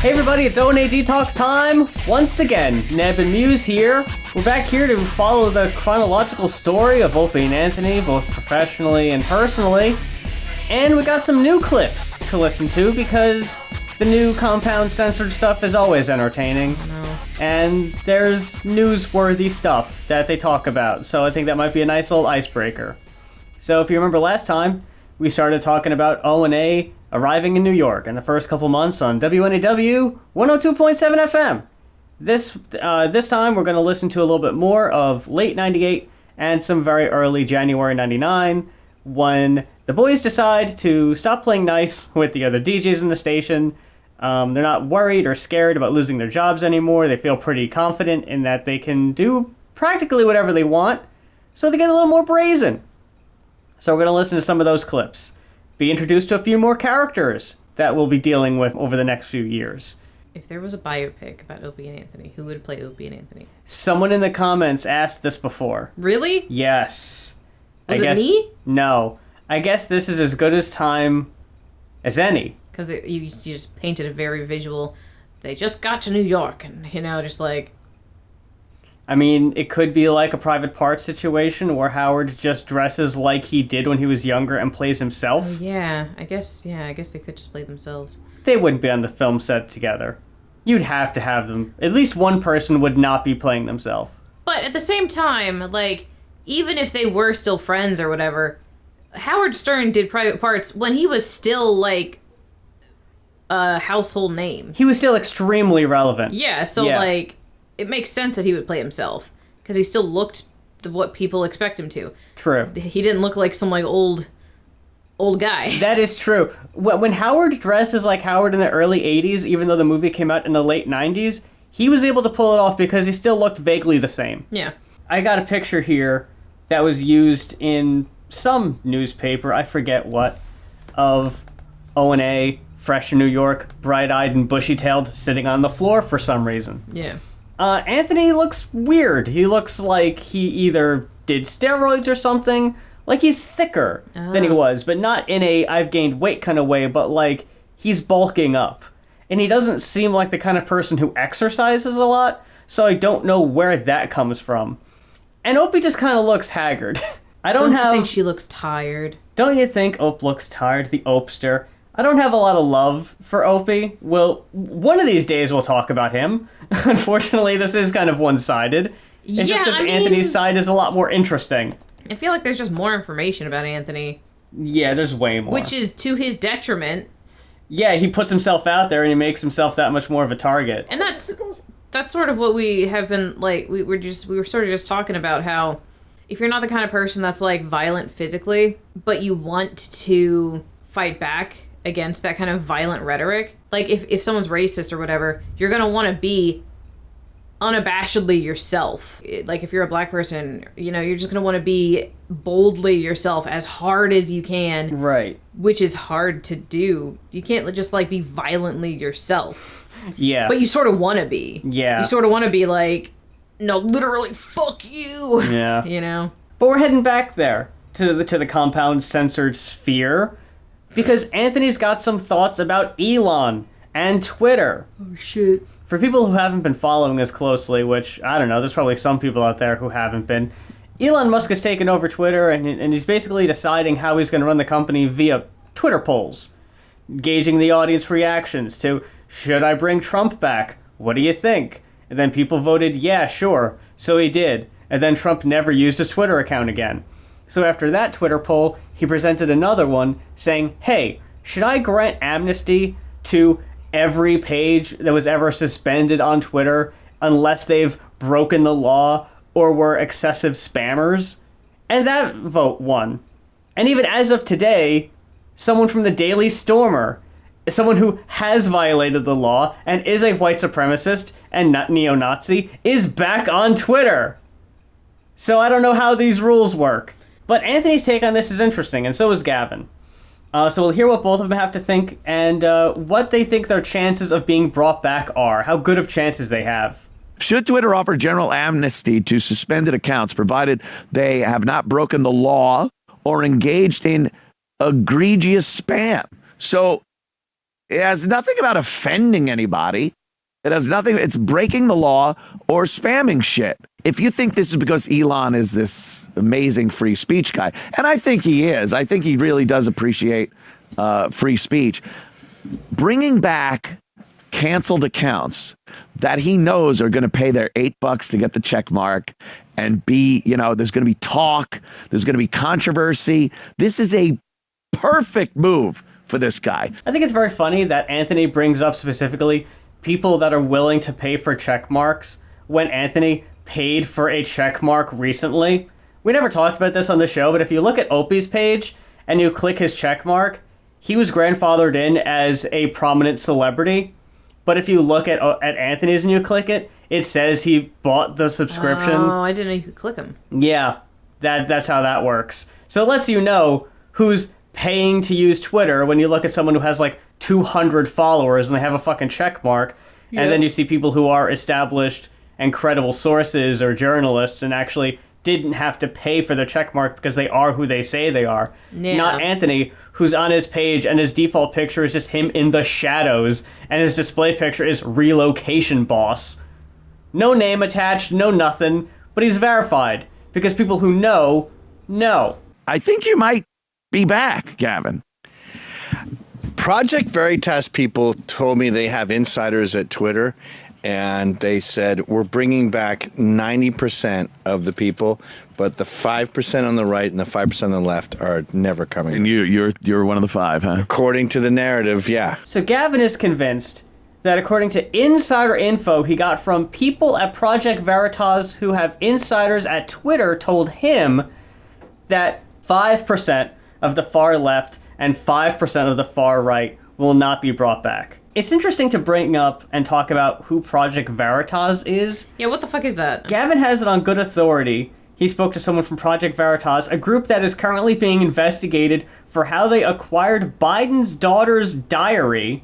Hey everybody, it's O&A Detox time once again. Neb and Muse here. We're back here to follow the chronological story of Opie and Anthony, both professionally and personally. And we got some new clips to listen to because the new compound censored stuff is always entertaining. And there's newsworthy stuff that they talk about, so I think that might be a nice little icebreaker. So if you remember last time, we started talking about O&A arriving in New York in the first couple months on WNEW 102.7 FM. This time we're going to listen to a little bit more of late 98 and some very early January 99 when the boys decide to stop playing nice with the other DJs in the station. They're not worried or scared about losing their jobs anymore. They feel pretty confident in that they can do practically whatever they want, so they get a little more brazen. So we're going to listen to some of those clips. Be introduced to a few more characters that we'll be dealing with over the next few years. If there was a biopic about Opie and Anthony, who would play Opie and Anthony? Someone in the comments asked this before. Really? Yes. Was it me? No. I guess this is as good as time as any. Because you just painted a very visual, they just got to New York, and, just like... I mean, it could be like a Private Parts situation where Howard just dresses like he did when he was younger and plays himself. Yeah, I guess they could just play themselves. They wouldn't be on the film set together. You'd have to have them. At least one person would not be playing themselves. But at the same time, like, even if they were still friends or whatever, Howard Stern did Private Parts when he was still, like, a household name. He was still extremely relevant. Yeah, so, like... It makes sense that he would play himself, because he still looked what people expect him to. True. He didn't look like some, like, old guy. That is true. When Howard dresses like Howard in the early 80s, even though the movie came out in the late 90s, he was able to pull it off because he still looked vaguely the same. Yeah. I got a picture here that was used in some newspaper, I forget what, of O&A, fresh in New York, bright-eyed and bushy-tailed, sitting on the floor for some reason. Yeah. Anthony looks weird. He looks like he either did steroids or something. Like he's thicker than he was, but not in a I've gained weight kind of way, but like he's bulking up. And he doesn't seem like the kind of person who exercises a lot, so I don't know where that comes from. And Opie just kind of looks haggard. Don't you think she looks tired? Don't you think Ope looks tired, the Opester? I don't have a lot of love for Opie. Well, one of these days we'll talk about him. Unfortunately, this is kind of one-sided. It's just because Anthony's side is a lot more interesting. I feel like there's just more information about Anthony. Yeah, there's way more. Which is to his detriment. Yeah, he puts himself out there and he makes himself that much more of a target. And that's sort of what we have been, like, we were sort of just talking about how if you're not the kind of person that's, like, violent physically, but you want to fight back against that kind of violent rhetoric. Like, if someone's racist or whatever, you're gonna want to be unabashedly yourself. Like, if you're a black person, you're just gonna want to be boldly yourself as hard as you can. Right. Which is hard to do. You can't just, like, be violently yourself. Yeah. But you sort of want to be. Yeah. You sort of want to be like, no, literally, fuck you. Yeah. But we're heading back there to the compound censored sphere. Because Anthony's got some thoughts about Elon and Twitter. Oh, shit. For people who haven't been following us closely, which, I don't know, there's probably some people out there who haven't been, Elon Musk has taken over Twitter, and he's basically deciding how he's going to run the company via Twitter polls, gauging the audience reactions to, should I bring Trump back? What do you think? And then people voted, yeah, sure. So he did. And then Trump never used his Twitter account again. So after that Twitter poll, he presented another one saying, hey, should I grant amnesty to every page that was ever suspended on Twitter unless they've broken the law or were excessive spammers? And that vote won. And even as of today, someone from the Daily Stormer, someone who has violated the law and is a white supremacist and neo-Nazi, is back on Twitter. So I don't know how these rules work. But Anthony's take on this is interesting, and so is Gavin. So we'll hear what both of them have to think, and what they think their chances of being brought back are, how good of chances they have. Should Twitter offer general amnesty to suspended accounts, provided they have not broken the law or engaged in egregious spam? So It has nothing about offending anybody. It has nothing. It's breaking the law or spamming shit. If you think this is because Elon is this amazing free speech guy, and I think he is, I think he really does appreciate free speech. Bringing back canceled accounts that he knows are going to pay their $8 to get the check mark and be, there's going to be talk, there's going to be controversy. This is a perfect move for this guy. I think it's very funny that Anthony brings up specifically people that are willing to pay for check marks when Anthony paid for a check mark recently. We never talked about this on the show, but if you look at Opie's page and you click his check mark, he was grandfathered in as a prominent celebrity. But if you look at Anthony's and you click it, it says he bought the subscription. Oh, I didn't know you could click them. Yeah, that's how that works. So it lets you know who's paying to use Twitter when you look at someone who has like 200 followers and they have a fucking check mark. Yep. And then you see people who are established and credible sources or journalists and actually didn't have to pay for their check mark because they are who they say they are. Yeah. Not Anthony, who's on his page and his default picture is just him in the shadows and his display picture is relocation boss. No name attached, no nothing, but he's verified because people who know. I think you might be back, Gavin. Project Veritas people told me they have insiders at Twitter, and they said, we're bringing back 90% of the people, but the 5% on the right and the 5% on the left are never coming. And you're one of the 5, huh? According to the narrative, yeah. So Gavin is convinced that according to insider info he got from people at Project Veritas who have insiders at Twitter told him that 5% of the far left and 5% of the far right will not be brought back. It's interesting to bring up and talk about who Project Veritas is. Yeah, what the fuck is that? Gavin has it on good authority. He spoke to someone from Project Veritas, a group that is currently being investigated for how they acquired Biden's daughter's diary.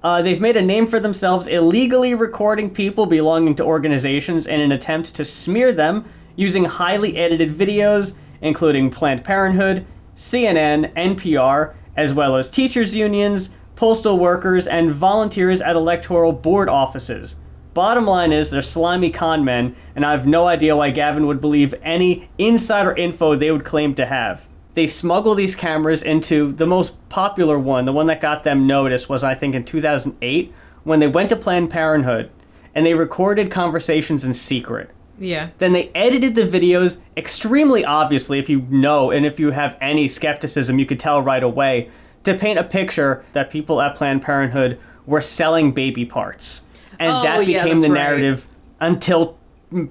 They've made a name for themselves illegally recording people belonging to organizations in an attempt to smear them using highly edited videos, including Planned Parenthood, CNN, NPR, as well as teachers' unions, postal workers, and volunteers at electoral board offices. Bottom line is they're slimy con men, and I have no idea why Gavin would believe any insider info they would claim to have. They smuggle these cameras into the most popular one, the one that got them noticed was, I think, in 2008, when they went to Planned Parenthood, and they recorded conversations in secret. Yeah. Then they edited the videos extremely obviously, if you know, and if you have any skepticism, you could tell right away, to paint a picture that people at Planned Parenthood were selling baby parts. And that became the narrative until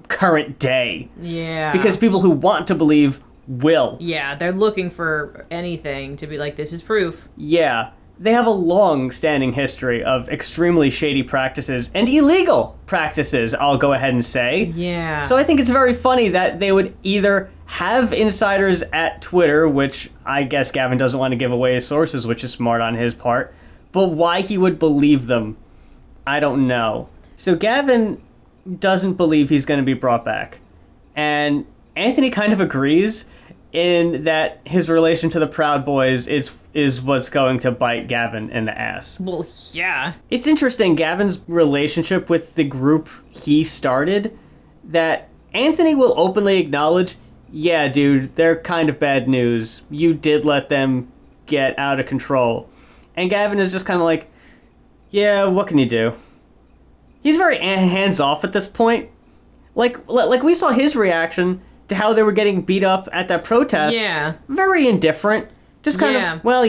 current day. Yeah. Because people who want to believe will. Yeah, they're looking for anything to be like, this is proof. Yeah. They have a long-standing history of extremely shady practices and illegal practices, I'll go ahead and say. Yeah. So I think it's very funny that they would either have insiders at Twitter, which I guess Gavin doesn't want to give away his sources, which is smart on his part, but why he would believe them, I don't know. So Gavin doesn't believe he's going to be brought back. And Anthony kind of agrees in that his relation to the Proud Boys is what's going to bite Gavin in the ass. Well, yeah. It's interesting, Gavin's relationship with the group he started, that Anthony will openly acknowledge, yeah, dude, they're kind of bad news. You did let them get out of control. And Gavin is just kind of like, yeah, what can you do? He's very hands-off at this point. Like we saw his reaction to how they were getting beat up at that protest. Yeah. Very indifferent. Just kind of, well,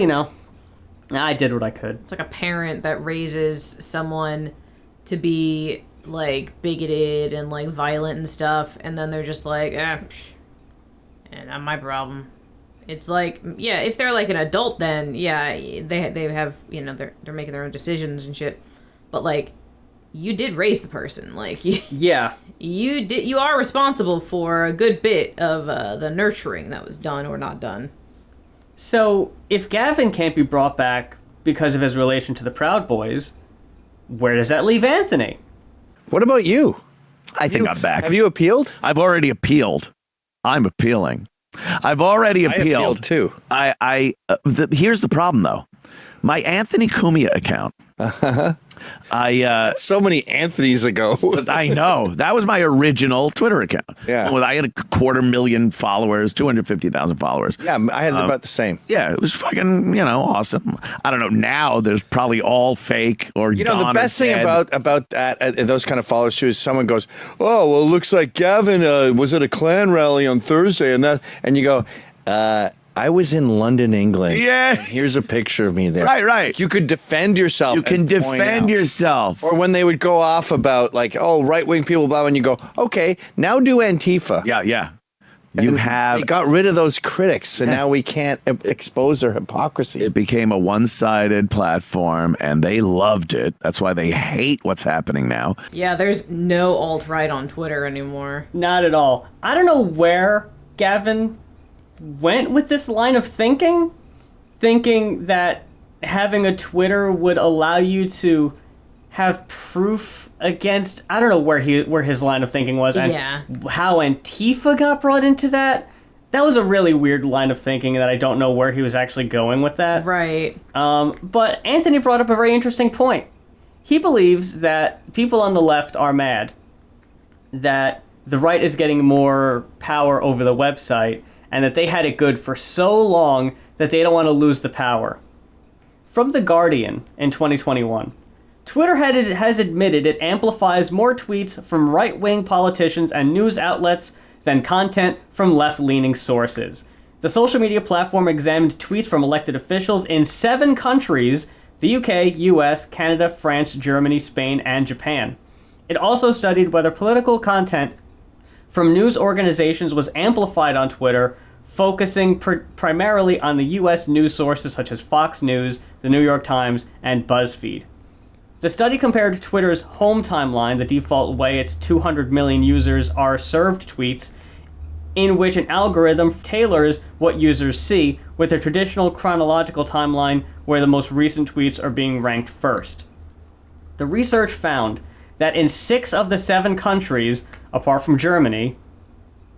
I did what I could. It's like a parent that raises someone to be, like, bigoted and, like, violent and stuff, and then they're just like, not my problem. It's like, yeah, if they're, like, an adult, then, yeah, they have, they're making their own decisions and shit. But, like, you did raise the person. Like, you are responsible for a good bit of the nurturing that was done or not done. So, if Gavin can't be brought back because of his relation to the Proud Boys, where does that leave Anthony? What about you? I think I'm back. Have you appealed? I've already appealed. I'm appealing. I've already appealed. I appealed too. Here's the problem, though. My Anthony Cumia account. So many Anthony's ago. I know. That was my original Twitter account. Yeah. I had 250,000 followers, 250,000 followers. Yeah, I had about the same. Yeah, it was fucking, awesome. I don't know. Now there's probably all fake or The gone best or thing dead. about that, those kind of followers too, is someone goes, "Oh, well, it looks like Gavin was at a Klan rally on Thursday," and you go, I was in London, England. Yeah. Here's a picture of me there. Right. You could defend yourself. You can and point defend out. yourself. Or when they would go off about right-wing people, blah, and you go, okay, now do Antifa. Yeah. And You have. they got rid of those critics, and now we can't expose their hypocrisy. It became a one-sided platform, and they loved it. That's why they hate what's happening now. Yeah, there's no alt-right on Twitter anymore. Not at all. I don't know where Gavin went with this line of thinking that having a Twitter would allow you to have proof against. I don't know where his line of thinking was, and how Antifa got brought into that. That was a really weird line of thinking that I don't know where he was actually going with that. Right. But Anthony brought up a very interesting point. He believes that people on the left are mad that the right is getting more power over the website, and that they had it good for so long that they don't want to lose the power. From The Guardian in 2021, Twitter has admitted it amplifies more tweets from right-wing politicians and news outlets than content from left-leaning sources. The social media platform examined tweets from elected officials in 7 countries: the UK, US, Canada, France, Germany, Spain, and Japan. It also studied whether political content from news organizations was amplified on Twitter, focusing primarily on the U.S. news sources such as Fox News, the New York Times, and BuzzFeed. The study compared Twitter's home timeline, the default way its 200 million users are served tweets, in which an algorithm tailors what users see, with a traditional chronological timeline where the most recent tweets are being ranked first. The research found that in 6 of the 7 countries, apart from Germany,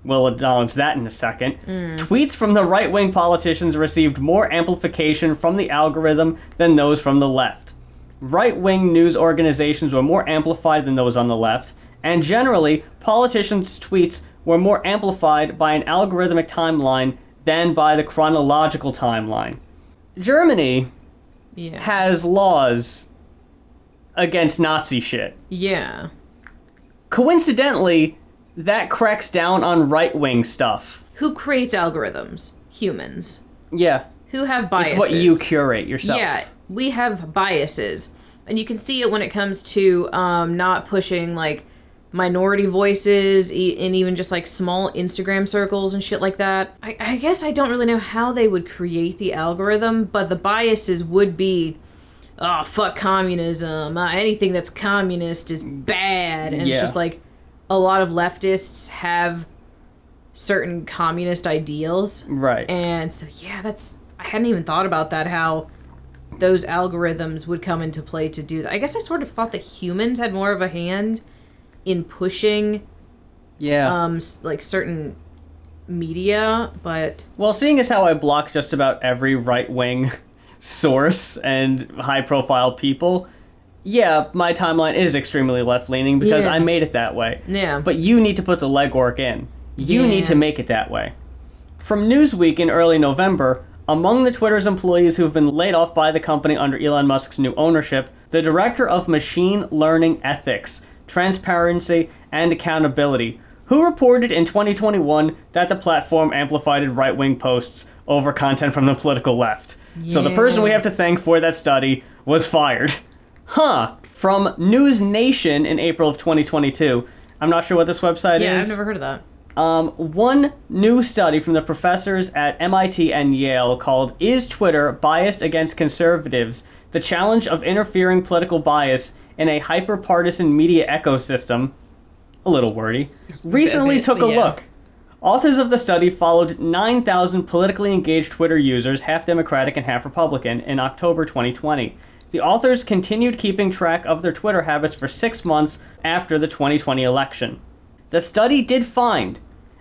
we'll acknowledge that in a second, tweets from the right-wing politicians received more amplification from the algorithm than those from the left. Right-wing news organizations were more amplified than those on the left, and generally, politicians' tweets were more amplified by an algorithmic timeline than by the chronological timeline. Germany has laws against Nazi shit. Yeah. Coincidentally, that cracks down on right-wing stuff. Who creates algorithms? Humans. Yeah. Who have biases. It's what you curate yourself. Yeah, we have biases. And you can see it when it comes to not pushing, minority voices in even just, small Instagram circles and shit like that. I guess I don't really know how they would create the algorithm, but the biases would be, oh, fuck communism. Anything that's communist is bad. And it's just a lot of leftists have certain communist ideals. Right. And so, I hadn't even thought about that, how those algorithms would come into play to do that. I guess I sort of thought that humans had more of a hand in pushing certain media, but... Well, seeing as how I block just about every right-wing source and high-profile people, my timeline is extremely left-leaning because I made it that way. Yeah. But you need to put the legwork in. You need to make it that way. From Newsweek in early November, among the Twitter's employees who have been laid off by the company under Elon Musk's new ownership, the director of machine learning ethics, transparency, and accountability, who reported in 2021 that the platform amplified right-wing posts over content from the political left. So the person we have to thank for that study was fired. From News Nation in April of 2022. I'm not sure what this website is. Yeah, I've never heard of that. One new study from the professors at MIT and Yale called "Is Twitter Biased Against Conservatives? The Challenge of Interfering Political Bias in a Hyper-Partisan Media Ecosystem," a little wordy, recently took a look. Authors of the study followed 9,000 politically engaged Twitter users, half Democratic and half Republican, in October 2020. The authors continued keeping track of their Twitter habits for 6 months after the 2020 election. The study did find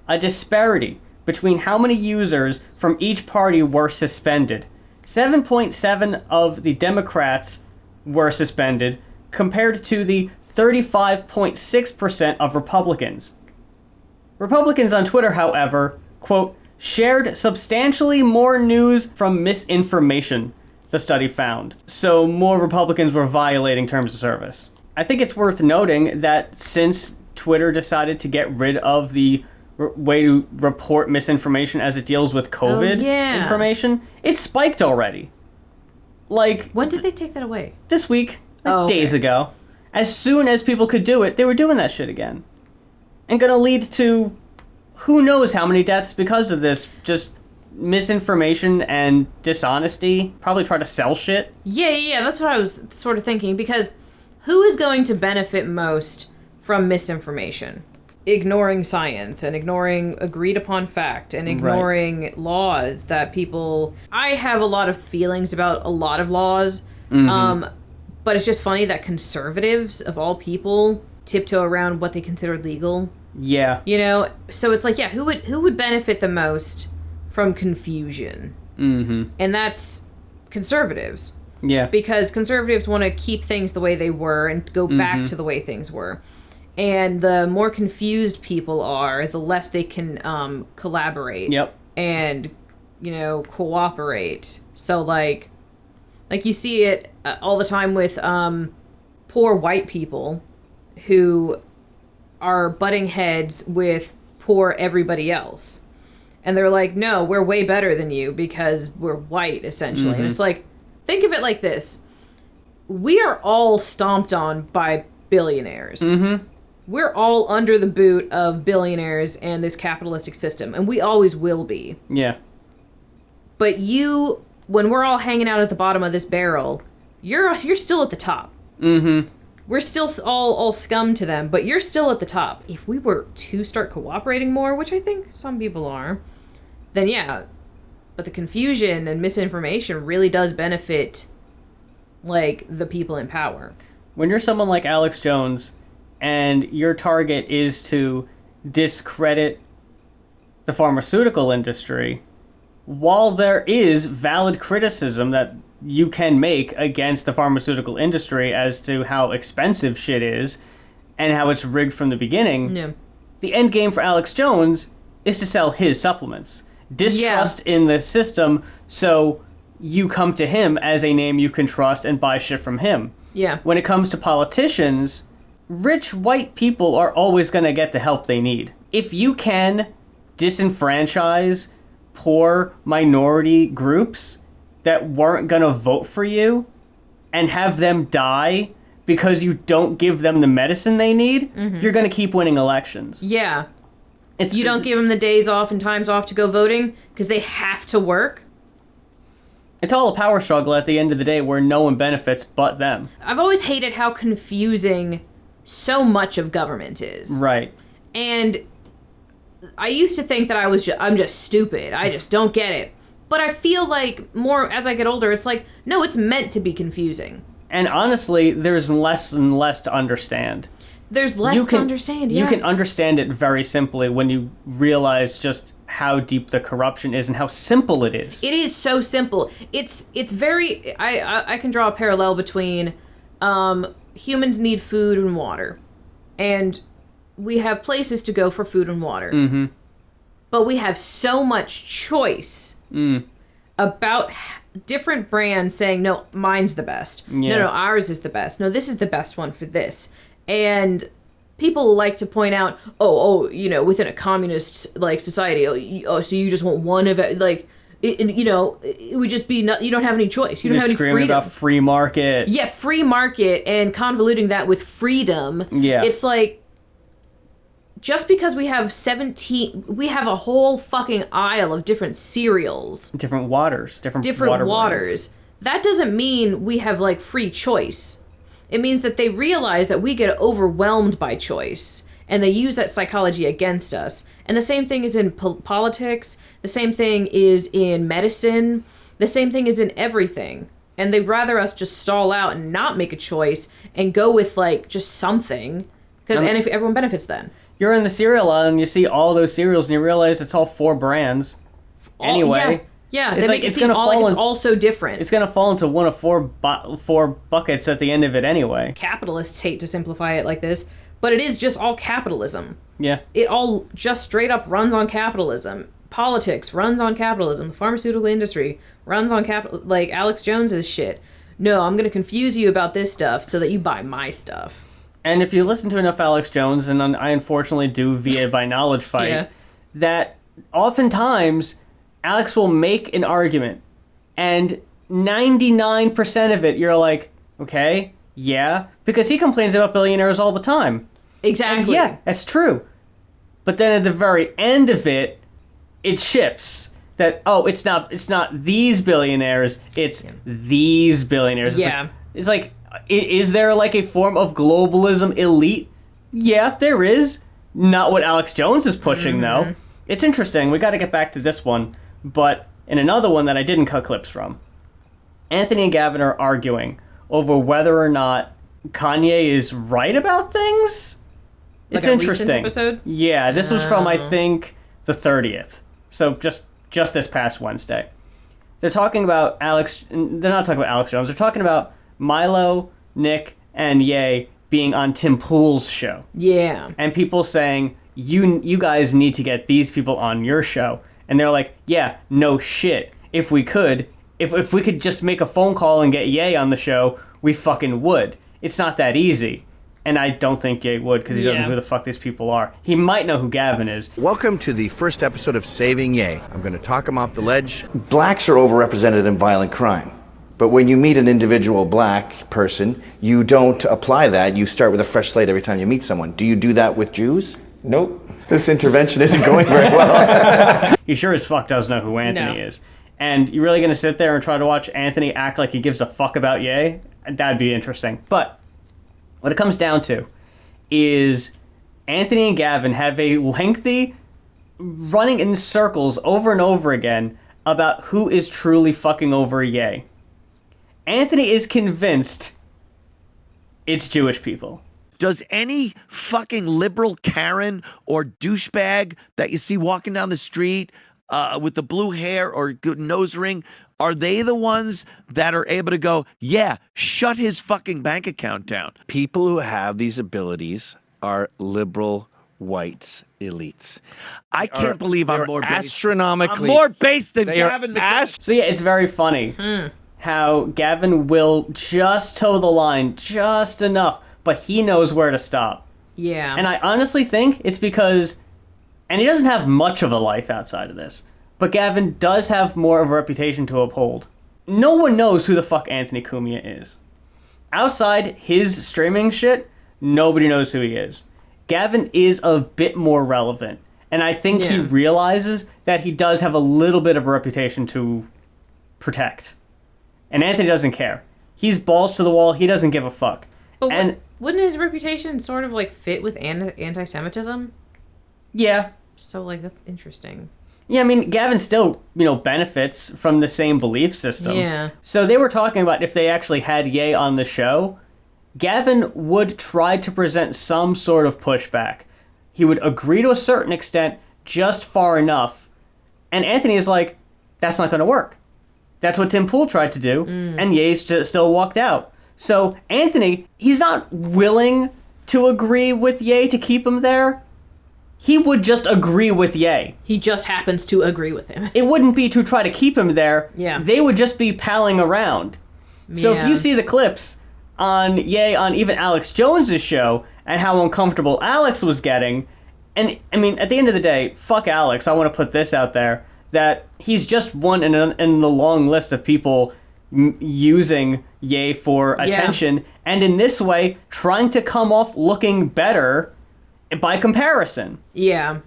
a disparity between how many users from each party were suspended. 7.7 of the Democrats were suspended, compared to the 35.6% of Republicans. Republicans on Twitter, however, quote, shared substantially more news from misinformation, the study found. So more Republicans were violating terms of service. I think it's worth noting that since Twitter decided to get rid of the way to report misinformation as it deals with COVID information, it spiked already. Like, when did they take that away? This week, days ago. As soon as people could do it, they were doing that shit again. And gonna lead to who knows how many deaths because of this. Just misinformation and dishonesty. Probably try to sell shit. Yeah, that's what I was sort of thinking, because who is going to benefit most from misinformation? Ignoring science and ignoring agreed upon fact and ignoring laws that people... I have a lot of feelings about a lot of laws, but it's just funny that conservatives, of all people, tiptoe around what they consider legal. Yeah. You know? So it's like, yeah, who would benefit the most from confusion? And that's conservatives. Yeah. Because conservatives want to keep things the way they were and go back to the way things were. And the more confused people are, the less they can collaborate. Yep. And, cooperate. So, like you see it all the time with poor white people who are butting heads with poor everybody else. And they're like, no, we're way better than you because we're white, essentially. And it's like, think of it like this. We are all stomped on by billionaires. We're all under the boot of billionaires and this capitalistic system, and we always will be. Yeah. But when we're all hanging out at the bottom of this barrel, you're still at the top. We're still all scum to them, but you're still at the top. If we were to start cooperating more, which I think some people are, then yeah. But the confusion and misinformation really does benefit, like, the people in power. When you're someone like Alex Jones, and your target is to discredit the pharmaceutical industry, while there is valid criticism that you can make against the pharmaceutical industry as to how expensive shit is and how it's rigged from the beginning, the end game for Alex Jones is to sell his supplements. Distrust in the system, so you come to him as a name you can trust and buy shit from him. Yeah. When it comes to politicians, rich white people are always going to get the help they need. If you can disenfranchise poor minority groups that weren't going to vote for you and have them die because you don't give them the medicine they need, you're going to keep winning elections. Yeah. You don't give them the days off and times off to go voting because they have to work. It's all a power struggle at the end of the day where no one benefits but them. I've always hated how confusing so much of government is. Right. And I used to think that I'm just stupid. I just don't get it. But I feel like more as I get older, it's like, no, it's meant to be confusing. And honestly, there's less and less to understand. There's less to understand, yeah. You can understand it very simply when you realize just how deep the corruption is and how simple it is. It is so simple. It's very... I can draw a parallel between humans need food and water. And we have places to go for food and water. But we have so much choice about different brands saying, no, mine's the best. Yeah. No, ours is the best. No, this is the best one for this. And people like to point out, within a communist like society, so you just want one of it, like, it would just be you don't have any choice. You don't have any freedom. About free market. Yeah, free market and convoluting that with freedom. Yeah, it's like just because we have a whole fucking aisle of different cereals, different waters, different waters. That doesn't mean we have like free choice. It means that they realize that we get overwhelmed by choice, and they use that psychology against us. And the same thing is in politics. The same thing is in medicine. The same thing is in everything. And they'd rather us just stall out and not make a choice and go with like just something. And if everyone benefits then. You're in the cereal aisle and you see all those cereals and you realize it's all 4 brands. Anyway. Yeah. Yeah, It's they like make it it's seem gonna all like fall it's in- all so different. It's gonna fall into one of four buckets at the end of it anyway. Capitalists hate to simplify it like this, but it is just all capitalism. Yeah. It all just straight up runs on capitalism. Politics runs on capitalism. The pharmaceutical industry runs on like Alex Jones's shit. No, I'm gonna confuse you about this stuff so that you buy my stuff. And if you listen to enough Alex Jones, and I unfortunately do via by knowledge fight, Yeah. that oftentimes Alex will make an argument, and 99% of it you're like, okay, yeah, because he complains about billionaires all the time. Exactly. And yeah, that's true. But then at the very end of it, it shifts. That, oh, it's not these billionaires, it's these billionaires. Yeah. It's like, is there like a form of globalism elite? Yeah, there is. Not what Alex Jones is pushing, though. It's interesting. We got to get back to this one. But in another one that I didn't cut clips from, Anthony and Gavin are arguing over whether or not Kanye is right about things. Like It's a interesting. recent episode? Yeah, this was from, I think, the 30th. So just this past Wednesday. They're talking about Alex. They're not talking about Alex Jones. They're talking about Milo, Nick, and Ye being on Tim Pool's show. Yeah. And people saying, you guys need to get these people on your show. And they're like, yeah, no shit. If we could just make a phone call and get Ye on the show, we fucking would. It's not that easy. And I don't think Ye would, because he doesn't know who the fuck these people are. He might know who Gavin is. Welcome to the first episode of Saving Ye. I'm going to talk him off the ledge. Blacks are overrepresented in violent crime. But when you meet an individual black person, you don't apply that. You start with a fresh slate every time you meet someone. Do you do that with Jews? Nope. This intervention isn't going very well. He sure as fuck does know who Anthony is. And you're really going to sit there and try to watch Anthony act like he gives a fuck about Ye? That'd be interesting. But what it comes down to is Anthony and Gavin have a lengthy running in circles over and over again about who is truly fucking over Ye. Anthony is convinced it's Jewish people. Does any fucking liberal Karen or douchebag that you see walking down the street with the blue hair or good nose ring, are they the ones that are able to go, yeah, shut his fucking bank account down? People who have these abilities are liberal white elites. I can't believe I'm more based. Astronomically. I'm more based than They are Gavin McInnes. So yeah, it's very funny how Gavin will just toe the line just enough, but he knows where to stop. Yeah. And I honestly think it's because, and he doesn't have much of a life outside of this, but Gavin does have more of a reputation to uphold. No one knows who the fuck Anthony Cumia is. Outside his streaming shit, nobody knows who he is. Gavin is a bit more relevant, and I think he realizes that he does have a little bit of a reputation to protect. And Anthony doesn't care. He's balls to the wall, he doesn't give a fuck. But And wouldn't his reputation sort of like fit with anti-Semitism? yeah. So like that's interesting. Yeah, I mean, Gavin still, benefits from the same belief system. Yeah. So they were talking about if they actually had Ye on the show, Gavin would try to present some sort of pushback. He would agree to a certain extent, just far enough. And Anthony is like, that's not going to work. That's what Tim Pool tried to do, and Ye still walked out. So Anthony, he's not willing to agree with Ye to keep him there. He would just agree with Ye. He just happens to agree with him. It wouldn't be to try to keep him there. Yeah. They would just be palling around. So if you see the clips on Ye on even Alex Jones's show and how uncomfortable Alex was getting, and I mean, at the end of the day, fuck Alex. I want to put this out there, that he's just one in the long list of people using Ye for attention, and in this way, trying to come off looking better by comparison. Yeah.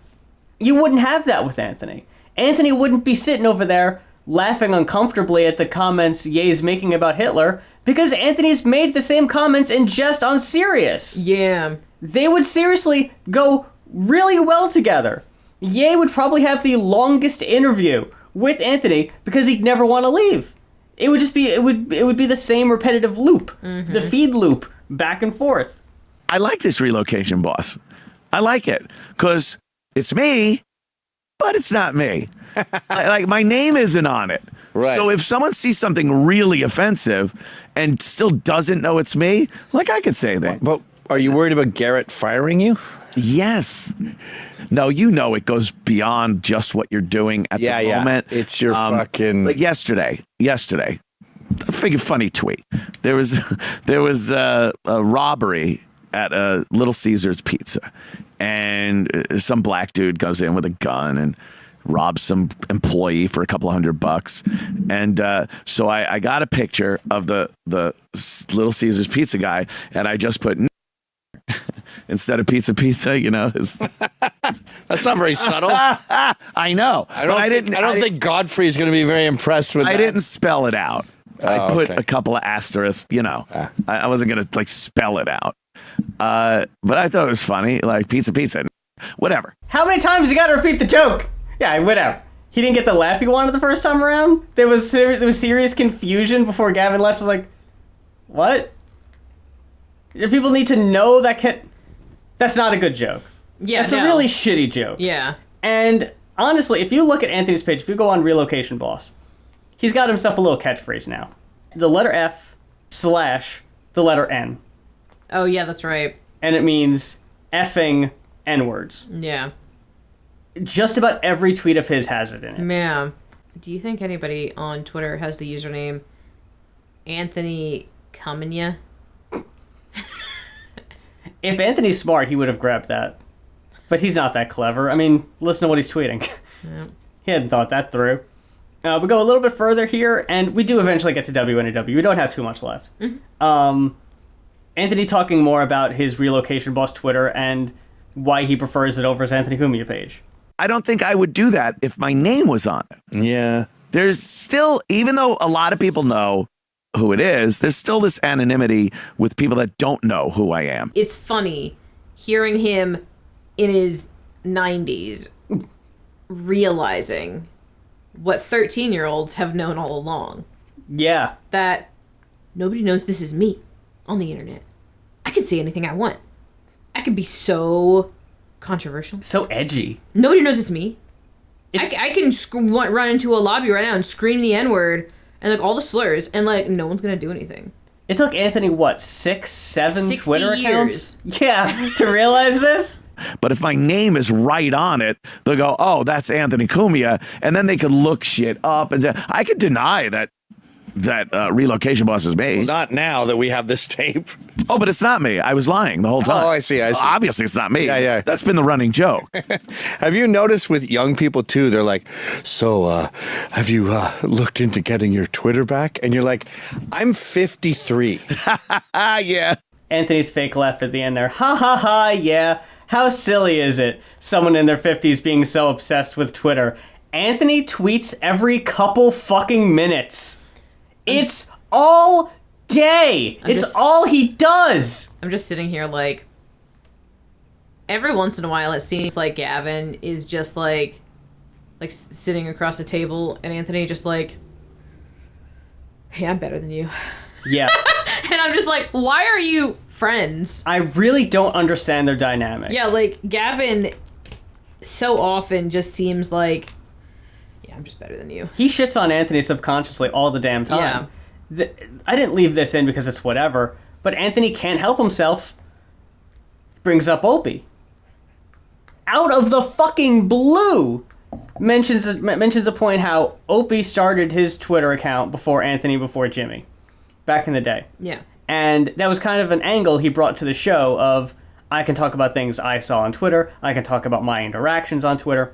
You wouldn't have that with Anthony. Anthony wouldn't be sitting over there laughing uncomfortably at the comments Ye's making about Hitler, because Anthony's made the same comments in jest on Sirius. Yeah. They would seriously go really well together. Ye would probably have the longest interview with Anthony because he'd never want to leave. It would just be it would be the same repetitive loop, the feed loop back and forth. I like this relocation, boss. I like it because it's me, but it's not me. Like my name isn't on it. Right. So if someone sees something really offensive and still doesn't know it's me, like I could say that. But are you worried about Garrett firing you? Yes. No, you know it goes beyond just what you're doing at the moment. It's your fucking... Like yesterday, I figured funny tweet. There was a robbery at a Little Caesars Pizza, and some black dude goes in with a gun and robs some employee for a couple of $100. And so I got a picture of the Little Caesars Pizza guy, and I just put instead of pizza, you know. That's not very subtle. I know. I don't think Godfrey's going to be very impressed with that. I didn't spell it out. I put okay. a couple of asterisks, you know. I wasn't going to like spell it out. But I thought it was funny, like pizza, whatever. How many times you got to repeat the joke? Yeah, whatever. He didn't get the laugh he wanted the first time around. There was serious confusion before Gavin left. I was like, what? People need to know that that's not a good joke. Yeah, That's a really shitty joke. Yeah. And honestly, if you look at Anthony's page, if you go on Relocation Boss, he's got himself a little catchphrase now. The letter F / the letter N. Oh, yeah, that's right. And it means effing N-words. Yeah. Just about every tweet of his has it in it. Man. Do you think anybody on Twitter has the username Anthony Comenia? If Anthony's smart, he would have grabbed that. But he's not that clever. I mean, listen to what he's tweeting. Yeah. He hadn't thought that through. We go a little bit further here, and we do eventually get to WNEW. We don't have too much left. Mm-hmm. Anthony talking more about his Relocation Boss Twitter and why he prefers it over his Anthony Cumia page. I don't think I would do that if my name was on it. Yeah. There's still, even though a lot of people know who it is, there's still this anonymity with people that don't know who I am. It's funny hearing him in his 90s realizing what 13-year-olds have known all along. Yeah. That nobody knows this is me on the internet. I can say anything I want. I can be so controversial. So edgy. Nobody knows it's me. I can run into a lobby right now and scream the N-word and like all the slurs, and like no one's gonna do anything. It took Anthony, what, 6, 7 60 Twitter years. accounts? Yeah, to realize this? But if my name is right on it, they'll go, oh, that's Anthony Cumia. And then they could look shit up and say, I could deny that Relocation Boss is me. Well, not now that we have this tape. Oh, but it's not me. I was lying the whole time. Oh, I see. Obviously, it's not me. Yeah. That's been the running joke. Have you noticed with young people, too, they're like, so have you looked into getting your Twitter back? And you're like, I'm 53. Yeah. Anthony's fake laugh at the end there. Ha ha ha, yeah. How silly is it? Someone in their 50s being so obsessed with Twitter. Anthony tweets every couple fucking minutes. It's all day. It's all he does. I'm just sitting here like, every once in a while it seems like Gavin is just like sitting across the table and Anthony just like, hey, I'm better than you. Yeah. And I'm just like, why are you friends? I really don't understand their dynamic. Yeah, like Gavin so often just seems like, I'm just better than you. He shits on Anthony subconsciously all the damn time. Yeah. I didn't leave this in because it's whatever, but Anthony can't help himself. Brings up Opie. Out of the fucking blue. Mentions a point how Opie started his Twitter account before Anthony, before Jimmy. Back in the day. Yeah. And that was kind of an angle he brought to the show of, I can talk about things I saw on Twitter, I can talk about my interactions on Twitter.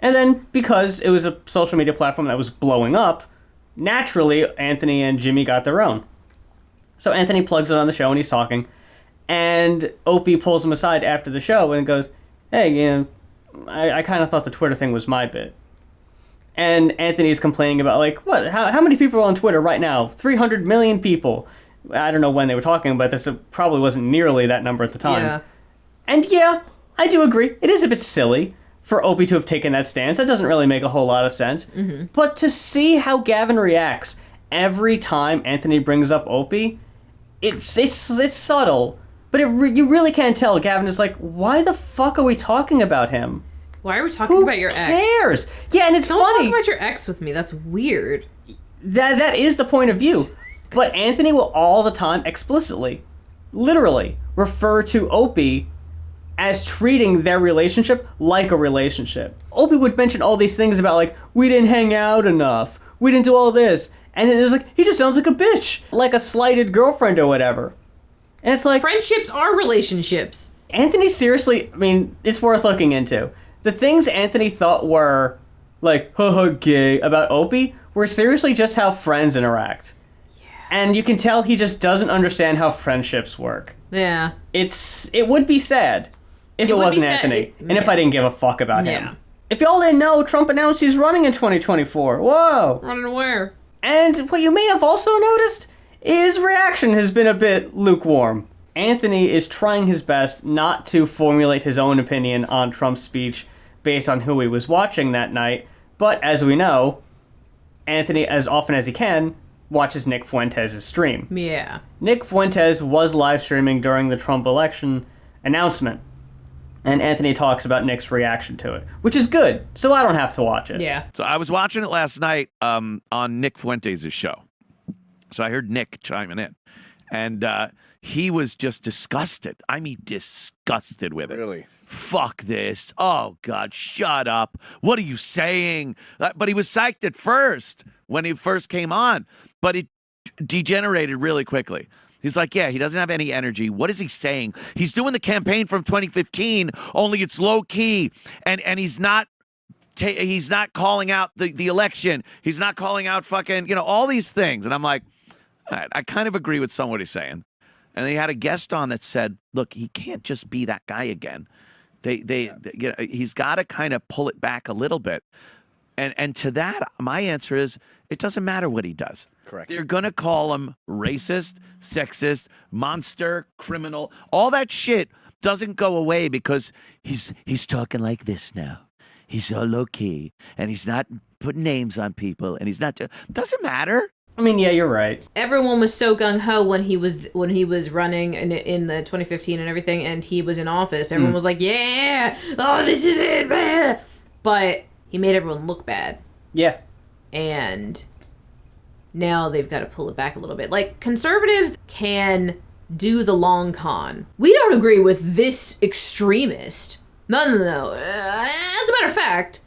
And then, because it was a social media platform that was blowing up, naturally, Anthony and Jimmy got their own. So Anthony plugs it on the show and he's talking. And Opie pulls him aside after the show and goes, hey, you know, I kind of thought the Twitter thing was my bit. And Anthony's complaining about, like, what? How many people are on Twitter right now? 300 million people. I don't know when they were talking about this. It probably wasn't nearly that number at the time. Yeah. And yeah, I do agree. It is a bit silly for Opie to have taken that stance. That doesn't really make a whole lot of sense. Mm-hmm. But to see how Gavin reacts every time Anthony brings up Opie, it's subtle. But you really can't tell. Gavin is like, why the fuck are we talking about him? Why are we talking Who about your ex? cares? Yeah, and it's Don't funny. talk about your ex with me. That's weird. That is the point of view. But Anthony will all the time explicitly, literally, refer to Opie as treating their relationship like a relationship. Opie would mention all these things about, like, we didn't hang out enough, we didn't do all this, and it was like, he just sounds like a bitch, like a slighted girlfriend or whatever. And it's like, Friendships are relationships. Anthony seriously, I mean, it's worth looking into. The things Anthony thought were, like, haha, gay about Opie were seriously just how friends interact. Yeah. And you can tell he just doesn't understand how friendships work. Yeah. It would be sad if it would wasn't be sad- Anthony, and if I didn't give a fuck about Yeah. him. If y'all didn't know, Trump announced he's running in 2024. Whoa! Running where? And what you may have also noticed, his reaction has been a bit lukewarm. Anthony is trying his best not to formulate his own opinion on Trump's speech based on who he was watching that night, but as we know, Anthony, as often as he can, watches Nick Fuentes' stream. Yeah. Nick Fuentes was live streaming during the Trump election announcement, and Anthony talks about Nick's reaction to it, which is good, so I don't have to watch it. Yeah. So I was watching it last night on Nick Fuentes' show. So I heard Nick chiming in. And he was just disgusted. I mean, disgusted with it. Really? Fuck this. Oh, God, shut up. What are you saying? But he was psyched at first when he first came on. But it degenerated really quickly. He's like, yeah, he doesn't have any energy. What is he saying? He's doing the campaign from 2015, only it's low key. And he's not calling out the election. He's not calling out fucking, all these things. And I'm like, all right, I kind of agree with some of what he's saying. And they had a guest on that said, look, he can't just be that guy again. He's got to kind of pull it back a little bit. And to that, my answer is, it doesn't matter what he does. Correct. They're going to call him racist, sexist, monster, criminal. All that shit doesn't go away because he's talking like this now. He's so low key, and he's not putting names on people, and he's not. Doesn't matter. I mean, yeah, you're right. Everyone was so gung ho when he was running in the 2015 and everything, and he was in office. Everyone was like, "Yeah, oh, this is it, man!" But he made everyone look bad, Yeah. and now they've got to pull it back a little bit. Like, conservatives can do the long con. We don't agree with this extremist. No. As a matter of fact,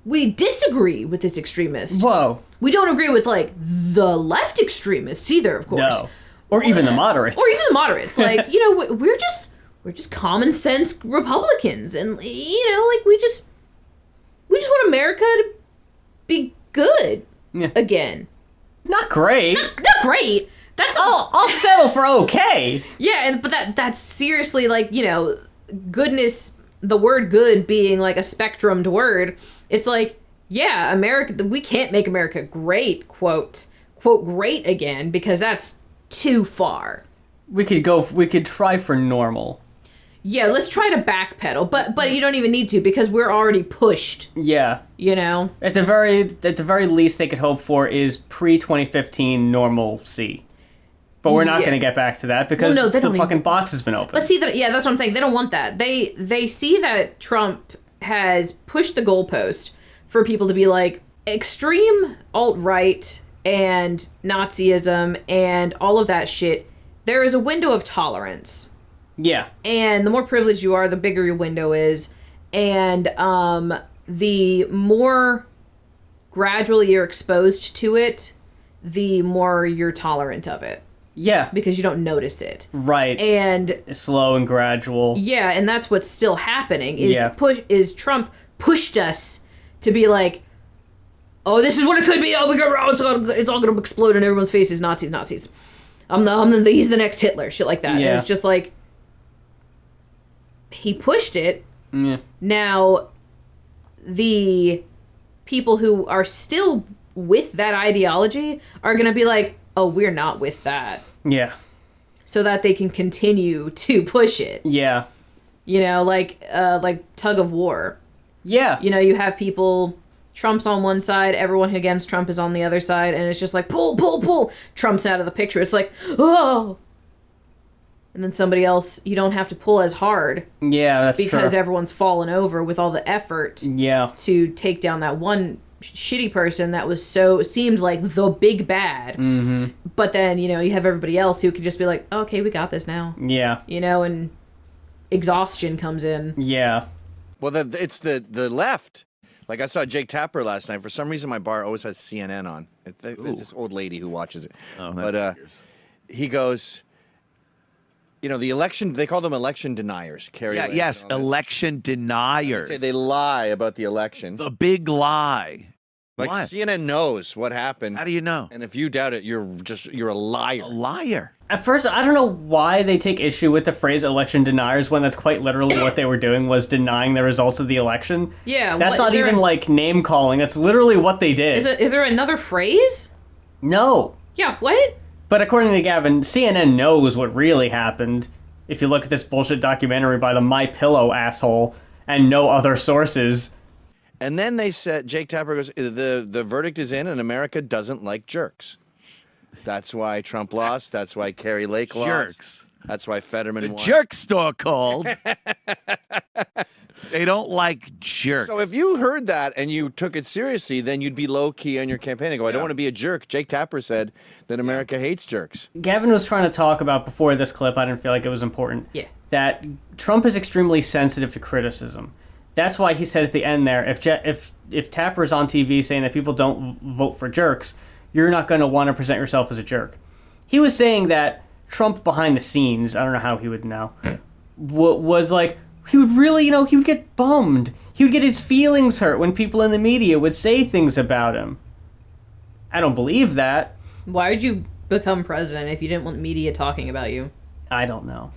we disagree with this extremist. Whoa. We don't agree with, like, the left extremists either, of course. No. Or even the moderates. Or even the moderates. Like, we're just common sense Republicans, and like, we just want America to be good again. Not great. Not great. That's all. I'll settle for okay. Yeah, but that's seriously, like, goodness. The word "good" being like a spectrumed word. It's like, yeah, America. We can't make America great, quote great again, because that's too far. We could try for normal. Yeah, let's try to backpedal, but you don't even need to, because we're already pushed. Yeah. At the very least they could hope for is pre-2015 normalcy. But we're not going to get back to that because the fucking box has been opened. But see, that's what I'm saying. They don't want that. They see that Trump has pushed the goalpost for people to be like, extreme alt-right and Nazism and all of that shit. There is a window of tolerance. Yeah. And the more privileged you are, the bigger your window is. And the more gradually you're exposed to it, the more you're tolerant of it. Yeah. Because you don't notice it. Right. And it's slow and gradual. Yeah, and that's what's still happening is Trump pushed us to be like, oh, this is what it could be. Oh, it's all gonna explode in everyone's faces. Nazis. He's the next Hitler. Shit like that. Yeah. And it's just like, he pushed it. Yeah. Now, the people who are still with that ideology are gonna be like, oh, we're not with that. Yeah. So that they can continue to push it. Yeah. Like tug of war. Yeah. You have people, Trump's on one side, everyone against Trump is on the other side, and it's just like, pull. Trump's out of the picture. It's like, oh. and then somebody else, you don't have to pull as hard Yeah, that's because true. everyone's fallen over with all the effort Yeah. to take down that one shitty person that seemed like the big bad. Mm-hmm. But then, you have everybody else who can just be like, okay, we got this now. Yeah. And exhaustion comes in. Yeah. Well, it's the left. Like I saw Jake Tapper last night. For some reason, my bar always has CNN on. There's this old lady who watches it. Oh, but he goes, the election, they call them election deniers. Carrie Lake Yes, and all this. election deniers. They lie about the election. The big lie. Like What? CNN knows what happened. How do you know? And if you doubt it, you're a liar. A liar. At first, I don't know why they take issue with the phrase election deniers when that's quite literally what they were doing was denying the results of the election. Yeah. That's not even like name calling. That's literally what they did. Is there another phrase? No. Yeah, what? But according to Gavin, CNN knows what really happened. If you look at this bullshit documentary by the My Pillow asshole and no other sources. And then they said, Jake Tapper goes, the verdict is in and America doesn't like jerks. That's why Trump lost. That's why Carrie Lake lost. Jerks. That's why Fetterman won. Jerk store called. They don't like jerks. So if you heard that and you took it seriously, then you'd be low-key on your campaign and go, I don't want to be a jerk. Jake Tapper said that America hates jerks. Gavin was trying to talk about before this clip, I didn't feel like it was important. Yeah. That Trump is extremely sensitive to criticism. That's why he said at the end there, if Tapper's on TV saying that people don't vote for jerks, you're not going to want to present yourself as a jerk. He was saying that Trump behind the scenes, I don't know how he would know, was like, he would really, he would get bummed. He would get his feelings hurt when people in the media would say things about him. I don't believe that. Why would you become president if you didn't want media talking about you? I don't know.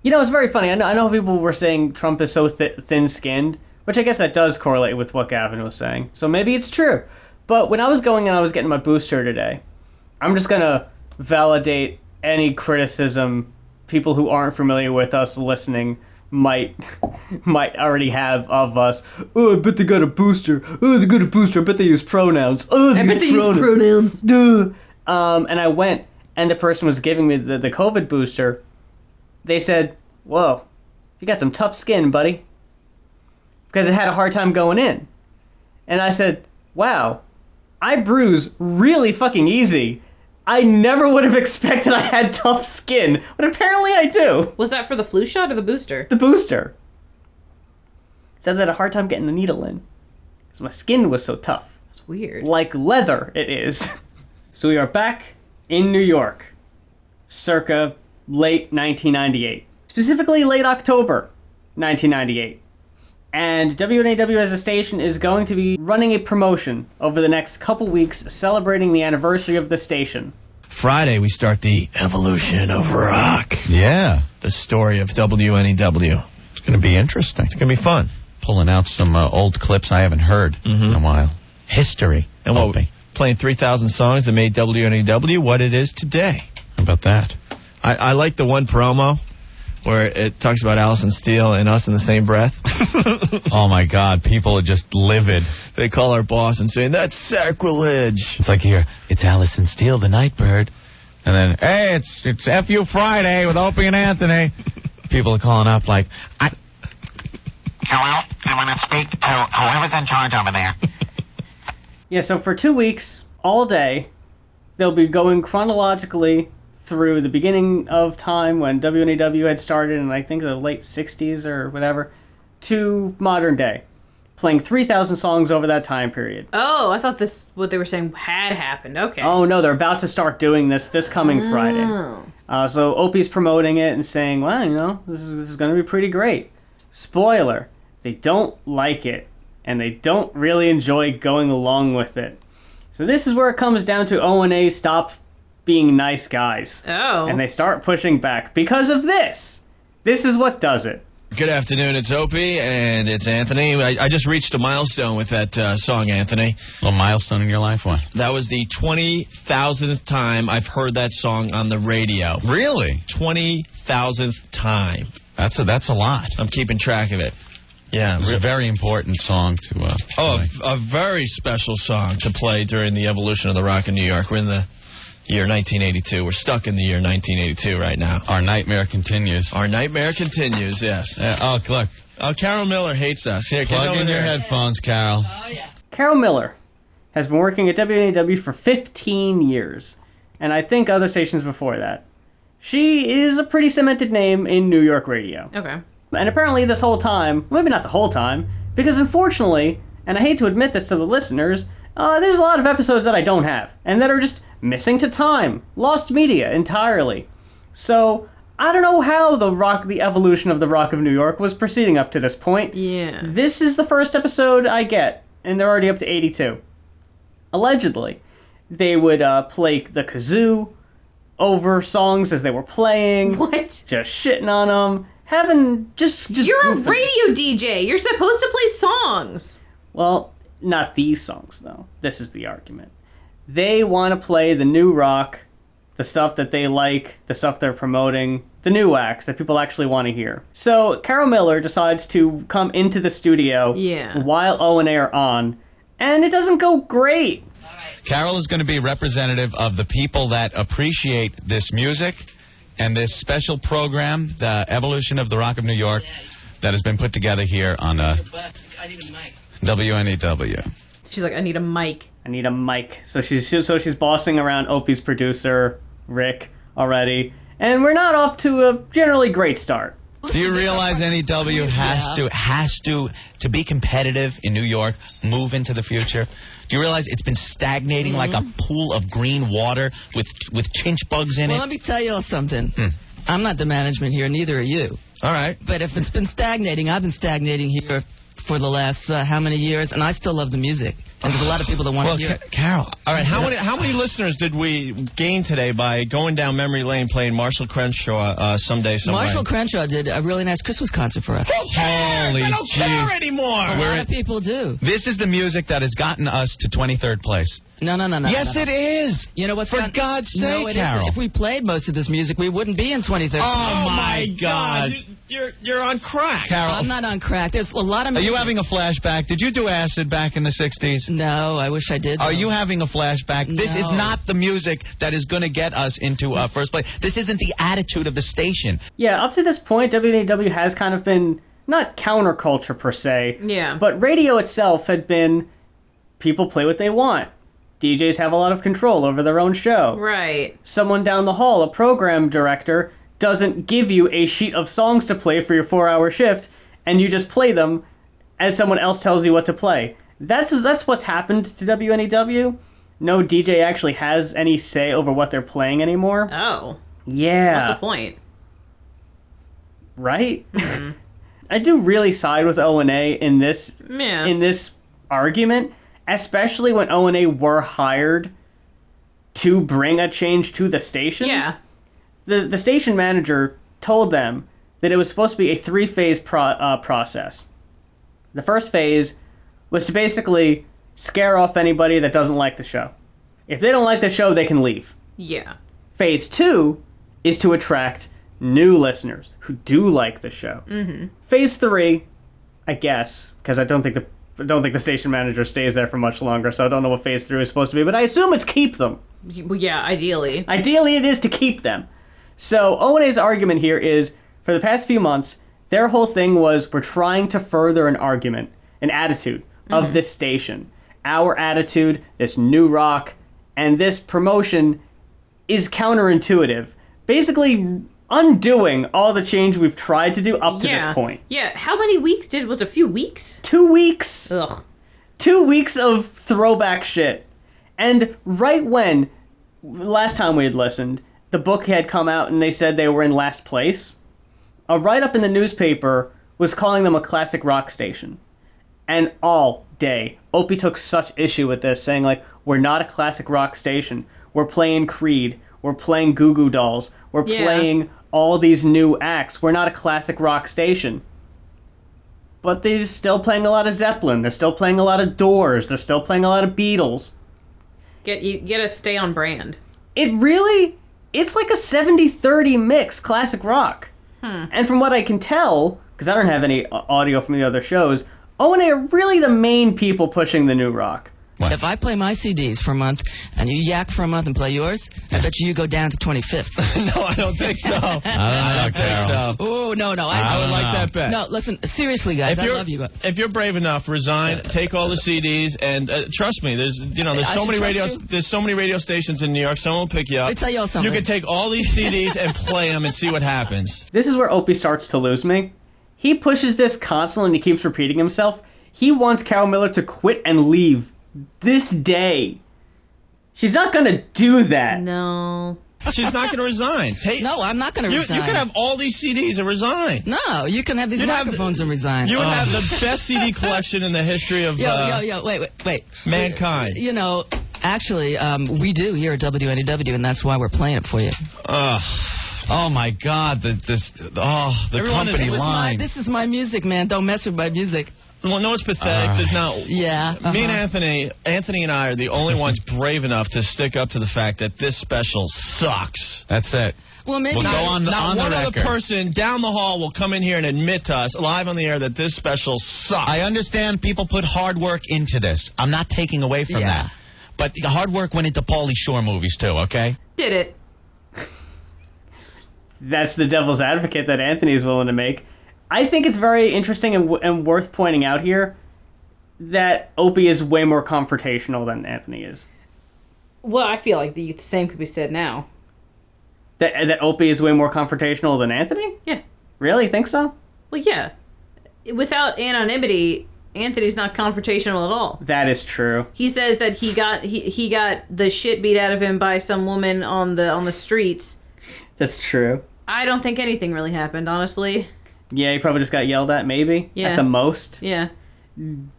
It's very funny. I know people were saying Trump is so thin-skinned, which I guess that does correlate with what Gavin was saying. So maybe it's true. But when I was going and I was getting my booster today, I'm just going to validate any criticism people who aren't familiar with us listening might already have of us. Oh, I bet they got a booster. Oh, they got a booster. I bet they use pronouns. Oh, I bet they use pronouns. Duh. And I went, and the person was giving me the COVID booster. They said, whoa, you got some tough skin, buddy. Because it had a hard time going in. And I said, wow, I bruise really fucking easy. I never would have expected I had tough skin, but apparently I do. Was that for the flu shot or the booster? The booster. Said that I had a hard time getting the needle in. Because my skin was so tough. That's weird. Like leather, it is. So we are back in New York, circa late 1998. Specifically late October 1998. And WNEW as a station is going to be running a promotion over the next couple weeks celebrating the anniversary of the station. Friday, we start the evolution of rock. Yeah, the story of WNEW. It's going to be interesting. It's going to be fun. Pulling out some old clips I haven't heard in a while. History. And what, playing 3,000 songs that made WNEW what it is today. How about that? I like the one promo where it talks about Allison Steele and us in the same breath. Oh, my God. People are just livid. They call our boss and say, that's sacrilege. It's like here, it's Allison Steele, the Nightbird. And then, hey, it's F.U. Friday with Opie and Anthony. People are calling up like, Hello? I want to speak to whoever's in charge over there. Yeah, so for 2 weeks, all day, they'll be going chronologically through the beginning of time when WNEW had started in, I think, the late 60s or whatever, to modern day, playing 3,000 songs over that time period. Oh, I thought what they were saying had happened. Okay. Oh, no, they're about to start doing this coming Friday. So Opie's promoting it and saying, well, this is going to be pretty great. Spoiler, they don't like it, and they don't really enjoy going along with it. So this is where it comes down to O&A stop being nice guys. Oh. And they start pushing back because of this. This is what does it. good afternoon, it's Opie, and it's Anthony. I just reached a milestone with that song, Anthony. A little milestone in your life? What? That was the 20,000th time I've heard that song on the radio. Really? 20,000th time. That's a lot. I'm keeping track of it. Yeah. It's a very important song to play. A very special song to play during the evolution of the rock in New York. We're in the Year 1982. We're stuck in the year 1982 right now. Our nightmare continues. Our nightmare continues, yes. Look. Oh, Carol Miller hates us. Here, get Plug over in your there. headphones, Carol. Carol Miller has been working at WNEW for 15 years, and I think other stations before that. She is a pretty cemented name in New York radio. Okay. And apparently this whole time, maybe not the whole time, because unfortunately, and I hate to admit this to the listeners, there's a lot of episodes that I don't have, and that are just missing to time, lost media entirely. So, I don't know how the evolution of the Rock of New York was proceeding up to this point. Yeah. This is the first episode I get, and they're already up to 82. Allegedly, they would play the kazoo over songs as they were playing. What? Just shitting on them, having just You're goofing. a radio DJ. You're supposed to play songs. Well, not these songs, though. This is the argument. They want to play the new rock, the stuff that they like, the stuff they're promoting, the new acts that people actually want to hear. So Carol Miller decides to come into the studio while O&A are on, and it doesn't go great. Carol is going to be representative of the people that appreciate this music and this special program, the Evolution of the Rock of New York, that has been put together here on WNEW. She's like, I need a mic. I need a mic. So she's bossing around Opie's producer, Rick, already. And we're not off to a generally great start. Do you realize NEW has to be competitive in New York, move into the future? Do you realize it's been stagnating like a pool of green water with chinch bugs in it? Well, let me tell you all something. I'm not the management here, neither are you. All right. But if it's been stagnating, I've been stagnating here for the last how many years, and I still love the music. And there's a lot of people that want to hear it. Carol. All right, how many listeners did we gain today by going down memory lane playing Marshall Crenshaw someday somewhere? Marshall Crenshaw did a really nice Christmas concert for us. Holy I don't care anymore. A lot of people do. This is the music that has gotten us to 23rd place. No. Yes, it is. You know what's For God's sake, No, it Carol. isn't. If we played most of this music, we wouldn't be in 23rd. Oh, my God. You're on crack. Carol. I'm not on crack. There's a lot of Are music. you having a flashback? Did you do acid back in the 60s? No, I wish I did. Are you having a flashback? This is No. not the music that is going to get us into first place. This isn't the attitude of the station. Yeah, up to this point, WNEW has kind of been, not counterculture per se, but radio itself had been, people play what they want. DJs have a lot of control over their own show. Right. Someone down the hall, a program director, doesn't give you a sheet of songs to play for your 4-hour shift, and you just play them as someone else tells you what to play. That's what's happened to WNEW. No DJ actually has any say over what they're playing anymore. Oh. Yeah. What's the point? Right? I do really side with O&A in this argument, especially when O&A were hired to bring a change to the station. Yeah. The station manager told them that it was supposed to be a 3-phase process. The first phase was to basically scare off anybody that doesn't like the show. If they don't like the show, they can leave. Yeah. Phase 2 is to attract new listeners who do like the show. Mm-hmm. Phase 3, I guess, because I don't think the station manager stays there for much longer, so I don't know what Phase 3 is supposed to be, but I assume it's keep them. Well, yeah, ideally. Ideally, it is to keep them. So O&A's argument here is, for the past few months, their whole thing was, we're trying to further an argument, an attitude of this station. Our attitude, this new rock, and this promotion is counterintuitive. Basically undoing all the change we've tried to do up to this point. Yeah, how many weeks was a few weeks? 2 weeks. Ugh. 2 weeks of throwback shit. And right when, last time we had listened, the book had come out and they said they were in last place, a write-up in the newspaper was calling them a classic rock station. And all day, Opie took such issue with this, saying, like, we're not a classic rock station. We're playing Creed. We're playing Goo Goo Dolls. We're playing all these new acts. We're not a classic rock station. But they're still playing a lot of Zeppelin. They're still playing a lot of Doors. They're still playing a lot of Beatles. You gotta stay on brand. It's like a 70-30 mix, classic rock. And from what I can tell, because I don't have any audio from the other shows, O&A are really the main people pushing the new rock. What? If I play my CDs for a month and you yak for a month and play yours, I bet you go down to 25th. No, I don't think so. I don't think so. Oh, no. I would like that bet. No, listen, seriously, guys, I love you. But If you're brave enough, resign, take all the CDs, and trust me, there's so many radio stations in New York. Someone will pick you up. Let me tell you all something. You can take all these CDs and play them and see what happens. This is where Opie starts to lose me. He pushes this constantly and he keeps repeating himself. He wants Carol Miller to quit and leave this day. She's not going to do that. No. She's not going to resign. No, I'm not going to resign. You could have all these CDs and resign. No, you can have these microphones and resign. You would have the best CD collection in the history of wait. mankind. You know, actually, we do here at WNEW, and that's why we're playing it for you. Oh my God! The company line. This is my music, man. Don't mess with my music. Well, no, it's pathetic. There's not. Yeah. Me and Anthony and I are the only ones brave enough to stick up to the fact that this special sucks. That's it. Well, maybe we'll go on the one record. Other person down the hall will come in here and admit to us live on the air that this special sucks. I understand people put hard work into this. I'm not taking away from that. But the hard work went into Pauly Shore movies too. Okay. Did it? That's the devil's advocate that Anthony is willing to make. I think it's very interesting and worth pointing out here that Opie is way more confrontational than Anthony is. Well, I feel like the same could be said now. That Opie is way more confrontational than Anthony? Yeah. Really? Think so? Well, yeah. Without anonymity, Anthony's not confrontational at all. That is true. He says that he got the shit beat out of him by some woman on the streets. That's true. I don't think anything really happened, honestly. Yeah, he probably just got yelled at, maybe. Yeah. At the most. Yeah.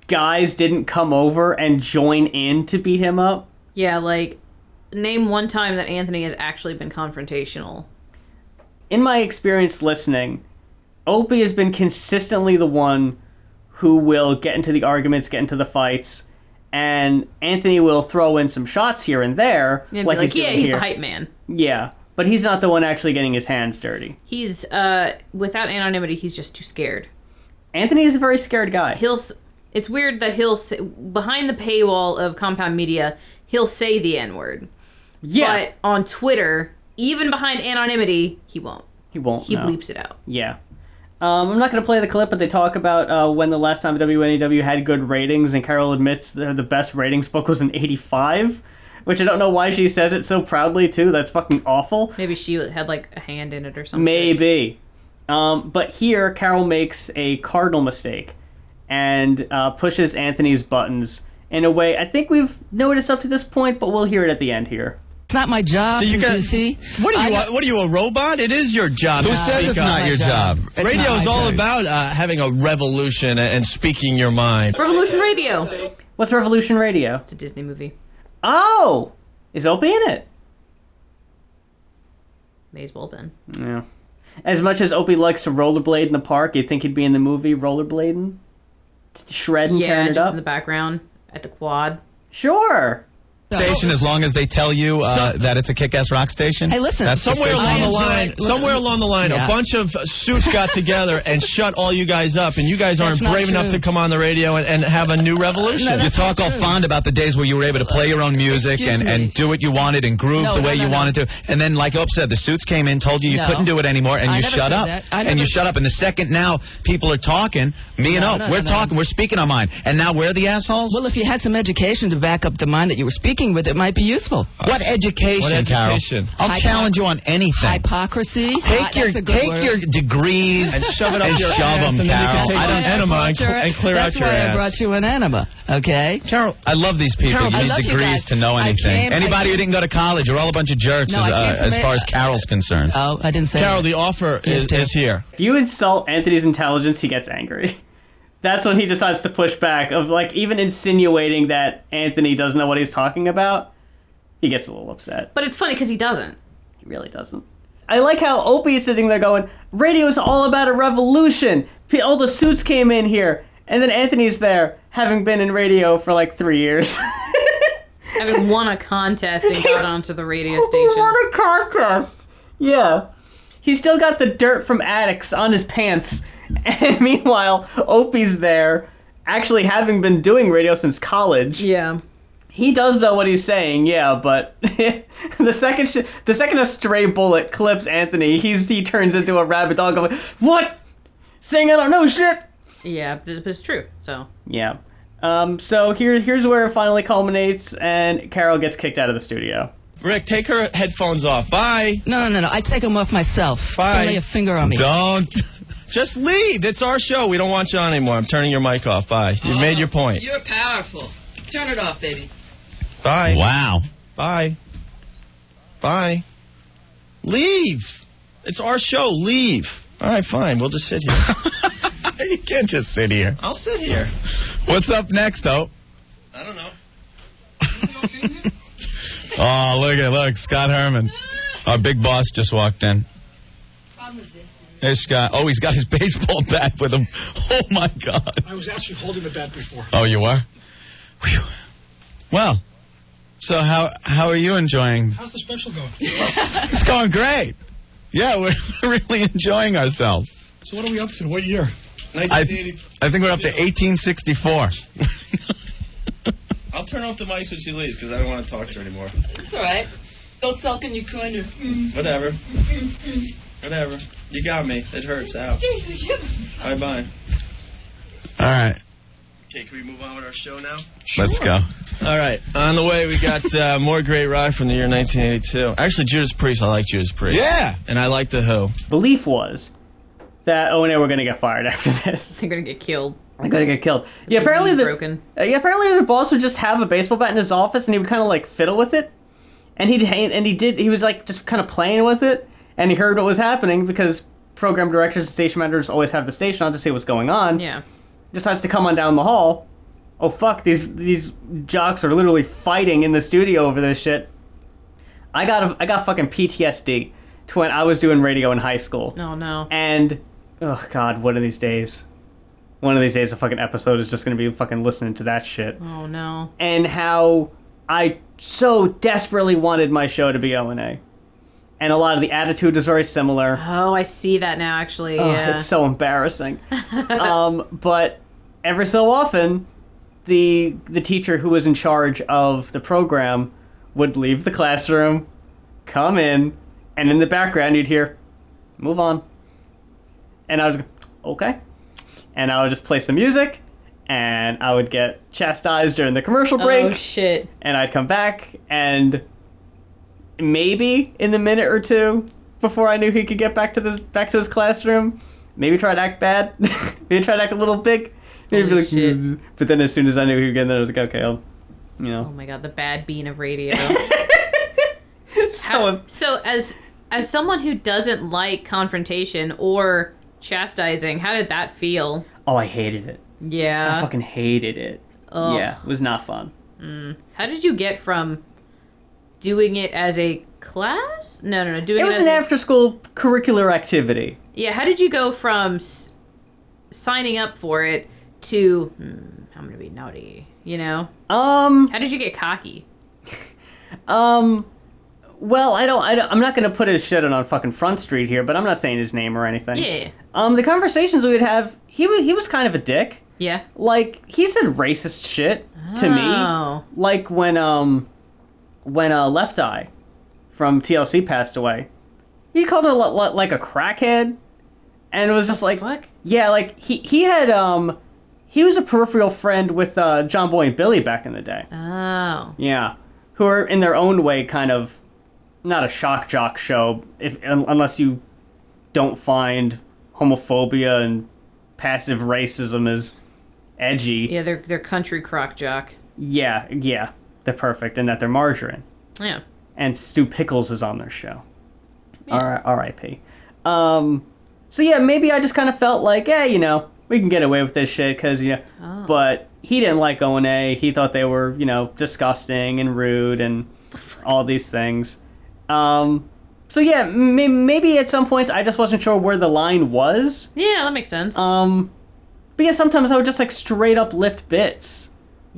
Guys didn't come over and join in to beat him up. Yeah, like, name one time that Anthony has actually been confrontational. In my experience listening, Opie has been consistently the one who will get into the arguments, get into the fights, and Anthony will throw in some shots here and there. And like he's here. the hype man. Yeah. But he's not the one actually getting his hands dirty. He's, without anonymity, he's just too scared. Anthony is a very scared guy. It's weird that behind the paywall of Compound Media, he'll say the N-word. Yeah. But on Twitter, even behind anonymity, he won't. He won't, He bleeps it out. Yeah. I'm not going to play the clip, but they talk about when the last time WNEW had good ratings, and Carol admits the best ratings book was in 85. Which I don't know why she says it so proudly, too. That's fucking awful. Maybe she had, like, a hand in it or something. Maybe. But here, Carol makes a cardinal mistake and pushes Anthony's buttons in a way I think we've noticed up to this point, but we'll hear it at the end here. It's not my job. So see? What are you, a robot? It is your job. Who says it's not your job? Radio is all about having a revolution and speaking your mind. Revolution Radio. What's Revolution Radio? It's a Disney movie. Oh! Is Opie in it? May as well been. Yeah. As much as Opie likes to rollerblade in the park, you'd think he'd be in the movie rollerblading? Shredding, tearing it just up? in the background at the quad. Sure! Station, as long as they tell you that it's a kick-ass rock station. Hey, listen. That's somewhere along the line, a bunch of suits got together and shut all you guys up, and you guys aren't brave enough to come on the radio and have a new revolution. You talk all fond about the days where you were able to play your own music and do what you wanted and groove the way you wanted to, and then, like Ope said, the suits came in, told you couldn't do it anymore, and you shut up. And you shut up. And the second now people are talking, me and Ope, we're talking, we're speaking our mind, and now we're the assholes? Well, if you had some education to back up the mind that you were speaking with, it might be useful. What education, Carol? I'll challenge you on anything. Hypocrisy. Take your degrees and shove it up your shove ass, them, and then you Carol. can take an enema and clear out your ass. That's why I brought you an enema, okay? Carol, I love these people. Carol, you need degrees to know anything. Anybody who didn't go to college are all a bunch of jerks as far as Carol's concerned. Oh, I didn't say Carol, that. the offer is here. If you insult Anthony's intelligence, he gets angry. That's when he decides to push back, of like even insinuating that Anthony doesn't know what he's talking about. He gets a little upset. But it's funny because he doesn't. He really doesn't. I like how Opie is sitting there going, radio's all about a revolution. All the suits came in here. And then Anthony's there, having been in radio for like 3 years. Having won a contest and got onto the radio station. He won a contest. Yeah. He's still got the dirt from addicts on his pants. And meanwhile, Opie's there, actually having been doing radio since college. Yeah. He does know what he's saying, yeah, but the second a stray bullet clips Anthony, he turns into a rabid dog. Like, what? Saying I don't know shit. Yeah, but it's true. So yeah. So here's where it finally culminates, and Carol gets kicked out of the studio. Rick, take her headphones off. Bye. No. I take them off myself. Bye. Don't lay a finger on me. Don't. Just leave. It's our show. We don't want you on anymore. I'm turning your mic off. Bye. You've made your point. You're powerful. Turn it off, baby. Bye. Wow. Bye. Bye. Leave. It's our show. Leave. All right, fine. We'll just sit here. You can't just sit here. I'll sit here. What's up next, though? I don't know. Oh, look, Scott Herman. Our big boss just walked in. Hey, Scott. Oh, he's got his baseball bat with him. Oh, my God. I was actually holding the bat before. Oh, you were? Whew. Well, so how are you enjoying? How's the special going? It's going great. Yeah, we're really enjoying ourselves. So what are we up to? What year? I think we're up to 1864. I'll turn off the mic when she leaves because I don't want to talk to her anymore. It's all right. Go sulk in your corner. Whatever. Whatever. You got me. It hurts. Out. Bye-bye. All right. Okay, can we move on with our show now? Let's go. All right. On the way, we got more great rock from the year 1982. Actually, Judas Priest. I like Judas Priest. Yeah. And I like The Who. Belief was that O&A were going to get fired after this. you're gonna get killed. They're going to get killed. Yeah, apparently broken. Apparently the boss would just have a baseball bat in his office, and he would kind of like fiddle with it, and he was like just kind of playing with it, and he heard what was happening because program directors and station managers always have the station on to see what's going on. Yeah. Decides to come on down the hall. Oh fuck, these jocks are literally fighting in the studio over this shit. I got fucking PTSD to when I was doing radio in high school. Oh no. And oh god, one of these days a fucking episode is just gonna be fucking listening to that shit. Oh no. And how I so desperately wanted my show to be O&A. And a lot of the attitude is very similar. Oh, I see that now, actually. Oh, yeah. it's so embarrassing. But every so often, the teacher who was in charge of the program would leave the classroom, come in, and in the background you'd hear, "Move on." And I was okay. And I would just play some music, and I would get chastised during the commercial break. Oh shit. And I'd come back, and maybe in the minute or two before I knew he could get back to his classroom, maybe try to act bad, maybe try to act a little big, maybe Holy like, shit. But then as soon as I knew he would get there, I was like, okay, I'll, Oh my god, the bad bean of radio. So as someone who doesn't like confrontation or chastising, how did that feel? Oh, I hated it. Yeah. I fucking hated it. Ugh. Yeah, it was not fun. How did you get from doing it as a class? No, doing it was as an after-school curricular activity. Yeah, how did you go from signing up for it to I'm gonna be naughty, How did you get cocky? Well, I'm not gonna put his shit on fucking Front Street here, but I'm not saying his name or anything. Yeah. The conversations we would have, he was kind of a dick. Yeah. Like, he said racist shit to me. Like when Left Eye from TLC passed away, he called her like a crackhead, and it was just like, fuck? Yeah, like he had he was a peripheral friend with John Boy and Billy back in the day. Oh. Yeah, who are in their own way kind of not a shock jock show, unless you don't find homophobia and passive racism as edgy. Yeah, they're country crock jock. Yeah, they're perfect in that they're margarine. Yeah. And Stu Pickles is on their show. Yeah. R.I.P. So yeah, maybe I just kind of felt like, we can get away with this shit because, but he didn't like O&A. He thought they were, disgusting and rude and all these things. So yeah, maybe at some points I just wasn't sure where the line was. Yeah, that makes sense. But yeah, sometimes I would just like straight up lift bits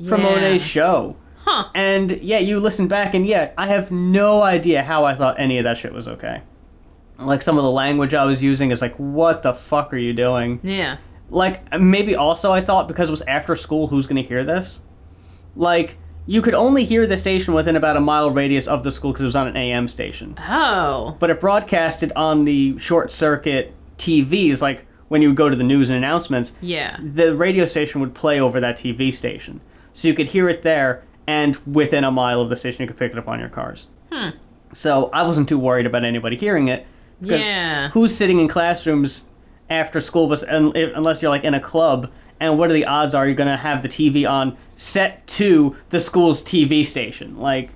from O&A's show. Huh. And yeah, you listen back and I have no idea how I thought any of that shit was okay. Like some of the language I was using is like, what the fuck are you doing? Yeah. Like maybe also I thought because it was after school, who's gonna hear this? Like you could only hear the station within about a mile radius of the school because it was on an AM station. Oh. But it broadcasted on the short circuit TVs, like when you would go to the news and announcements. Yeah. The radio station would play over that TV station. So you could hear it there, and within a mile of the station, you could pick it up on your cars. So I wasn't too worried about anybody hearing it. Because who's sitting in classrooms after school, unless you're like in a club, and what are the odds are you're going to have the TV on set to the school's TV station? Like,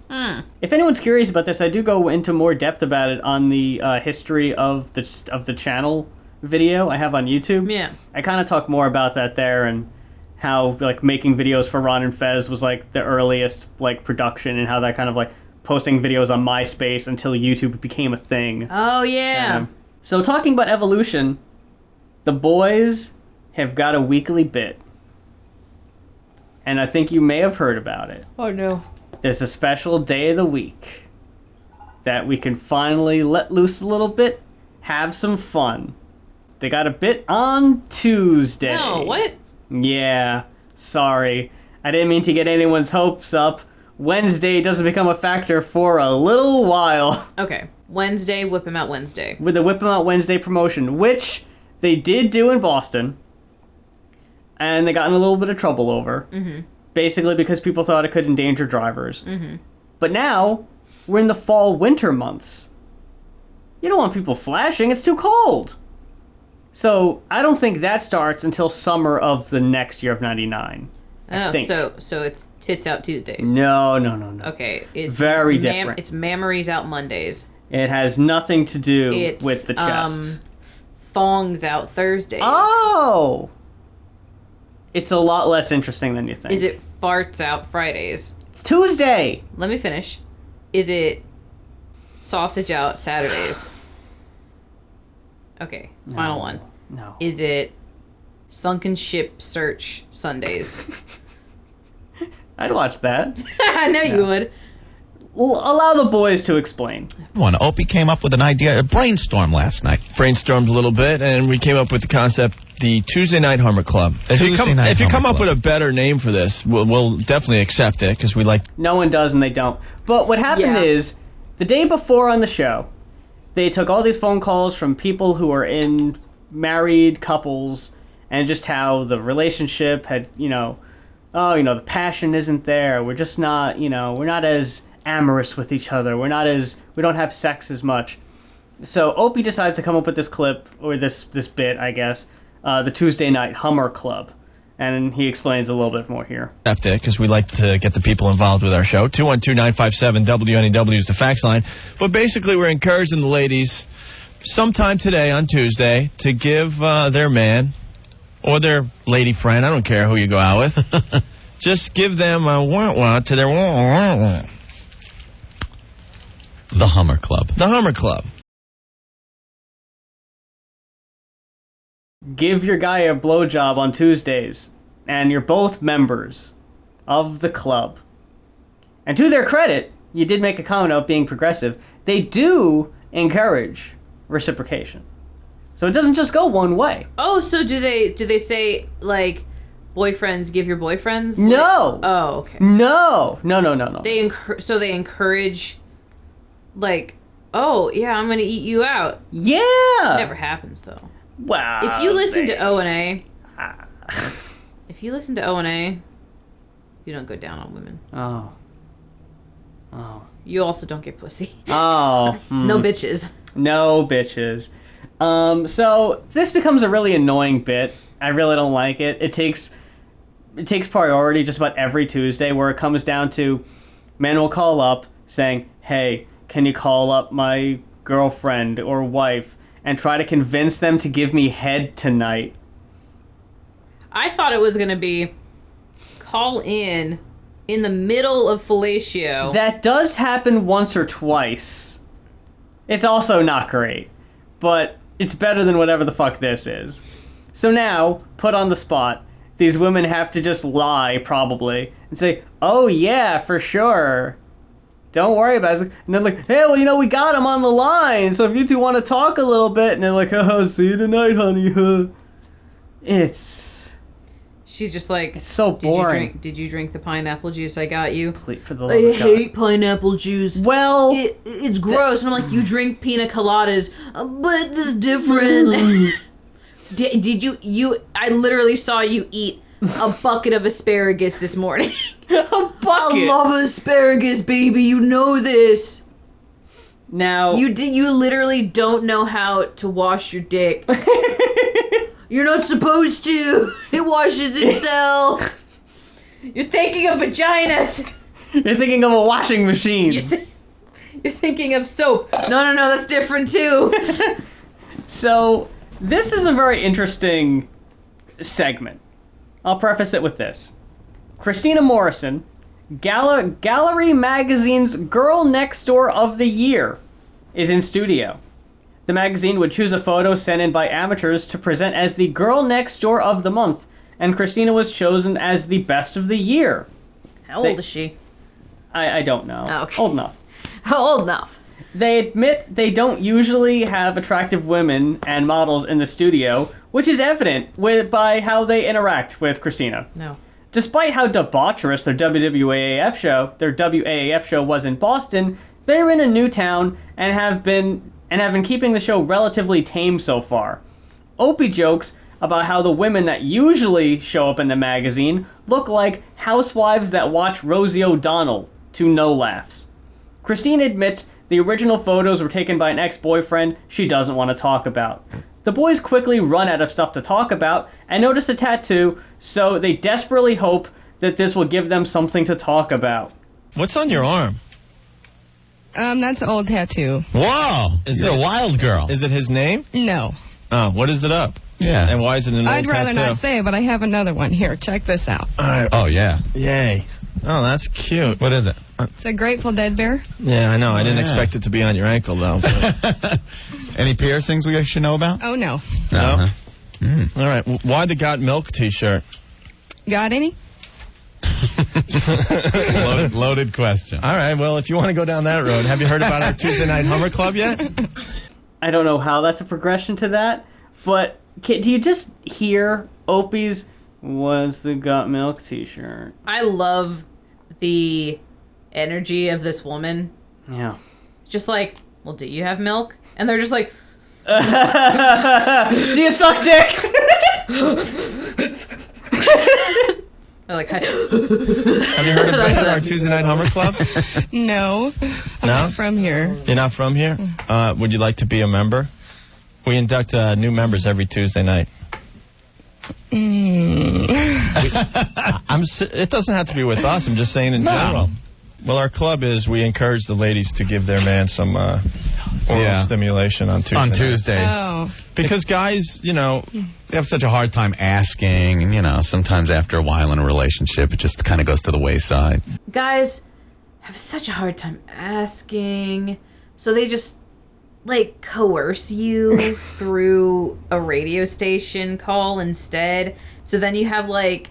if anyone's curious about this, I do go into more depth about it on the history of the channel video I have on YouTube. Yeah. I kind of talk more about that there, and how like making videos for Ron and Fez was like the earliest like production, and how that kind of like posting videos on MySpace until YouTube became a thing. Oh, yeah. So talking about evolution, the boys have got a weekly bit. And I think you may have heard about it. Oh, no. There's a special day of the week that we can finally let loose a little bit, have some fun. They got a bit on Tuesday. No, what? Yeah, sorry. I didn't mean to get anyone's hopes up. Wednesday doesn't become a factor for a little while. Okay. Wednesday, Whip 'em Out Wednesday. With the Whip 'em Out Wednesday promotion, which they did do in Boston. And they got in a little bit of trouble over. Basically because people thought it could endanger drivers. But now, we're in the fall-winter months. You don't want people flashing, it's too cold. So, I don't think that starts until summer of the next year of 99. Oh, so it's Tits Out Tuesdays. No. Okay, it's very different. It's Mammaries Out Mondays. It has nothing to do with the chest. Thongs Out Thursdays. Oh! It's a lot less interesting than you think. Is it Farts Out Fridays? It's Tuesday! Let me finish. Is it Sausage Out Saturdays? Okay, final one. No. Is it Sunken Ship Search Sundays? I'd watch that. I know you would. Well, allow the boys to explain. Opie came up with an idea, a brainstorm last night. Brainstormed a little bit, and we came up with the concept, the Tuesday Night Hummer Club. If you come up with a better name for this, we'll definitely accept it, because we like... No one does, and they don't. But what happened is, the day before on the show, they took all these phone calls from people who are in married couples, and just how the relationship had, the passion isn't there. We're just not, we're not as amorous with each other. We don't have sex as much. So Opie decides to come up with this clip, or this bit, I guess, the Tuesday Night Hummer Club. And he explains a little bit more here. Because we like to get the people involved with our show. 212-957-WNEW is the fax line. But basically, we're encouraging the ladies sometime today on Tuesday to give their man or their lady friend, I don't care who you go out with, just give them a wah-wah to their wah-wah. The Hummer Club. The Hummer Club. Give your guy a blowjob on Tuesdays, and you're both members of the club. And to their credit, you did make a comment about being progressive. They do encourage reciprocation. So it doesn't just go one way. Oh, so do they say, like, boyfriends give your boyfriends? No! Oh, okay. No. So they encourage, like, oh, yeah, I'm going to eat you out. Yeah! It never happens, though. Wow. If you listen to O&A, you don't go down on women. Oh. You also don't get pussy. Oh. No bitches. No bitches. So this becomes a really annoying bit. I really don't like it. It takes priority just about every Tuesday, where it comes down to men will call up saying, hey, can you call up my girlfriend or wife and try to convince them to give me head tonight. I thought it was going to be call in the middle of fellatio. That does happen once or twice. It's also not great, but it's better than whatever the fuck this is. So now, put on the spot, these women have to just lie, probably, and say, oh yeah, for sure. Don't worry about it. And they're like, hey, well, we got him on the line, so if you two want to talk a little bit, and they're like, oh, see you tonight, honey. It's... She's just like, it's so boring. Did you drink the pineapple juice I got you? Please, for the love of God. hate pineapple juice. Well, it's gross. And I'm like, you drink pina coladas, but it's different. Did you? I literally saw you eat a bucket of asparagus this morning. A bucket. I love asparagus, baby. You know this. Now you literally don't know how to wash your dick. You're not supposed to. It washes itself. You're thinking of vaginas. You're thinking of a washing machine. You're thinking of soap. No, that's different too. So, this is a very interesting segment. I'll preface it with this. Christina Morrison, Gallery Magazine's Girl Next Door of the Year, is in studio. The magazine would choose a photo sent in by amateurs to present as the Girl Next Door of the month, and Christina was chosen as the best of the year. How old is she? I don't know. Oh, okay. Old enough. Old enough. They admit they don't usually have attractive women and models in the studio, which is evident by how they interact with Christina. No. Despite how debaucherous their WAAF show was in Boston, they're in a new town and have been keeping the show relatively tame so far. Opie jokes about how the women that usually show up in the magazine look like housewives that watch Rosie O'Donnell, to no laughs. Christine admits the original photos were taken by an ex-boyfriend she doesn't want to talk about. The boys quickly run out of stuff to talk about and notice a tattoo, so they desperately hope that this will give them something to talk about. What's on your arm? That's an old tattoo. Wow! You're a wild girl. Is it his name? No. Oh, what is it up? Yeah. And why is it an old I'd rather tattoo? not say, but I have another one. Here, check this out. All right. Oh, yeah. Yay. Oh, that's cute. What is it? It's a Grateful Dead bear. Yeah, I know. I didn't expect it to be on your ankle, though. Any piercings we should know about? Oh, no. No? All right. Why the Got Milk t-shirt? Got any? Loaded question. All right. Well, if you want to go down that road, have you heard about our Tuesday Night Hummer Club yet? I don't know how that's a progression to that, but do you just hear Opie's "What's the Got Milk" t-shirt? I love the energy of this woman. Yeah. Just like, well, do you have milk? And they're just like, do you suck dick? they're like, have you heard about our Tuesday Night Hummer Club? No. I'm not from here. You're not from here? Would you like to be a member? We induct new members every Tuesday night. It doesn't have to be with us. I'm just saying in general. Well, our club is we encourage the ladies to give their man some oral stimulation on Tuesday. On Tuesdays. Oh. Because guys, you know, they have such a hard time asking, and, you know, sometimes after a while in a relationship, it just kind of goes to the wayside. guys have such a hard time asking, so they just like coerce you through a radio station call instead. So then you have like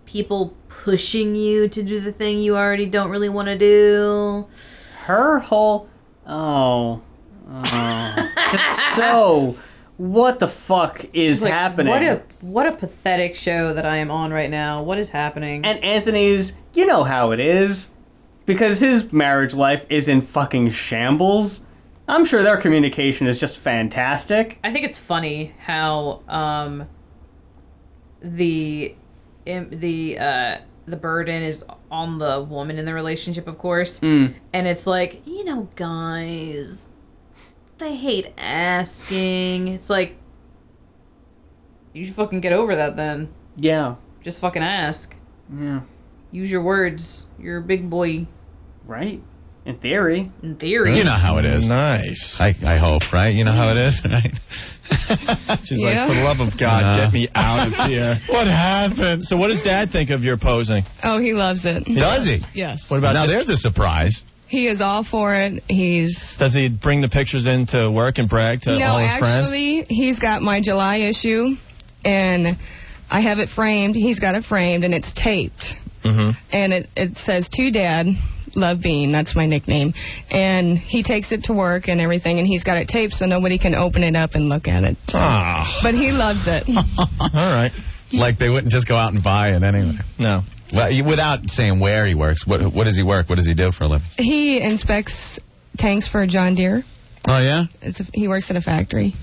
people pushing you to do the thing you already don't really want to do. Her whole just so what the fuck is Like, happening? What a pathetic show that I am on right now. What is happening? And Anthony's, you know how it is, because his marriage life is in fucking shambles. I'm sure their communication is just fantastic. I think it's funny how the burden is on the woman in the relationship, of course. And it's like, you know, guys, they hate asking. It's like, you should fucking get over that then. Yeah. Just fucking ask. Yeah. Use your words. You're a big boy. Right. In theory. In theory. You know how it is. Nice. I hope, right? You know how it is, right? She's like, for the love of God, get me out of here. What happened? So what does Dad think of your posing? Oh, he loves it. Does he? Yes. What about now? There's a surprise. He is all for it. Does he bring the pictures into work and brag to all his friends? No, actually, he's got my July issue, and I have it framed. He's got it framed, and it's taped. Mm-hmm. And it says, to Dad, Love Bean. That's my nickname. And he takes it to work and everything, and he's got it taped so nobody can open it up and look at it. So. Oh. But he loves it. All right. Like they wouldn't just go out and buy it anyway. No. Well, without saying where he works, what does he work? What does he do for a living? He inspects tanks for John Deere. Oh, yeah? He works at a factory.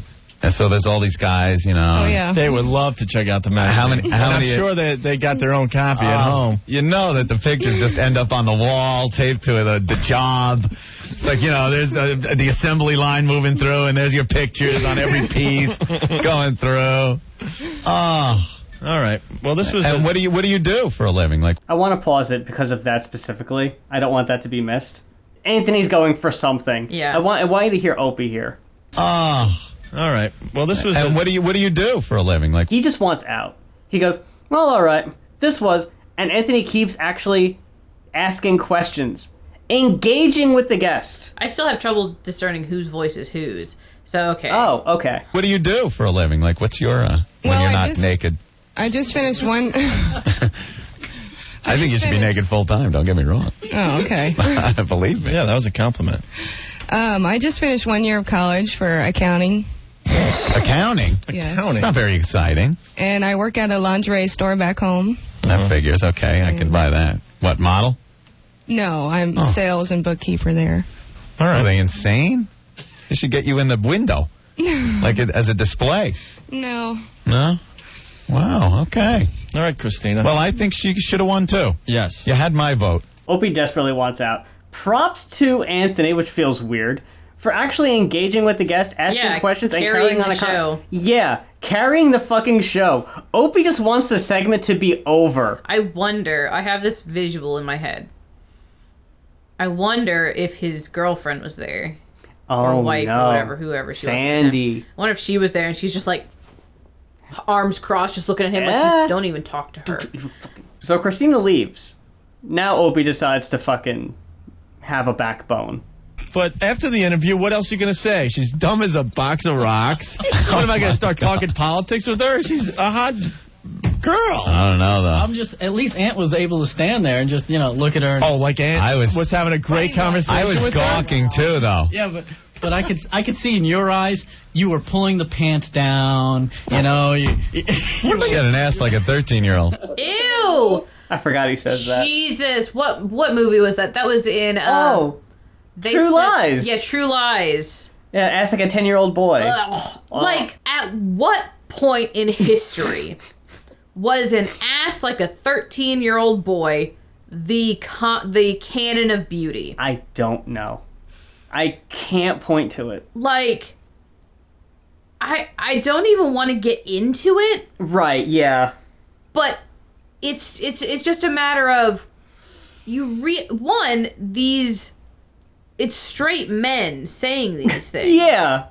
And so there's all these guys, you know. Oh, yeah. They would love to check out the magazine. I'm sure they got their own copy at home. You know that the pictures just end up on the wall, taped to the job. It's like, you know, there's the assembly line moving through, and there's your pictures on every piece going through. Oh. All right. Well, this was. And what do you do for a living? Like, I want to pause it because of that specifically. I don't want that to be missed. Anthony's going for something. Yeah. I want you to hear Opie here. oh. All right. Well, this was. And what do you do for a living? Like, He just wants out. He goes, well, all right. This was, and Anthony keeps actually asking questions, engaging with the guest. I still have trouble discerning whose voice is whose. So, okay. Oh, okay. what do you do for a living? Like, what's your when Well, you're I not naked? I just finished one. I think you should be naked full time. Don't get me wrong. Oh, okay. Believe me. Yeah, that was a compliment. I just finished 1 year of college for accounting. Accounting. Yes. It's not very exciting. And I work at a lingerie store back home. That figures. Okay, I can buy that. What model? No, I'm sales and bookkeeper there. All right. Are they insane? They should get you in the window, like as a display. No. No. Wow. Okay. All right, Christina. Well, I think she should have won too. Yes. You had my vote. Opie desperately wants out. Props to Anthony, which feels weird, for actually engaging with the guest, asking questions, and carrying on the a show. Yeah, carrying the fucking show. Opie just wants the segment to be over. I wonder, I have this visual in my head. I wonder if his girlfriend was there. Or wife or whatever, whoever she was. Sandy. I wonder if she was there and she's just like, arms crossed, just looking at him like, you don't even talk to her. So Christina leaves. Now Opie decides to fucking have a backbone. But after the interview, what else are you going to say? She's dumb as a box of rocks. What am I going to start talking politics with her? She's a hot girl. I don't know, though. I'm just, at least Ant was able to stand there and just, look at her. And, like Ant was having a great conversation I was with gawking, too, though. Yeah, but I could see in your eyes, you were pulling the pants down, She had an ass like a 13-year-old. Ew! I forgot he says that. Jesus, what movie was that? That was in, True Lies. Yeah, True Lies. Yeah, ass like a 10-year-old boy. Like, at what point in history was an ass like a 13-year-old boy the canon of beauty? I don't know. I can't point to it. Like, I don't even want to get into it. Right, yeah. But it's just a matter of it's straight men saying these things. Yeah.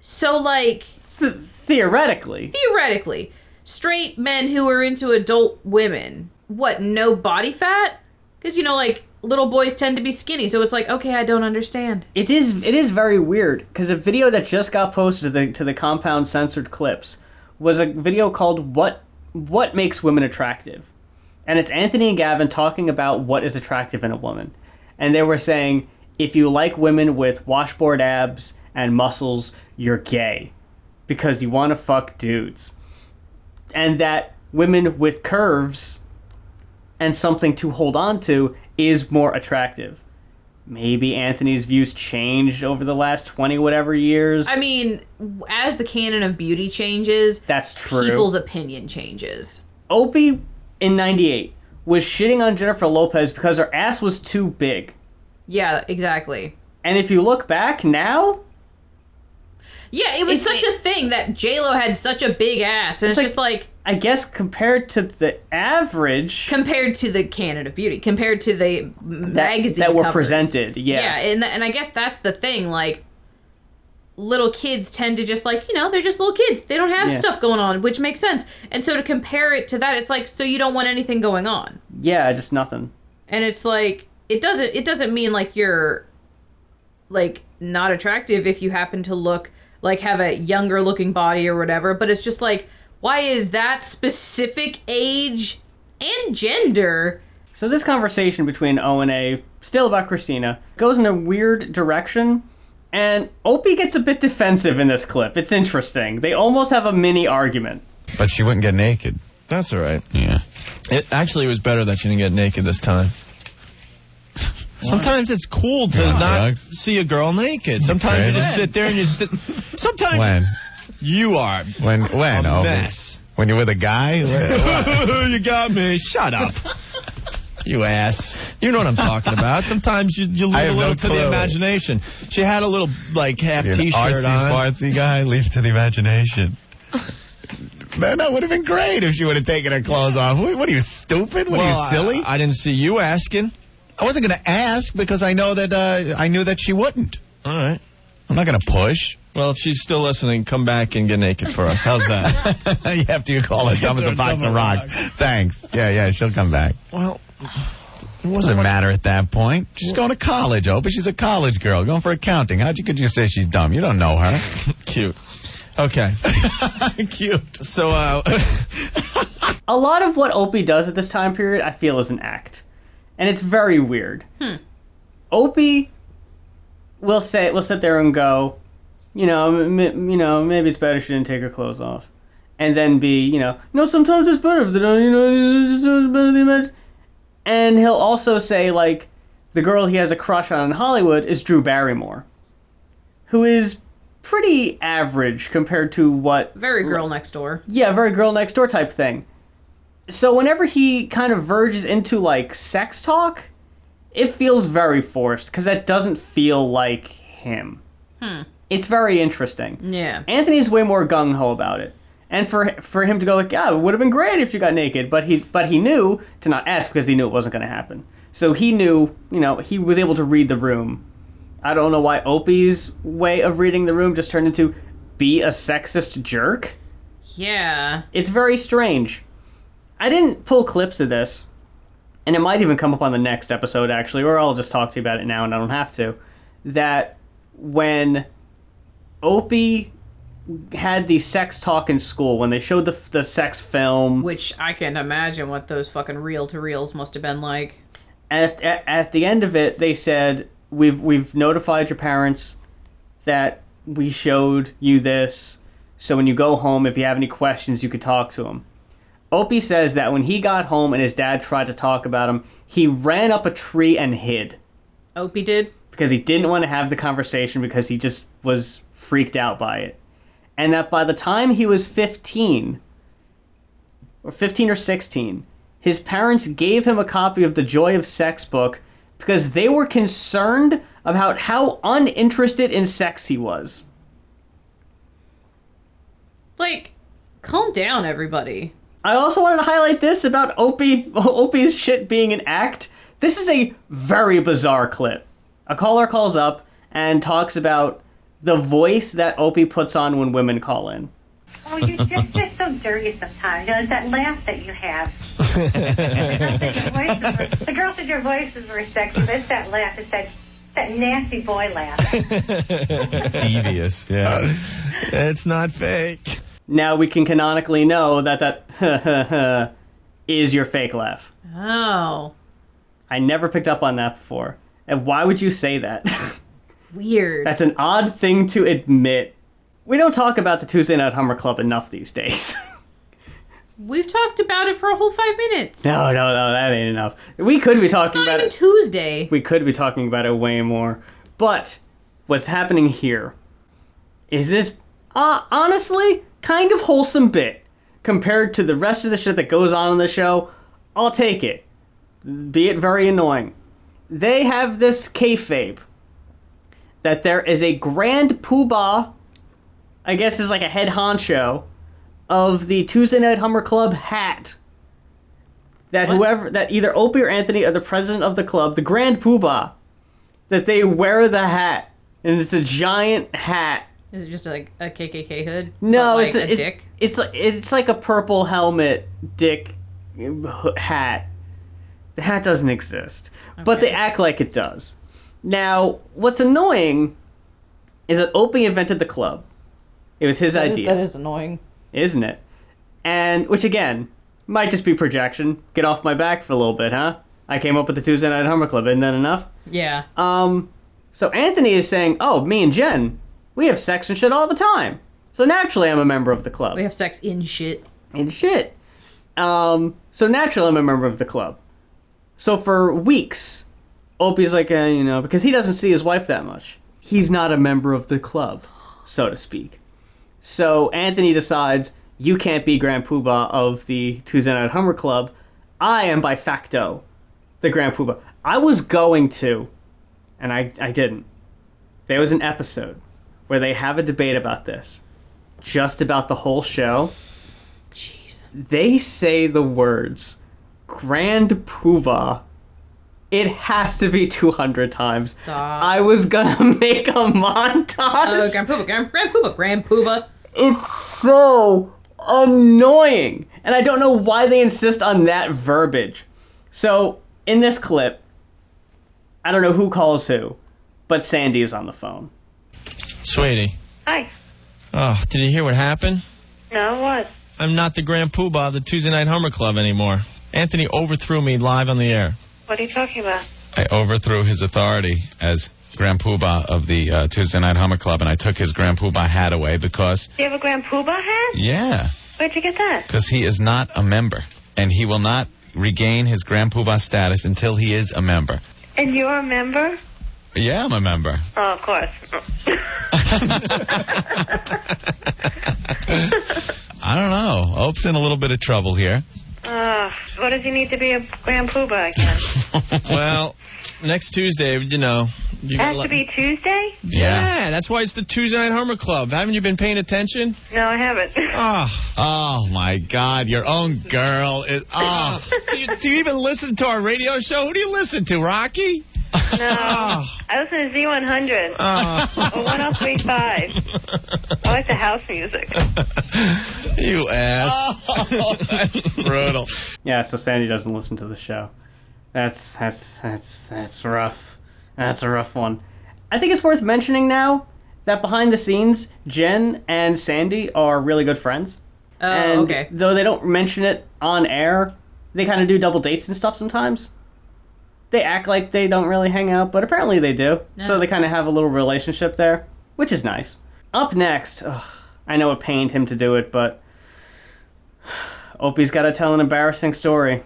So, like... Theoretically, straight men who are into adult women. What, no body fat? Because, little boys tend to be skinny, so it's like, okay, I don't understand. It is very weird, because a video that just got posted to the Compound Censored Clips was a video called What Makes Women Attractive? And it's Anthony and Gavin talking about what is attractive in a woman. And they were saying, if you like women with washboard abs and muscles, you're gay. Because you want to fuck dudes. And that women with curves and something to hold on to is more attractive. Maybe Anthony's views changed over the last 20 whatever years. I mean, as the canon of beauty changes, that's true. People's opinion changes. Opie in 98 was shitting on Jennifer Lopez because her ass was too big. Yeah, exactly. And if you look back now... Yeah, it was such a thing that J-Lo had such a big ass. And it's just like... I guess compared to the average... Compared to the canon of beauty. Compared to the magazine that were covers. presented, yeah. Yeah, and I guess that's the thing. Like, little kids tend to just they're just little kids. They don't have stuff going on, which makes sense. And so to compare it to that, it's like, so you don't want anything going on. Yeah, just nothing. And it's like, it doesn't mean like you're like not attractive if you happen to look like have a younger looking body or whatever, but it's just like, why is that specific age and gender? So this conversation between O and A, still about Christina, goes in a weird direction, and Opie gets a bit defensive in this clip. It's interesting. They almost have a mini argument. But she wouldn't get naked. That's all right. Yeah. It actually was better that she didn't get naked this time. Sometimes it's cool to not see a girl naked. Sometimes you just sit there and you sit. Sometimes When? You are When? a Oh, mess. When you're with a guy? You got me. Shut up. You ass. You know what I'm talking about. Sometimes you leave a little to the imagination. She had a little, like, half T-shirt on. Artsy guy, leave to the imagination. Man, that would have been great if she would have taken her clothes off. What are you, stupid? What are you, silly? I didn't see you asking. I wasn't going to ask because I know that I knew that she wouldn't. All right. I'm not going to push. Well, if she's still listening, come back and get naked for us. How's that? After you call her dumb as a box of rocks. Thanks. Yeah, she'll come back. Well, it doesn't matter at that point. She's going to college, but she's a college girl going for accounting. Could you say she's dumb? You don't know her. Cute. Okay. Cute. So, A lot of what Opie does at this time period, I feel, is an act. And it's very weird. Opie will sit there and go, maybe it's better she didn't take her clothes off. And then be, sometimes it's better if they don't, it's better the image. And he'll also say, like, the girl he has a crush on in Hollywood is Drew Barrymore, who is pretty average compared to what... Very girl next door. Yeah, very girl next door type thing. So whenever he kind of verges into, like, sex talk, it feels very forced, because that doesn't feel like him. It's very interesting. Yeah. Anthony's way more gung-ho about it. And for him to go like, yeah, it would have been great if you got naked, but he knew to not ask because he knew it wasn't going to happen. So he knew, he was able to read the room. I don't know why Opie's way of reading the room just turned into be a sexist jerk. Yeah. It's very strange. I didn't pull clips of this, and it might even come up on the next episode, actually, or I'll just talk to you about it now and I don't have to, that when Opie had the sex talk in school, when they showed the sex film... Which I can't imagine what those fucking reel-to-reels must have been like. At the end of it, they said, we've notified your parents that we showed you this, so when you go home, if you have any questions, you could talk to them. Opie says that when he got home and his dad tried to talk about him, he ran up a tree and hid. Opie did? Because he didn't want to have the conversation because he just was freaked out by it. And that by the time he was 15 or 16, his parents gave him a copy of the Joy of Sex book because they were concerned about how uninterested in sex he was. Like, calm down, everybody. I also wanted to highlight this about Opie's shit being an act. This is a very bizarre clip. A caller calls up and talks about the voice that Opie puts on when women call in. Oh, you're just so dirty sometimes. It's that laugh that you have. The girl said your voices were sexy, but it's that laugh. It's that nasty boy laugh. Devious, yeah. It's not fake. Now we can canonically know that is your fake laugh. Oh. I never picked up on that before. And why would you say that? Weird. That's an odd thing to admit. We don't talk about the Tuesday Night Hummer Club enough these days. We've talked about it for a whole 5 minutes. No, that ain't enough. We could be talking about it. It's not even Tuesday. We could be talking about it way more. But what's happening here is this, honestly, kind of wholesome bit compared to the rest of the shit that goes on in the show. I'll take it. Be it very annoying. They have this kayfabe that there is a grand poobah, I guess is like a head honcho, of the Tuesday Night Hummer Club hat. That that either Opie or Anthony are the president of the club, the grand poobah, that they wear the hat. And it's a giant hat. Is it just like a KKK hood? No, like a dick? It's like a purple helmet dick hat. The hat doesn't exist. Okay. But they act like it does. Now, what's annoying is that Opie invented the club. It was his idea. That is annoying. Isn't it? And, which again, might just be projection. Get off my back for a little bit, huh? I came up with the Tuesday Night Hummer Club. Isn't that enough? Yeah. So Anthony is saying, oh, me and Jen, we have sex and shit all the time. So naturally I'm a member of the club. We have sex in shit. and shit. So naturally, I'm a member of the club. So for weeks, Opie's like, because he doesn't see his wife that much. He's not a member of the club, so to speak. So Anthony decides, you can't be Grand Poobah of the Tuesday Night Hummer Club. I am by facto the Grand Poobah. I was going to, and I didn't. There was an episode where they have a debate about this. Just about the whole show. Jeez. They say the words Grand Poobah. It has to be 200 times. Stop. I was gonna make a montage. Oh, Grand Poobah, Grand Poobah, Grand Poobah. It's so annoying. And I don't know why they insist on that verbiage. So, in this clip, I don't know who calls who, but Sandy is on the phone. Sweetie. Hi. Oh, did you hear what happened? No, what? I'm not the Grand Poobah of the Tuesday Night Hummer Club anymore. Anthony overthrew me live on the air. What are you talking about? I overthrew his authority as Grand Poobah of the Tuesday Night Hummer Club, and I took his Grand Poobah hat away because... Do you have a Grand Poobah hat? Yeah. Where'd you get that? Because he is not a member, and he will not regain his Grand Poobah status until he is a member. And you're a member? Yeah, I'm a member. Oh, of course. I don't know. Ope's in a little bit of trouble here. What does he need to be a Grand Poobah again? Well, next Tuesday, you know. It has to be Tuesday? Yeah, that's why it's the Tuesday Night Hummer Club. Haven't you been paying attention? No, I haven't. Oh, my God. Your own girl is... Oh. Do you even listen to our radio show? Who do you listen to, Rocky? No. I listen to Z100. Or 103.5. I like the house music. You ass. Oh, that's brutal. Yeah, so Sandy doesn't listen to the show. That's rough. That's a rough one. I think it's worth mentioning now that behind the scenes, Jen and Sandy are really good friends. Oh, and okay. Though they don't mention it on air, they kind of do double dates and stuff sometimes. They act like they don't really hang out, but apparently they do. No. So they kind of have a little relationship there, which is nice. Up next, I know it pained him to do it, but Opie's got to tell an embarrassing story.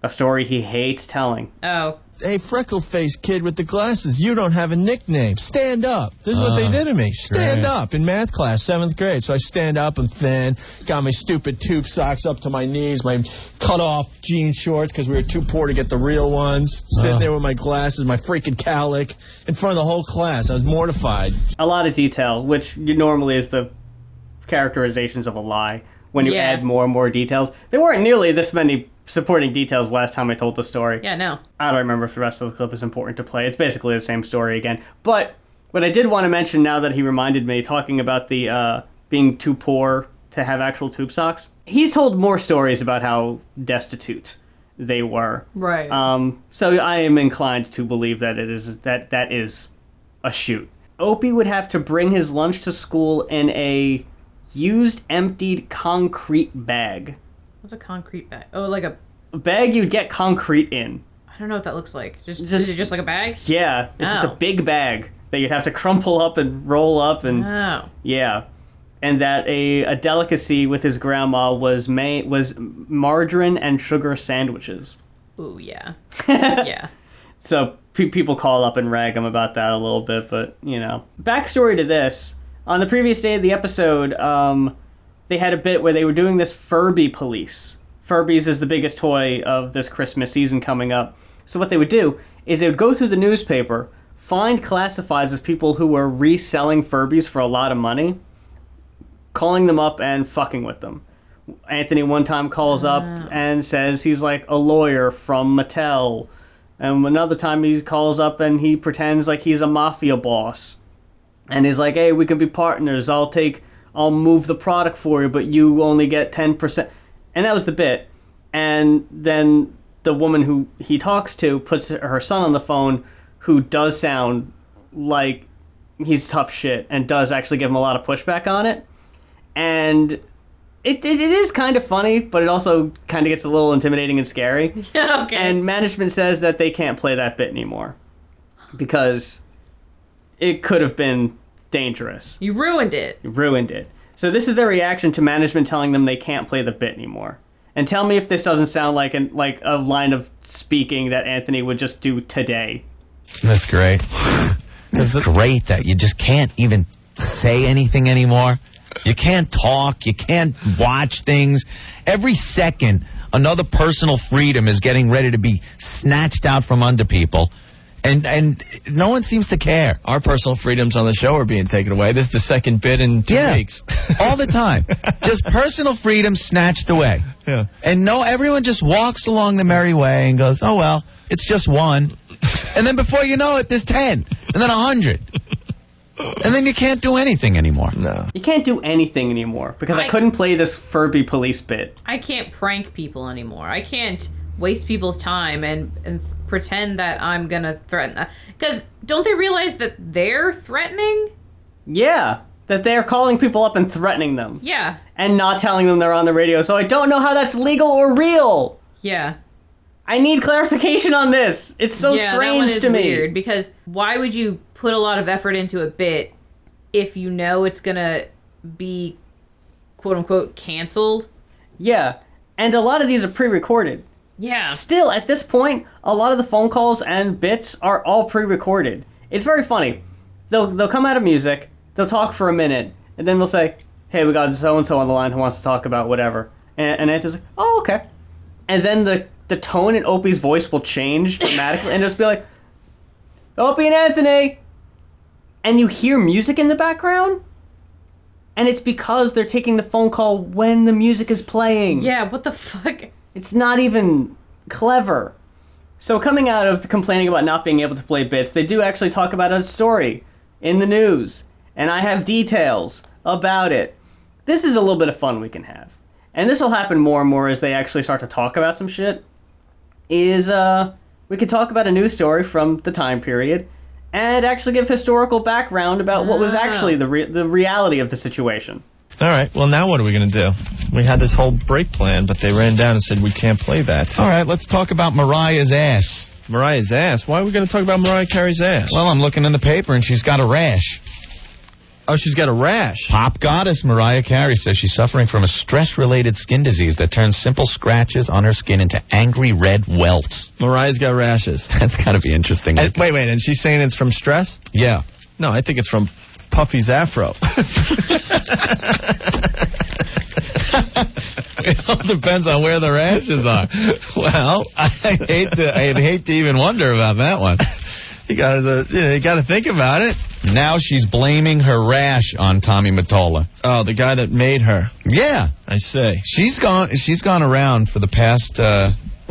A story he hates telling. Oh. Hey, freckle-faced kid with the glasses, you don't have a nickname. Stand up. This is what they did to me. Stand up in math class, 7th grade. So I stand up, I'm thin, got my stupid tube socks up to my knees, my cut-off jean shorts because we were too poor to get the real ones. Sitting there with my glasses, my freaking cowlick, in front of the whole class. I was mortified. A lot of detail, which normally is the characterizations of a lie. When you add more and more details. There weren't nearly this many supporting details last time I told the story. Yeah, no. I don't remember if the rest of the clip is important to play. It's basically the same story again. But what I did want to mention now that he reminded me, talking about the being too poor to have actual tube socks, he's told more stories about how destitute they were. Right. So I am inclined to believe that that is a shoot. Opie would have to bring his lunch to school in a used emptied concrete bag. What's a concrete bag? Oh, like a bag you'd get concrete in. I don't know what that looks like. Is it just like a bag? Yeah, it's just a big bag that you'd have to crumple up and roll up and yeah. And that a delicacy with his grandma was margarine and sugar sandwiches. Ooh, yeah. Yeah. So people call up and rag him about that a little bit, but you know. Backstory to this. On the previous day of the episode, they had a bit where they were doing this Furby police. Furbies is the biggest toy of this Christmas season coming up. So what they would do is they would go through the newspaper, find classifieds as people who were reselling Furbies for a lot of money, calling them up and fucking with them. Anthony one time calls up and says he's like a lawyer from Mattel. And another time he calls up and he pretends like he's a mafia boss. And he's like, hey, we can be partners. I'll move the product for you, but you only get 10%. And that was the bit. And then the woman who he talks to puts her son on the phone, who does sound like he's tough shit and does actually give him a lot of pushback on it. And it is kind of funny, but it also kind of gets a little intimidating and scary. Yeah, okay. And management says that they can't play that bit anymore because it could have been dangerous. You ruined it. You ruined it. So this is their reaction to management telling them they can't play the bit anymore. And tell me if this doesn't sound like a line of speaking that Anthony would just do today. That's great. It's great that you just can't even say anything anymore. You can't talk. You can't watch things. Every second, another personal freedom is getting ready to be snatched out from under people. And no one seems to care. Our personal freedoms on the show are being taken away. This is the second bit in 2 weeks. All the time. Just personal freedom snatched away. Yeah. And everyone just walks along the merry way and goes, oh, well, it's just one. And then before you know it, there's 10. And then 100. And then you can't do anything anymore. No. You can't do anything anymore because I couldn't play this Furby police bit. I can't prank people anymore. I can't waste people's time and pretend that I'm gonna threaten. Because don't they realize that they're threatening? Yeah, that they're calling people up and threatening them. Yeah. And not telling them they're on the radio, so I don't know how that's legal or real. Yeah. I need clarification on this. It's so strange that one is to me. Weird because why would you put a lot of effort into a bit if you know it's gonna be quote unquote canceled? Yeah, and a lot of these are pre-recorded. Yeah. Still, at this point, a lot of the phone calls and bits are all pre-recorded. It's very funny. They'll come out of music, they'll talk for a minute, and then they'll say, hey, we got so-and-so on the line who wants to talk about whatever. And Anthony's like, oh, okay. And then the tone in Opie's voice will change dramatically, and it'll just be like, Opie and Anthony! And you hear music in the background, and it's because they're taking the phone call when the music is playing. Yeah, what the fuck? It's not even clever. So coming out of complaining about not being able to play bits, they do actually talk about a story in the news. And I have details about it. This is a little bit of fun we can have. And this will happen more and more as they actually start to talk about some shit. We could talk about a news story from the time period and actually give historical background about what was actually the reality of the situation. All right, well, now what are we going to do? We had this whole break plan, but they ran down and said we can't play that. All right, let's talk about Mariah's ass. Mariah's ass? Why are we going to talk about Mariah Carey's ass? Well, I'm looking in the paper, and she's got a rash. Oh, she's got a rash. Pop goddess Mariah Carey says she's suffering from a stress-related skin disease that turns simple scratches on her skin into angry red welts. Mariah's got rashes. That's got to be interesting. And, wait, and she's saying it's from stress? Yeah. No, I think it's from Puffy's afro. It all depends on where the rashes are. Well, I'd hate to even wonder about that one. You gotta think about it. Now she's blaming her rash on Tommy Mottola. Oh, the guy that made her. Yeah, I see. She's gone around for the past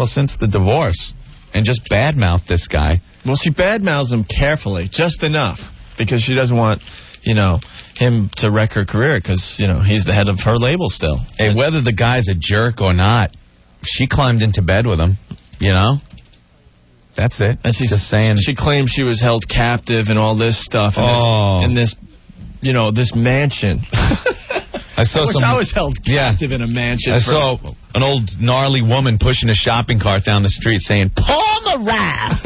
since the divorce, and just badmouthed this guy. Well, she badmouths him carefully, just enough, because she doesn't want, him to wreck her career, because, he's the head of her label still. Hey, whether the guy's a jerk or not, she climbed into bed with him, That's it. And she's just saying. She claimed she was held captive and all this stuff in this mansion. I was held captive in a mansion. I saw an old gnarly woman pushing a shopping cart down the street saying, "Paul Mariah."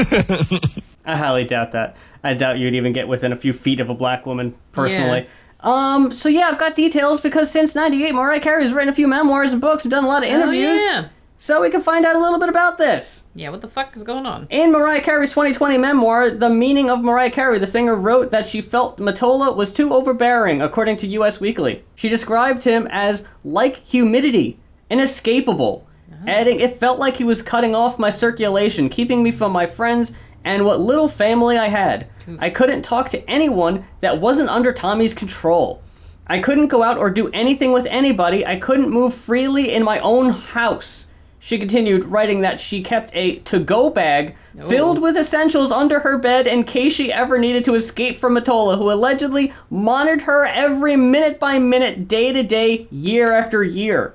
I highly doubt that. I doubt you'd even get within a few feet of a black woman, personally. Yeah. So yeah, I've got details because since '98, Mariah Carey's written a few memoirs and books and done a lot of interviews. Oh, yeah. So we can find out a little bit about this. Yeah, what the fuck is going on? In Mariah Carey's 2020 memoir, The Meaning of Mariah Carey, the singer wrote that she felt Mottola was too overbearing, according to US Weekly. She described him as like humidity, inescapable, adding, "It felt like he was cutting off my circulation, keeping me from my friends and what little family I had. I couldn't talk to anyone that wasn't under Tommy's control. I couldn't go out or do anything with anybody. I couldn't move freely in my own house." She continued, writing that she kept a to-go bag filled with essentials under her bed in case she ever needed to escape from Mottola, who allegedly monitored her every minute by minute, day to day, year after year.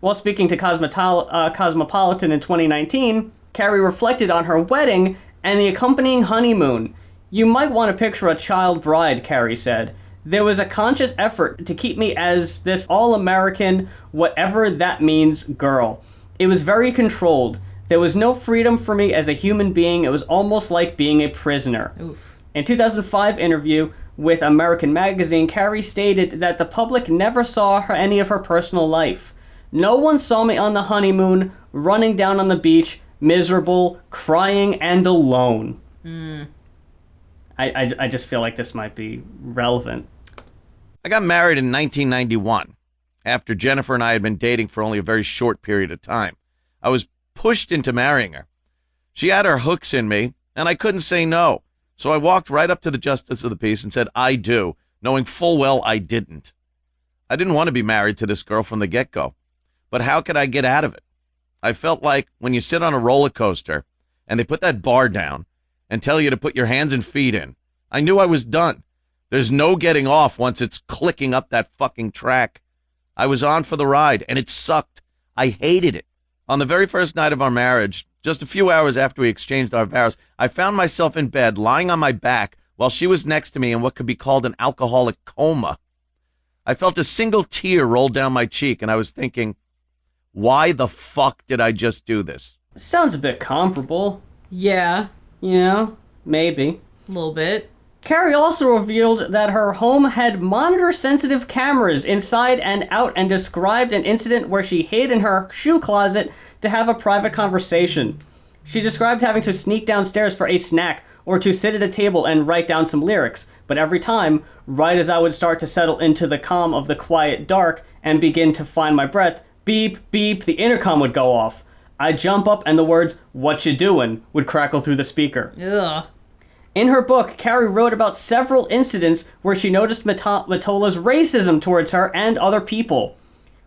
While speaking to Cosmopolitan in 2019, Carey reflected on her wedding and the accompanying honeymoon. "You might want to picture a child bride," Carey said. "There was a conscious effort to keep me as this all-American, whatever that means, girl. It was very controlled. There was no freedom for me as a human being. It was almost like being a prisoner." Oof. In a 2005 interview with American Magazine, Carrie stated that the public never saw any of her personal life. No one saw me on the honeymoon, running down on the beach, miserable, crying, and alone. I just feel like this might be relevant. I got married in 1991, after Jennifer and I had been dating for only a very short period of time. I was pushed into marrying her. She had her hooks in me, and I couldn't say no. So I walked right up to the Justice of the Peace and said, I do, knowing full well I didn't. I didn't want to be married to this girl from the get-go. But how could I get out of it? I felt like when you sit on a roller coaster and they put that bar down and tell you to put your hands and feet in, I knew I was done. There's no getting off once it's clicking up that fucking track. I was on for the ride, and it sucked. I hated it. On the very first night of our marriage, just a few hours after we exchanged our vows, I found myself in bed, lying on my back, while she was next to me in what could be called an alcoholic coma. I felt a single tear roll down my cheek, and I was thinking, why the fuck did I just do this? Sounds a bit comparable. Yeah. You know, maybe. A little bit. Carrie also revealed that her home had monitor-sensitive cameras inside and out, and described an incident where she hid in her shoe closet to have a private conversation. She described having to sneak downstairs for a snack or to sit at a table and write down some lyrics, but every time, right as I would start to settle into the calm of the quiet dark and begin to find my breath, beep, beep, the intercom would go off. I'd jump up and the words, "What you doing?" would crackle through the speaker. Ugh. In her book, Carrie wrote about several incidents where she noticed Matola's racism towards her and other people.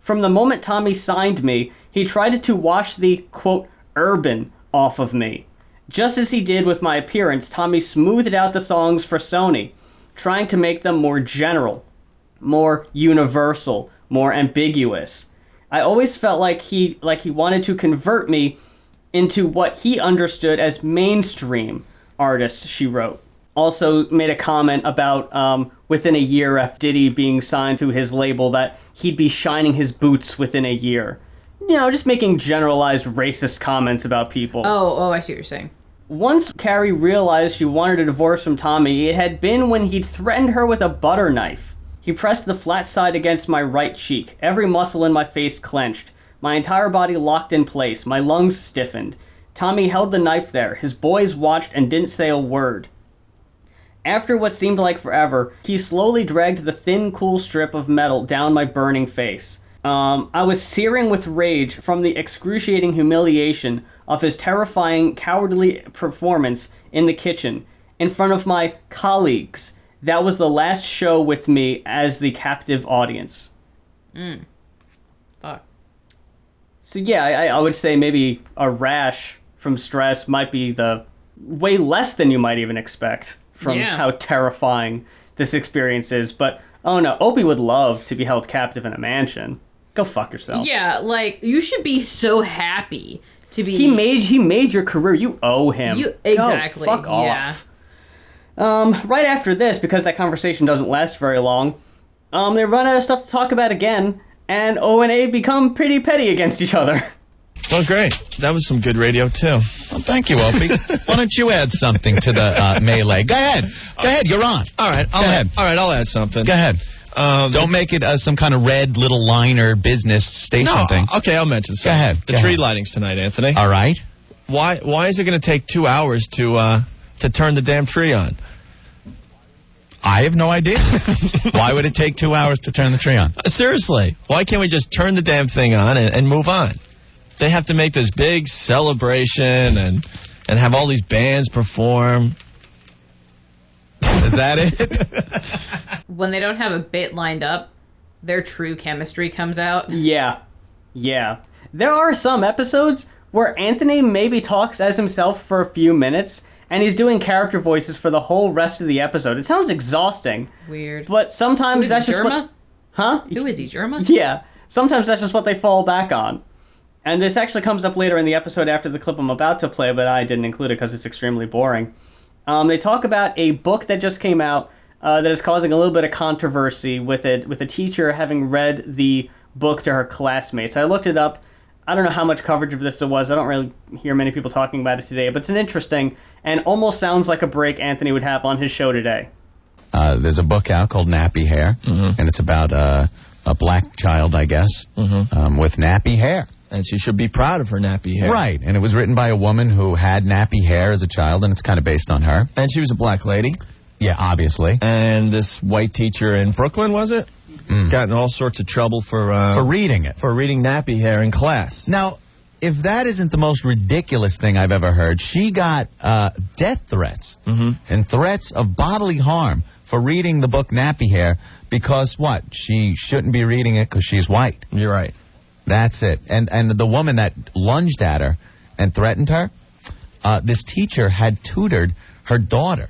From the moment Tommy signed me, he tried to wash the, quote, urban off of me. Just as he did with my appearance, Tommy smoothed out the songs for Sony, trying to make them more general, more universal, more ambiguous. I always felt like he wanted to convert me into what he understood as mainstream artists, she wrote. Also made a comment about within a year of Diddy being signed to his label that he'd be shining his boots within a year. You know, just making generalized racist comments about people. Oh, I see what you're saying. Once Carrie realized she wanted a divorce from Tommy, it had been when he'd threatened her with a butter knife. He pressed the flat side against my right cheek, every muscle in my face clenched, my entire body locked in place, my lungs stiffened. Tommy held the knife there. His boys watched and didn't say a word. After what seemed like forever, he slowly dragged the thin, cool strip of metal down my burning face. I was searing with rage from the excruciating humiliation of his terrifying, cowardly performance in the kitchen, in front of my colleagues. That was the last show with me as the captive audience. Fuck. So yeah, I would say maybe a rash from stress might be the way less than you might even expect from how terrifying this experience is. But, oh no, Opie would love to be held captive in a mansion. Go fuck yourself. Yeah, like, you should be so happy to be... He made your career. You owe him. Exactly. Go fuck off. Right after this, because that conversation doesn't last very long, they run out of stuff to talk about again, and O and A become pretty petty against each other. Well, great. That was some good radio, too. Well, thank you, Opie. Why don't you add something to the melee? Go ahead. Go ahead. You're on. All right. I'll add something. Go ahead. Don't make it some kind of red little liner business station thing. Okay, I'll mention something. Go ahead. The tree lightings tonight, Anthony. All right. Why is it going to take 2 hours to turn the damn tree on? I have no idea. Why would it take 2 hours to turn the tree on? Seriously. Why can't we just turn the damn thing on and move on? They have to make this big celebration and have all these bands perform. Is that it? When they don't have a bit lined up, their true chemistry comes out. Yeah. There are some episodes where Anthony maybe talks as himself for a few minutes, and he's doing character voices for the whole rest of the episode. It sounds exhausting. Weird. But sometimes that's just Germa? what... Huh? Who is he, Germa? Yeah. Sometimes that's just what they fall back on. And this actually comes up later in the episode after the clip I'm about to play, but I didn't include it because it's extremely boring. They talk about a book that just came out that is causing a little bit of controversy with a teacher having read the book to her classmates. I looked it up. I don't know how much coverage of this there was. I don't really hear many people talking about it today, but it's an interesting and almost sounds like a break Anthony would have on his show today. There's a book out called Nappy Hair, and it's about a black child, I guess, with nappy hair. And she should be proud of her nappy hair. Right, and it was written by a woman who had nappy hair as a child, and it's kind of based on her. And she was a black lady. Yeah, obviously. And this white teacher in Brooklyn, was it? Got in all sorts of trouble for reading it. For reading nappy hair in class. Now, if that isn't the most ridiculous thing I've ever heard, she got death threats and threats of bodily harm for reading the book Nappy Hair because, what? She shouldn't be reading it because she's white. You're right. That's it. And the woman that lunged at her and threatened her, this teacher had tutored her daughter,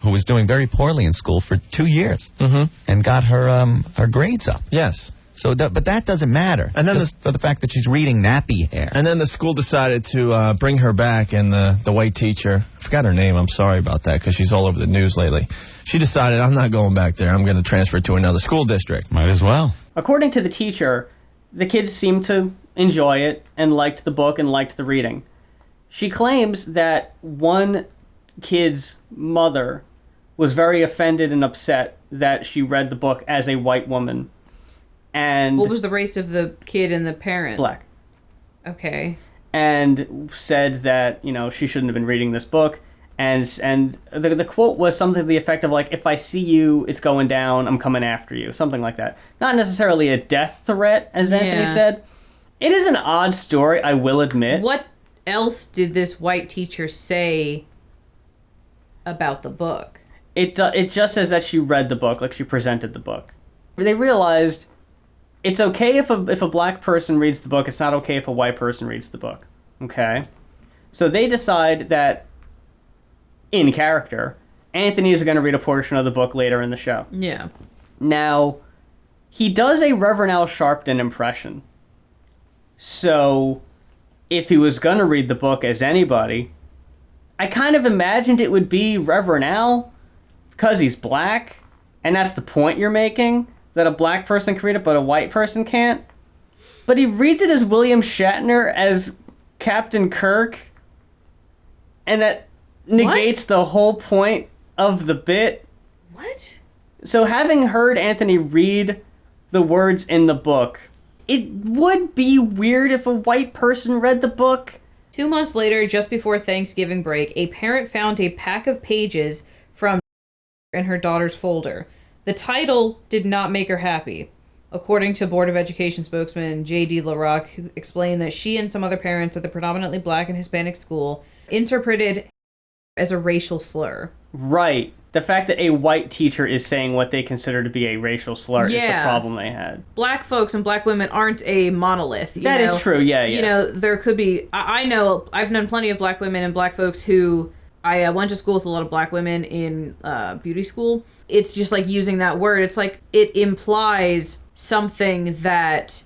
who was doing very poorly in school for 2 years, and got her grades up. Yes. So, but that doesn't matter. And then for the fact that she's reading nappy hair. And then the school decided to bring her back, and the white teacher, I forgot her name, I'm sorry about that, because she's all over the news lately. She decided, I'm not going back there, I'm going to transfer to another school district. Might as well. According to the teacher, the kids seemed to enjoy it and liked the book and liked the reading. She claims that one kid's mother was very offended and upset that she read the book as a white woman. And what was the race of the kid and the parent? Black. Okay. And said that, she shouldn't have been reading this book. And the quote was something to the effect of, like, if I see you, it's going down, I'm coming after you. Something like that. Not necessarily a death threat, as Anthony said. It is an odd story, I will admit. What else did this white teacher say about the book? It just says that she read the book, like she presented the book. They realized it's okay if a black person reads the book, it's not okay if a white person reads the book. Okay? So they decide that, in character, Anthony is going to read a portion of the book later in the show. Yeah. Now, he does a Reverend Al Sharpton impression. So, if he was going to read the book as anybody, I kind of imagined it would be Reverend Al, because he's black, and that's the point you're making, that a black person can read it, but a white person can't. But he reads it as William Shatner, as Captain Kirk, and that negates the whole point of the bit. What? So having heard Anthony read the words in the book, it would be weird if a white person read the book. 2 months later, just before Thanksgiving break, a parent found a pack of pages from in her daughter's folder. The title did not make her happy, according to Board of Education spokesman J.D. LaRock, who explained that she and some other parents at the predominantly black and Hispanic school interpreted as a racial slur. Right. The fact that a white teacher is saying what they consider to be a racial slur is the problem they had. Black folks and black women aren't a monolith. That is true, yeah. There could be... I've known plenty of black women and black folks who... I went to school with a lot of black women in beauty school. It's just like using that word. It's like it implies something that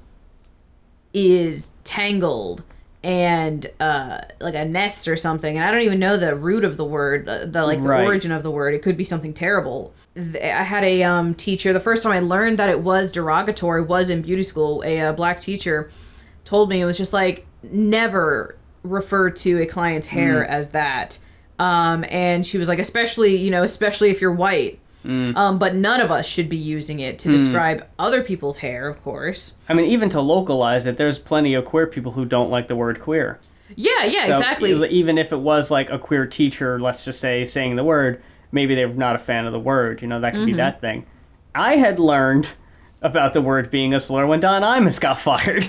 is tangled and like a nest or something, and I don't even know the root of the word, the origin of the word. It could be something terrible. I had a teacher, the first time I learned that it was derogatory was in beauty school. A black teacher told me, it was just like, never refer to a client's hair as that. And she was like, especially if you're white. But none of us should be using it to describe other people's hair, of course. I mean, even to localize it, there's plenty of queer people who don't like the word queer. Yeah, so exactly. Even if it was like a queer teacher, let's just say, saying the word, maybe they're not a fan of the word. That could be that thing. I had learned about the word being a slur when Don Imus got fired.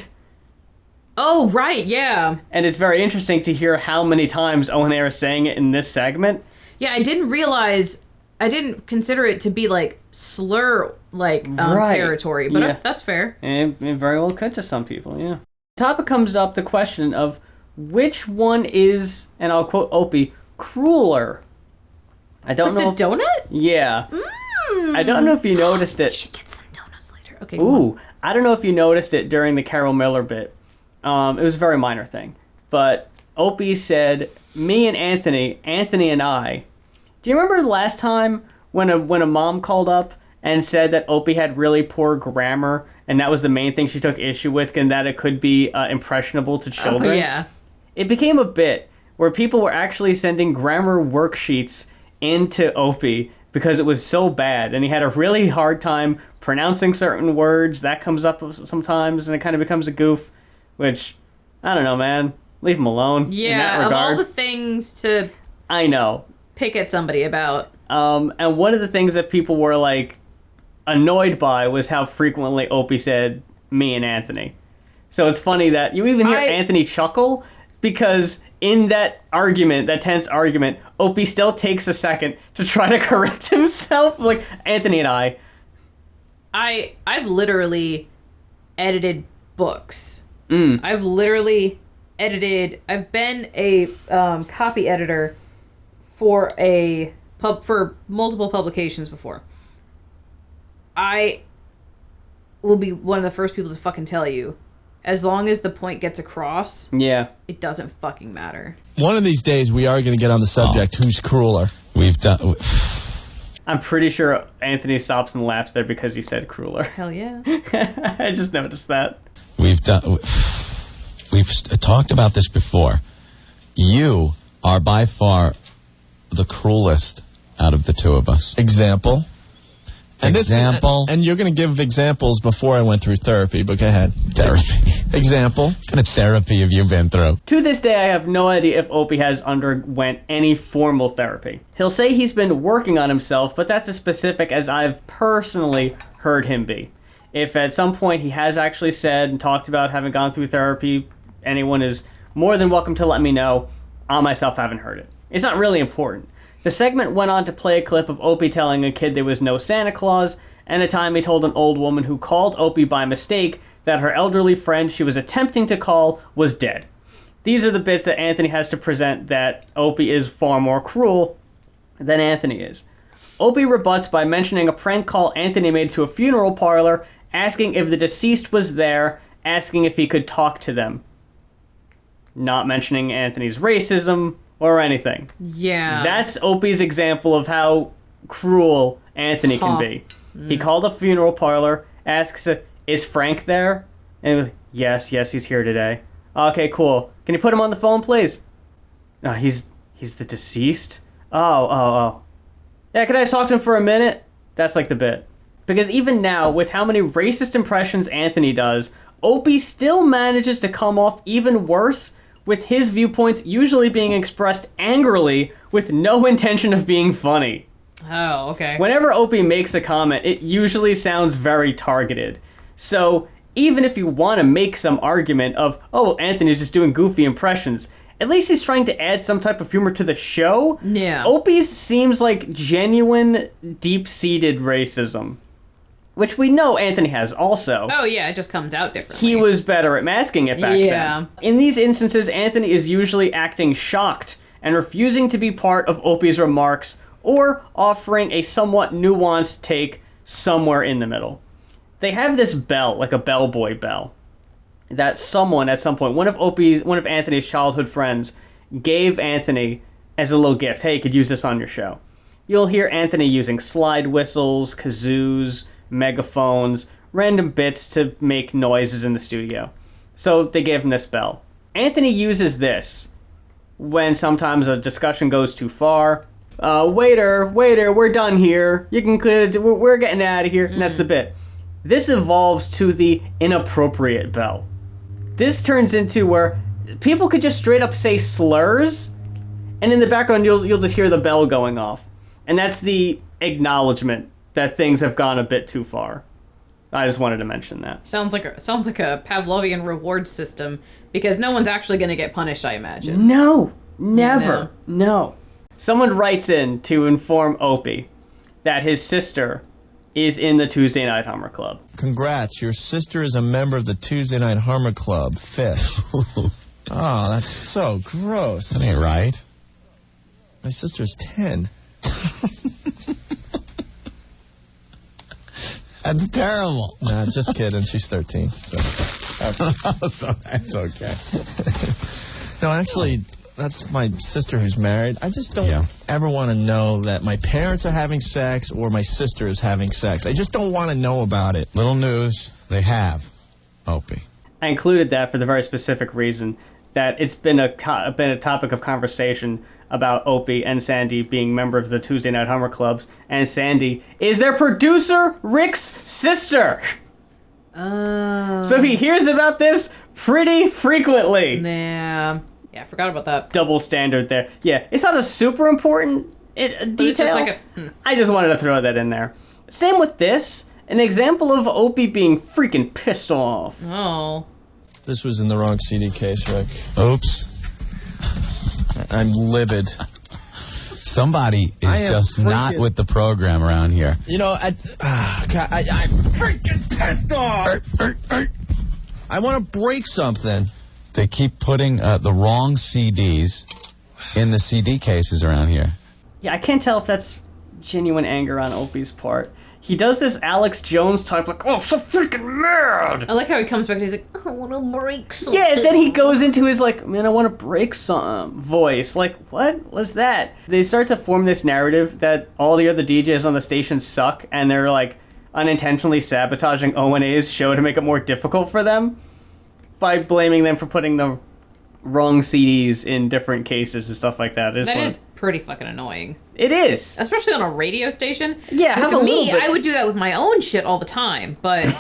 Oh, right, yeah. And it's very interesting to hear how many times Owen Air is saying it in this segment. Yeah, I didn't consider it to be like slur territory, but that's fair. And it very well could to some people, yeah. The topic comes up, the question of which one is, and I'll quote Opie, crueler. I don't know. The donut? Yeah. I don't know if you noticed it. We should get some donuts later. Okay. Ooh, I don't know if you noticed it during the Carol Miller bit. It was a very minor thing, but Opie said, "Me and Anthony and I." Do you remember the last time when a mom called up and said that Opie had really poor grammar, and that was the main thing she took issue with, and that it could be impressionable to children? Oh, yeah. It became a bit where people were actually sending grammar worksheets into Opie because it was so bad, and he had a really hard time pronouncing certain words. That comes up sometimes, and it kind of becomes a goof, which, I don't know, man. Leave him alone. In that Yeah, of regard. all the things to I know. pick at somebody about. And one of the things that people were, like, annoyed by was how frequently Opie said me and Anthony. So it's funny that you even hear Anthony chuckle, because in that argument, that tense argument, Opie still takes a second to try to correct himself. Like, Anthony and I've literally edited books. Mm. I've literally edited. I've been a copy editor for for multiple publications before. I will be one of the first people to fucking tell you, as long as the point gets across, Yeah. it doesn't fucking matter. One of these days, we are going to get on the subject, who's crueler. We've done... I'm pretty sure Anthony stops and laughs there because he said crueler. Hell yeah. I just noticed that. We've talked about this before. You are by far the cruelest out of the two of us. Example. Example. And you're going to give examples before I went through therapy, but go ahead. Therapy. Example. What kind of therapy have you been through? To this day, I have no idea if Opie has underwent any formal therapy. He'll say he's been working on himself, but that's as specific as I've personally heard him be. If at some point he has actually said and talked about having gone through therapy, anyone is more than welcome to let me know. I myself haven't heard it. It's not really important. The segment went on to play a clip of Opie telling a kid there was no Santa Claus, and a time he told an old woman who called Opie by mistake that her elderly friend she was attempting to call was dead. These are the bits that Anthony has to present that Opie is far more cruel than Anthony is. Opie rebuts by mentioning a prank call Anthony made to a funeral parlor, asking if the deceased was there, asking if he could talk to them. Not mentioning Anthony's racism or anything. Yeah. That's Opie's example of how cruel Anthony can be. He called a funeral parlor, asks, is Frank there? And he was, yes, he's here today. Okay, cool. Can you put him on the phone, please? He's the deceased? Oh. Yeah, can I talk to him for a minute? That's like the bit. Because even now, with how many racist impressions Anthony does, Opie still manages to come off even worse, with his viewpoints usually being expressed angrily with no intention of being funny. Oh, okay. Whenever Opie makes a comment, it usually sounds very targeted. So even if you want to make some argument of, oh, Anthony's just doing goofy impressions, at least he's trying to add some type of humor to the show. Yeah. Opie's seems like genuine, deep-seated racism, which we know Anthony has also. Oh, yeah, it just comes out differently. He was better at masking it back then. In these instances, Anthony is usually acting shocked and refusing to be part of Opie's remarks or offering a somewhat nuanced take somewhere in the middle. They have this bell, like a bellboy bell, that someone at some point, one of Anthony's childhood friends, gave Anthony as a little gift. Hey, you could use this on your show. You'll hear Anthony using slide whistles, kazoos, megaphones, random bits to make noises in the studio. So they gave him this bell. Anthony uses this when sometimes a discussion goes too far. Waiter, we're done here. You can we're getting out of here. And that's the bit. This evolves to the inappropriate bell. This turns into where people could just straight up say slurs, and in the background you'll just hear the bell going off. And that's the acknowledgement that things have gone a bit too far. I just wanted to mention that. Sounds like a Pavlovian reward system, because no one's actually going to get punished, I imagine. No, never. No. Someone writes in to inform Opie that his sister is in the Tuesday Night Hummer Club. Congrats, your sister is a member of the Tuesday Night Hummer Club, 5th. Oh, that's so gross. That ain't right. My sister's 10. That's terrible. Nah, just kidding. She's 13. So that's okay. No, actually, that's my sister who's married. I just don't ever want to know that my parents are having sex or my sister is having sex. I just don't want to know about it. Little news, they have. Opie. I included that for the very specific reason that it's been a topic of conversation about Opie and Sandy being members of the Tuesday Night Hummer Clubs, and Sandy is their producer Rick's sister. So he hears about this pretty frequently. Yeah, I forgot about that. Double standard there. Yeah, it's not a super important detail. It's just like I just wanted to throw that in there. Same with this. An example of Opie being freaking pissed off. Oh. This was in the wrong CD case, Rick. Oops. I'm livid. Somebody is just not with the program around here. You know, I'm freaking pissed off. I want to break something. They keep putting the wrong CDs in the CD cases around here. Yeah, I can't tell if that's genuine anger on Opie's part. He does this Alex Jones type, like, oh, so freaking mad. I like how he comes back and he's like, I want to break something. Yeah, and then he goes into his, like, man, I want to break some voice. Like, what was that? They start to form this narrative that all the other DJs on the station suck, and they're, like, unintentionally sabotaging O&A's show to make it more difficult for them by blaming them for putting the wrong CDs in different cases and stuff like that. That is pretty fucking annoying. It is. Especially on a radio station. Yeah, have for a me, little bit. I would do that with my own shit all the time, but...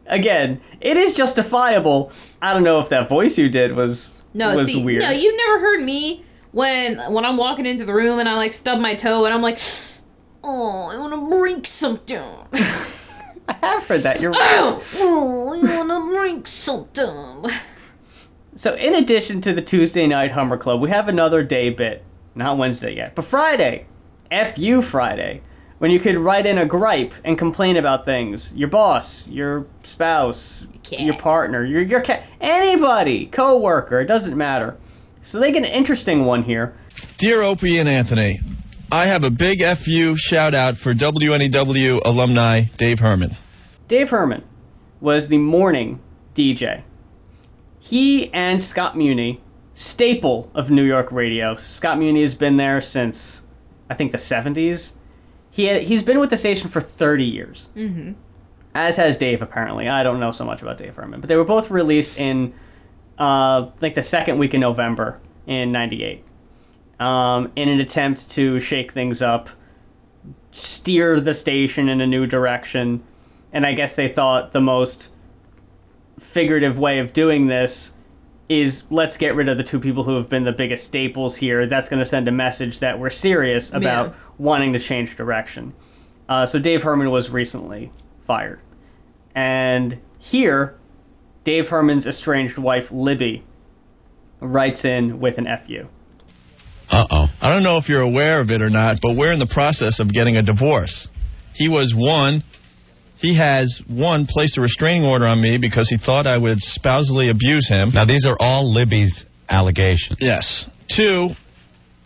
Again, it is justifiable. I don't know if that voice you did was weird. No, you've never heard me when I'm walking into the room and I, like, stub my toe and I'm like, oh, I want to break something. I have heard that. You're right. Oh, I want to break something. So in addition to the Tuesday Night Hummer Club, we have another day bit. Not Wednesday yet, but Friday. F-U Friday. When you could write in a gripe and complain about things. Your boss, your spouse, your partner, your cat, anybody, co-worker, it doesn't matter. So they get an interesting one here. Dear Opie and Anthony, I have a big F-U shout-out for WNEW alumni Dave Herman. Dave Herman was the morning DJ. He and Scott Muni, staple of New York radio. Scott Muni has been there since, I think, the 70s. He's been with the station for 30 years. Mm-hmm. As has Dave, apparently. I don't know so much about Dave Herman. But they were both released in, like, the second week in November in 98. In an attempt to shake things up, steer the station in a new direction. And I guess they thought the most figurative way of doing this is let's get rid of the two people who have been the biggest staples here. That's going to send a message that we're serious about wanting to change direction. So Dave Herman was recently fired. And here, Dave Herman's estranged wife, Libby, writes in with an FU. Uh-oh. I don't know if you're aware of it or not, but we're in the process of getting a divorce. He has, placed a restraining order on me because he thought I would spousally abuse him. Now, these are all Libby's allegations. Yes. 2,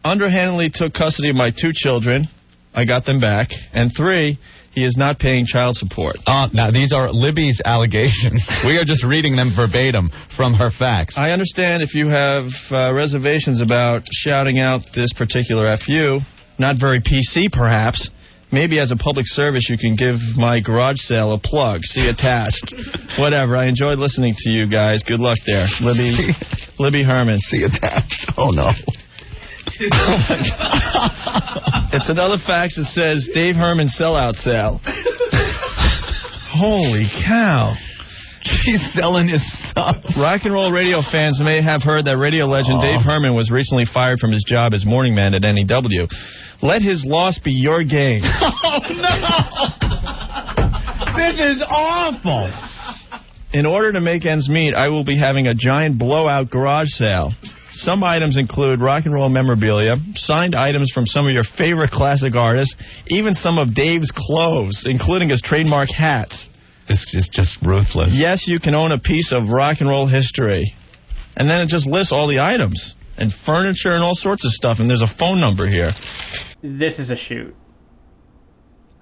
underhandedly took custody of my 2 children. I got them back. And 3, he is not paying child support. Now, these are Libby's allegations. We are just reading them verbatim from her facts. I understand if you have reservations about shouting out this particular FU, not very PC, perhaps. Maybe as a public service, you can give my garage sale a plug. See attached. Whatever. I enjoyed listening to you guys. Good luck there. Libby Herman. See attached. Oh, no. It's another fax that says Dave Herman sellout sale. Holy cow. He's selling his stuff. Rock and roll radio fans may have heard that radio legend Dave Herman was recently fired from his job as morning man at NEW. Let his loss be your gain. Oh, no! This is awful. In order to make ends meet, I will be having a giant blowout garage sale. Some items include rock and roll memorabilia, signed items from some of your favorite classic artists, even some of Dave's clothes, including his trademark hats. This is just ruthless. Yes, you can own a piece of rock and roll history. And then it just lists all the items and furniture and all sorts of stuff, and there's a phone number here. This is a shoot.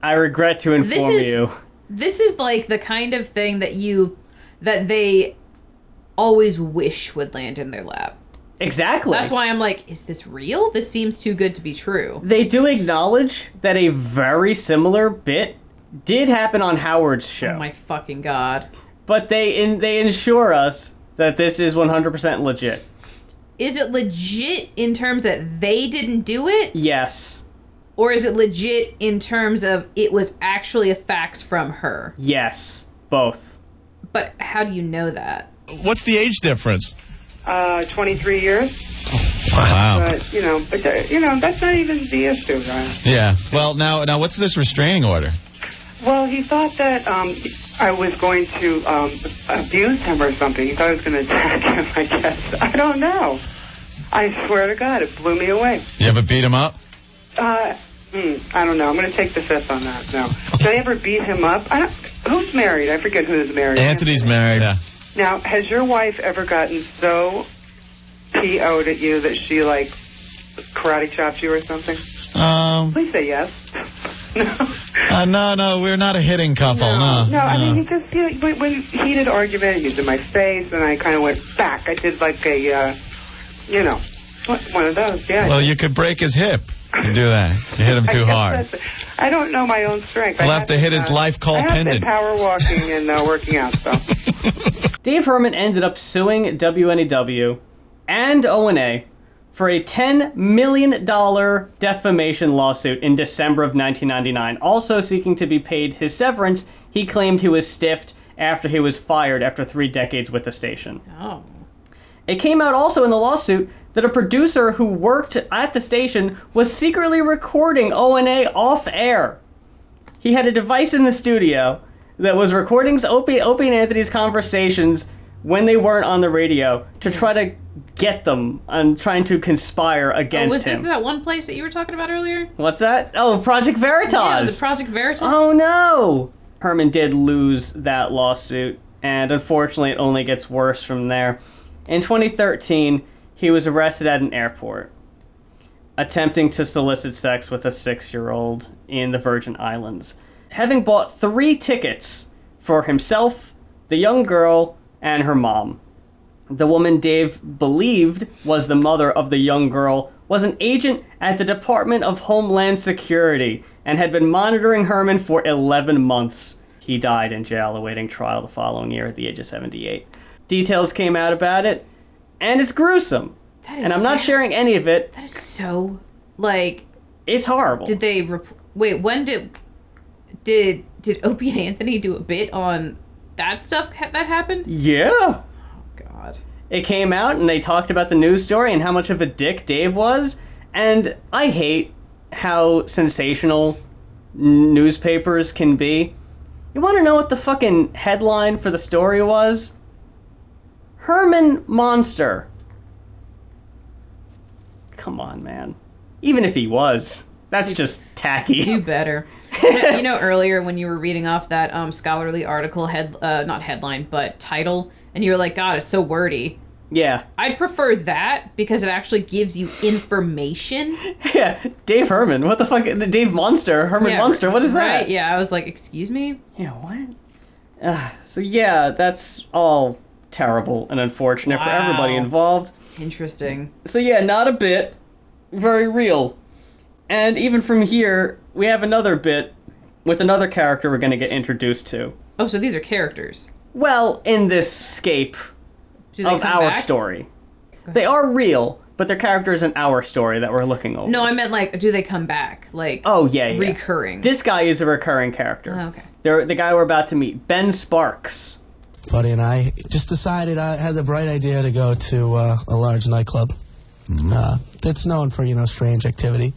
I regret to inform you. This is like the kind of thing that they always wish would land in their lap. Exactly. That's why I'm like, is this real? This seems too good to be true. They do acknowledge that a very similar bit did happen on Howard's show. Oh my fucking god. But they ensure us that this is 100% legit. is it legit in terms that they didn't do it? Yes. Or is it legit in terms of it was actually a fax from her? Yes. Both. But how do you know that? What's the age difference? 23 years. Wow. But, that's not even the issue, right? Yeah. Well, now what's this restraining order? Well, he thought that I was going to abuse him or something. He thought I was going to attack him, I guess. I don't know. I swear to God, it blew me away. You ever beat him up? I don't know. I'm going to take the fifth on that. No. Did I ever beat him up? Who's married? I forget who's married. Anthony's married. Yeah. Now, has your wife ever gotten so PO'd at you that she, like, karate chopped you or something? Please say yes. No, we're not a hitting couple. No. I mean, he just, when heated argument, he was in my face, and I kind of went back. I did like a, one of those, yeah. Well, you could break his hip. You do that. You hit him too hard. I don't know my own strength. We'll have to hit his life call pendant. I have been power walking and working out, so. Dave Herman ended up suing WNEW and O&A for a $10 million defamation lawsuit in December of 1999, also seeking to be paid his severance. He claimed he was stiffed after he was fired after 3 decades with the station. Oh. It came out also in the lawsuit that a producer who worked at the station was secretly recording O&A off air. He had a device in the studio that was recording Opie and Anthony's conversations when they weren't on the radio to try to get them and trying to conspire against him. Was this that one place that you were talking about earlier? What's that? Oh, Project Veritas. Yeah, was it Project Veritas? Oh, no. Herman did lose that lawsuit, and unfortunately it only gets worse from there. In 2013, he was arrested at an airport, attempting to solicit sex with a 6-year-old in the Virgin Islands, having bought 3 tickets for himself, the young girl, and her mom. The woman Dave believed was the mother of the young girl was an agent at the Department of Homeland Security and had been monitoring Herman for 11 months. He died in jail awaiting trial the following year at the age of 78. Details came out about it, and it's gruesome. And I'm not sharing any of it. That is so, like... It's horrible. Did they... Wait, when did Opie and Anthony do a bit on that stuff that happened? Yeah. Oh, God. It came out, and they talked about the news story and how much of a dick Dave was. And I hate how sensational newspapers can be. You want to know what the fucking headline for the story was? Herman Monster. Come on, man. Even if he was, that's just tacky. Do better. You know, earlier when you were reading off that scholarly article, not headline, but title, and you were like, God, it's so wordy. Yeah. I'd prefer that because it actually gives you information. Yeah, Dave Herman. What the fuck? The Dave Monster. Herman Monster. What is that? Right, yeah, I was like, excuse me? Yeah, what? So yeah, that's all terrible and unfortunate for everybody involved. Interesting. So yeah, not a bit. Very real. And even from here, we have another bit with another character we're going to get introduced to. Oh, so these are characters. Well, in this scape of our story. They are real, but they're characters in our story that we're looking over. No, I meant like, do they come back? Like, oh, yeah. Recurring. This guy is a recurring character. Oh, okay. They're the guy we're about to meet, Ben Sparks. Buddy and I just decided I had the bright idea to go to a large nightclub. It's known for, strange activity.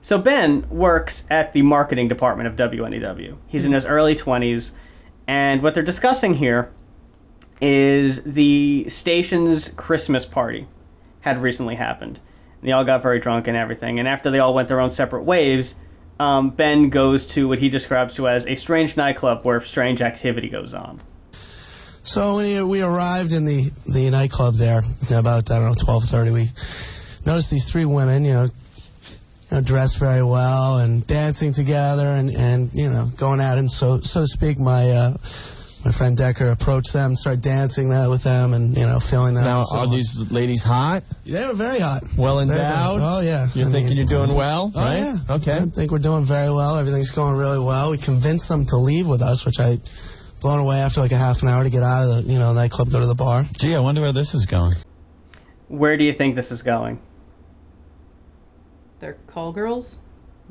So Ben works at the marketing department of WNEW. He's in his early 20s, and what they're discussing here is the station's Christmas party had recently happened. They all got very drunk and everything, and after they all went their own separate ways, Ben goes to what he describes to as a strange nightclub where strange activity goes on. So when we arrived in the nightclub there, about, 12:30, we noticed these 3 women, dressed very well and dancing together and going at it. So to speak, my friend Decker approached them, started dancing with them and, feeling them. Now, are these ladies hot? They were very hot. Well endowed? Oh, yeah. You're thinking you're doing well, right? Yeah. Okay. I think we're doing very well. Everything's going really well. We convinced them to leave with us, which I blown away after like a half an hour to get out of the nightclub, go to the bar. Gee, I wonder where this is going. Where do you think this is going? They're call girls?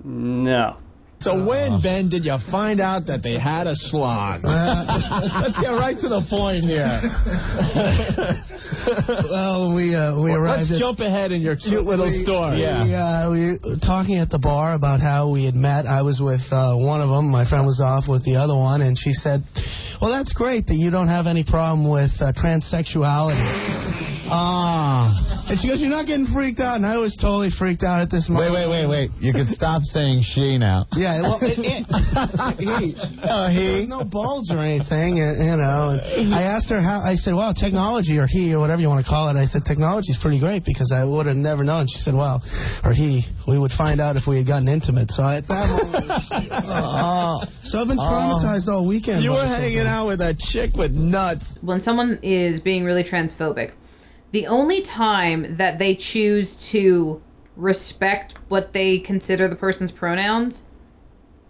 No. So when, Ben, did you find out that they had a slot? Let's get right to the point here. Well, we arrived. Let's jump ahead in your cute little story. We were talking at the bar about how we had met. I was with one of them. My friend was off with the other one, and she said, "Well, that's great that you don't have any problem with transsexuality." And she goes, "You're not getting freaked out," and I was totally freaked out at this moment. Wait. You can stop saying she now. Yeah, well, he. There's no bulge or anything, you know. And I asked her how. I said, "Well, technology or he or whatever you want to call it." I said, "Technology's pretty great because I would have never known." She said, "Well, or he. We would find out if we had gotten intimate." So at that moment, so I've been traumatized all weekend. You were hanging out with a chick with nuts. When someone is being really transphobic, the only time that they choose to respect what they consider the person's pronouns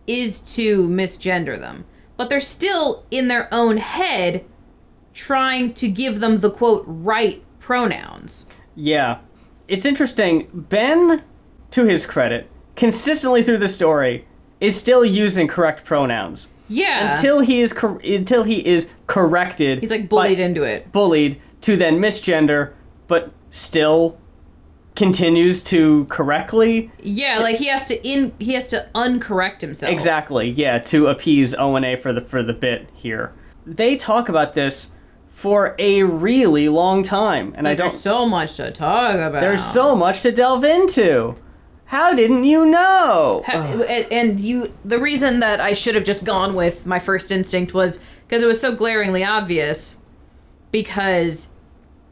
is to misgender them. But they're still, in their own head, trying to give them the, quote, right pronouns. Yeah. It's interesting. Ben, to his credit, consistently through the story, is still using correct pronouns. Yeah. Until he is corrected. He's like bullied into it. Bullied to then misgender, but still continues to correctly. Yeah, like he has to uncorrect himself. Exactly. Yeah, to appease O&A for the bit here. They talk about this for a really long time, and there's so much to talk about. There's so much to delve into. How didn't you know? The reason that I should have just gone with my first instinct was because it was so glaringly obvious, because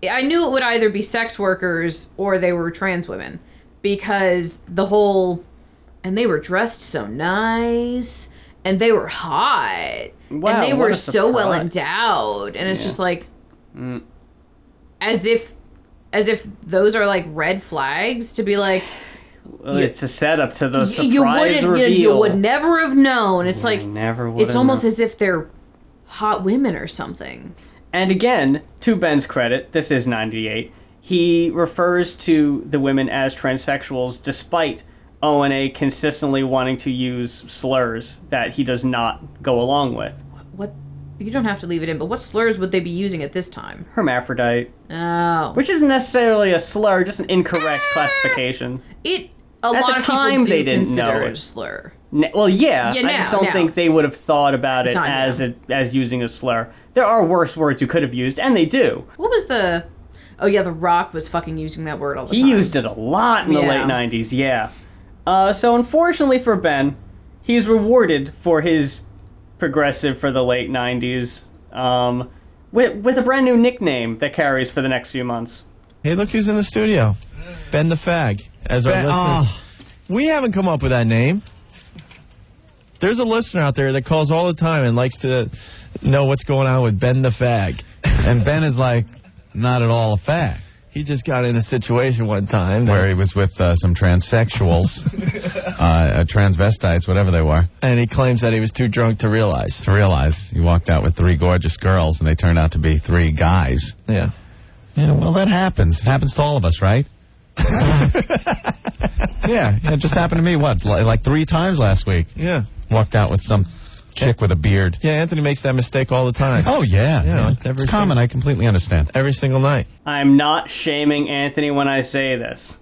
I knew it would either be sex workers or they were trans women, because and they were dressed so nice and they were hot. Wow, and they were what a so well surprise. endowed, and it's just like as if those are like red flags to be like, well, it's a setup to the surprise reveal. You would never have known. It's like never would it's have almost known. as if they're hot women or something. And again, to Ben's credit, this is 98. He refers to the women as transsexuals despite O&A consistently wanting to use slurs that he does not go along with. What? You don't have to leave it in, but what slurs would they be using at this time? Hermaphrodite. Oh. Which isn't necessarily a slur, just an incorrect classification. A lot At the of time, people do they didn't consider know it a it. slur. Well, yeah. Yeah, I just don't think they would have thought about At it the time, as using a slur. There are worse words you could have used, and they do. What was the... Oh, yeah, The Rock was fucking using that word all the time. He used it a lot in the late 90s, yeah. So unfortunately for Ben, he's rewarded for his progressive for the late 90s with a brand new nickname that carries for the next few months. Hey, look who's in the studio. Ben the Fag. As our listeners. We haven't come up with that name. There's a listener out there that calls all the time and likes to know what's going on with Ben the Fag. And Ben is like, not at all a fag. He just got in a situation one time where he was with some transsexuals, transvestites, whatever they were. And he claims that he was too drunk to realize. He walked out with 3 gorgeous girls, and they turned out to be 3 guys. Yeah. Yeah, well, that happens. It happens to all of us, right? Yeah, it just happened to me, like 3 times last week. Yeah. Walked out with some chick with a beard. Yeah, Anthony makes that mistake all the time. Oh, yeah. It's common. I completely understand. Every single night. I'm not shaming Anthony when I say this,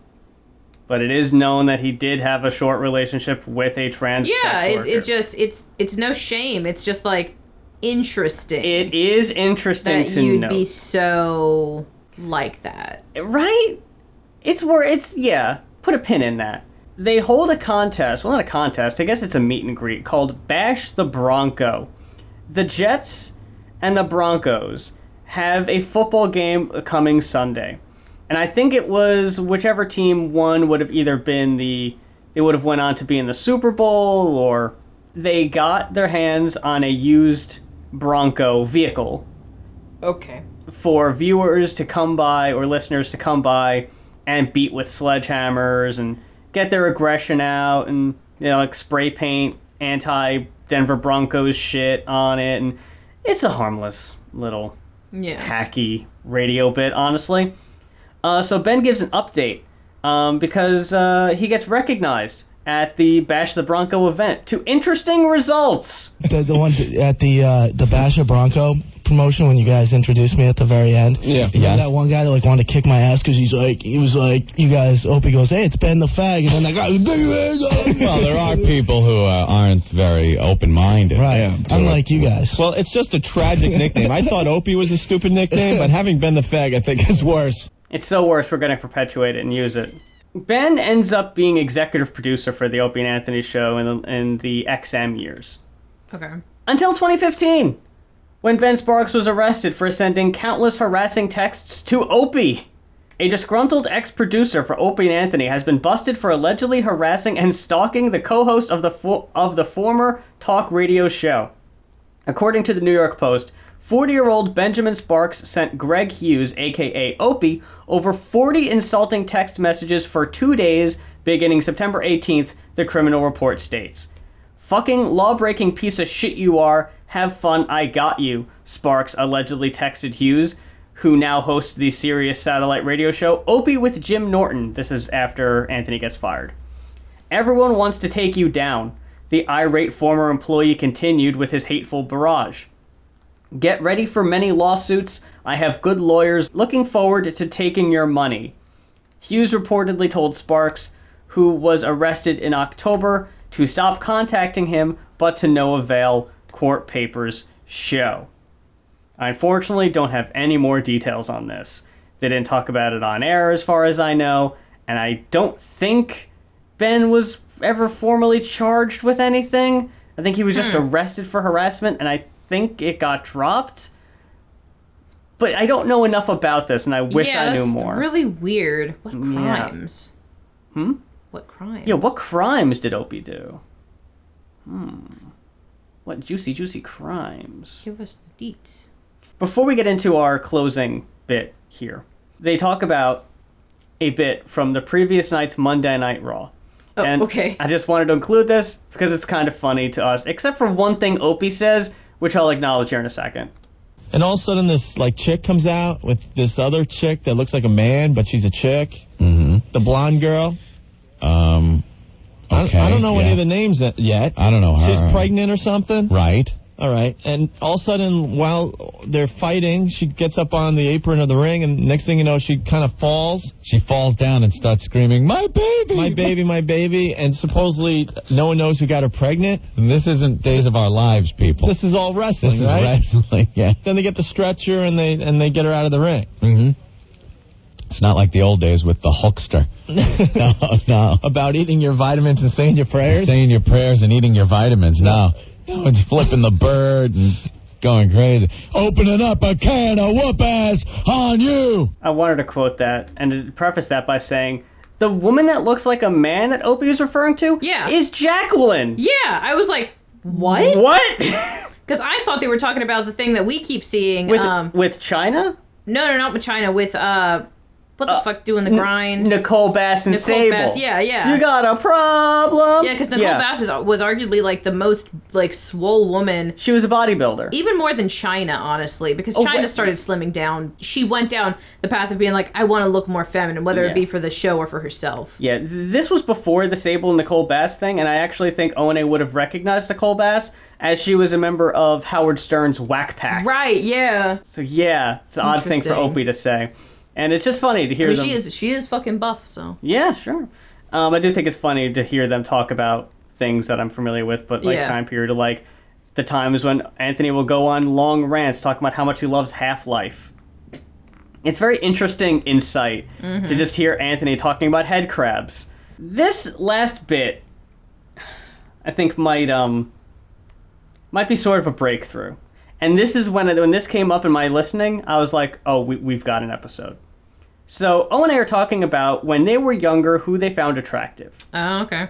but it is known that he did have a short relationship with a trans sex worker. It's no shame. It's just like interesting. It is interesting that to you'd know. be so like that. Right? Yeah, put a pin in that. They hold a contest, well, not a contest, I guess it's a meet and greet, called Bash the Bronco. The Jets and the Broncos have a football game coming Sunday. And I think it was whichever team won would have either been they would have went on to be in the Super Bowl, or they got their hands on a used Bronco vehicle. Okay. For viewers to come by, or listeners to come by, and beat with sledgehammers and get their aggression out, and like spray paint anti-Denver Broncos shit on it, and it's a harmless little hacky radio bit, honestly. So Ben gives an update because he gets recognized at the Bash the Bronco event to interesting results. The one at the Bash the Bronco promotion when you guys introduced me at the very end. Yeah. That one guy that like wanted to kick my ass because he was like, you guys, Opie goes, hey, it's Ben the Fag, and then that guy was, Well, there are people who aren't very open-minded. Right. Unlike you guys. Well, it's just a tragic nickname. I thought Opie was a stupid nickname, but having Ben the Fag, I think, is worse. It's so worse, we're going to perpetuate it and use it. Ben ends up being executive producer for the Opie and Anthony show in the XM years. Okay. Until 2015, when Ben Sparks was arrested for sending countless harassing texts to Opie. A disgruntled ex-producer for Opie and Anthony has been busted for allegedly harassing and stalking the co-host of the former talk radio show. According to the New York Post, 40-year-old Benjamin Sparks sent Greg Hughes, a.k.a. Opie, over 40 insulting text messages for 2 days, beginning September 18th, the criminal report states. Fucking law-breaking piece of shit you are. Have fun, I got you, Sparks allegedly texted Hughes, who now hosts the Sirius satellite radio show Opie with Jim Norton. This is after Anthony gets fired. Everyone wants to take you down, the irate former employee continued with his hateful barrage. Get ready for many lawsuits. I have good lawyers looking forward to taking your money. Hughes reportedly told Sparks, who was arrested in October, to stop contacting him, but to no avail, court papers show. I unfortunately don't have any more details on this. They didn't talk about it on air as far as I know, and I don't think Ben was ever formally charged with anything. I think he was just arrested for harassment, and I think it got dropped. But I don't know enough about this, and I wish I knew more. Yeah, that's really weird. What crimes? Yeah. What crimes? Yeah, what crimes did Opie do? What juicy crimes? Give us the deets. Before we get into our closing bit here, they talk about a bit from the previous night's Monday Night Raw. Oh, and okay. I just wanted to include this because it's kind of funny to us, except for one thing Opie says, which I'll acknowledge here in a second. And all of a sudden this chick comes out with this other chick that looks like a man, but she's a chick. Mm-hmm. The blonde girl. Okay. I don't know any of the names yet. I don't know her. She's pregnant or something. Right. All right. And all of a sudden, while they're fighting, she gets up on the apron of the ring, and next thing you know, she kind of falls. She falls down and starts screaming, "My baby! My baby, my baby!" And supposedly, no one knows who got her pregnant. And this isn't Days of Our Lives, people. This is all wrestling, This is right? wrestling, yeah. Then they get the stretcher, and they get her out of the ring. Mm-hmm. It's not like the old days with the Hulkster. No. About eating your vitamins and saying your prayers? Saying your prayers and eating your vitamins. No. It's flipping the bird and going crazy. Opening up a can of whoop-ass on you. I wanted to quote that and to preface that by saying, the woman that looks like a man that Opie is referring to is Jacqueline. Yeah, I was like, what? What? Because I thought they were talking about the thing that we keep seeing. With China? No, not with China. With, what the fuck doing the grind? Nicole Bass and Sable. Bass, yeah. You got a problem? Yeah, because Nicole Bass was arguably like the most swole woman. She was a bodybuilder. Even more than China, honestly, because China started slimming down. She went down the path of being like, I want to look more feminine, whether it be for the show or for herself. Yeah, this was before the Sable and Nicole Bass thing, and I actually think O&A would have recognized Nicole Bass as she was a member of Howard Stern's Whack Pack. Right, yeah. So yeah, it's an odd thing for Opie to say. And it's just funny to hear them. She is fucking buff, so. Yeah, sure. I do think it's funny to hear them talk about things that I'm familiar with, but time period of the times when Anthony will go on long rants talking about how much he loves Half-Life. It's very interesting insight to just hear Anthony talking about head crabs. This last bit, I think might be sort of a breakthrough. And this is when this came up in my listening, I was like, oh, we've got an episode. So O&A are talking about when they were younger, who they found attractive. Oh, okay.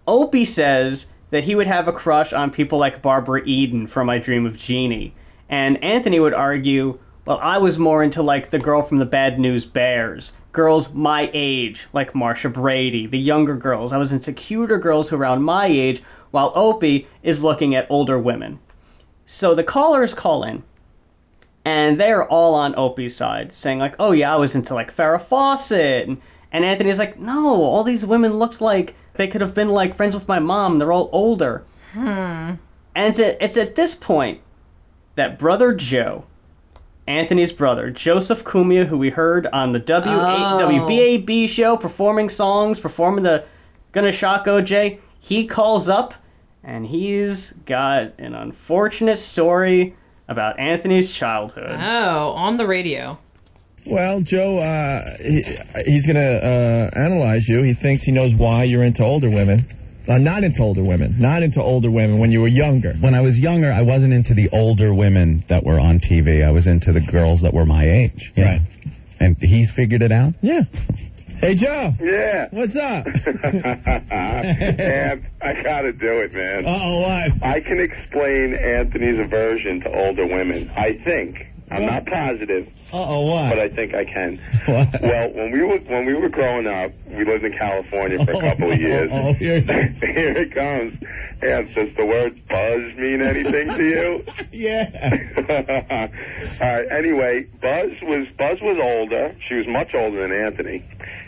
Opie says that he would have a crush on people like Barbara Eden from I Dream of Jeannie. And Anthony would argue, well, I was more into the girl from the Bad News Bears. Girls my age, like Marsha Brady. The younger girls. I was into cuter girls who were around my age, while Opie is looking at older women. So the callers call in, And they're all on Opie's side, saying like, oh yeah, I was into like Farrah Fawcett. And Anthony's like, no, all these women looked like they could have been like friends with my mom. They're all older. And it's at this point that brother Joe, Anthony's brother, Joseph Cumia, who we heard on the WBAB show, performing the Gonna Shock OJ, he calls up and he's got an unfortunate story about Anthony's childhood. Oh, on the radio. Well, Joe, he's going to analyze you. He thinks he knows why you're into older women. Not into older women. Not into older women when you were younger. When I was younger, I wasn't into the older women that were on TV. I was into the girls that were my age. Yeah. Right. And he's figured it out? Yeah. Hey, Joe. Yeah. What's up? And I gotta do it, man. Uh-oh, what? I can explain Anthony's aversion to older women. I think. I'm not positive. Uh-oh, what? But I think I can. What? Well, when we were growing up, we lived in California for a couple of years. Oh, here it comes. And does the word buzz mean anything to you? Yeah. All right. Anyway, Buzz was older. She was much older than Anthony,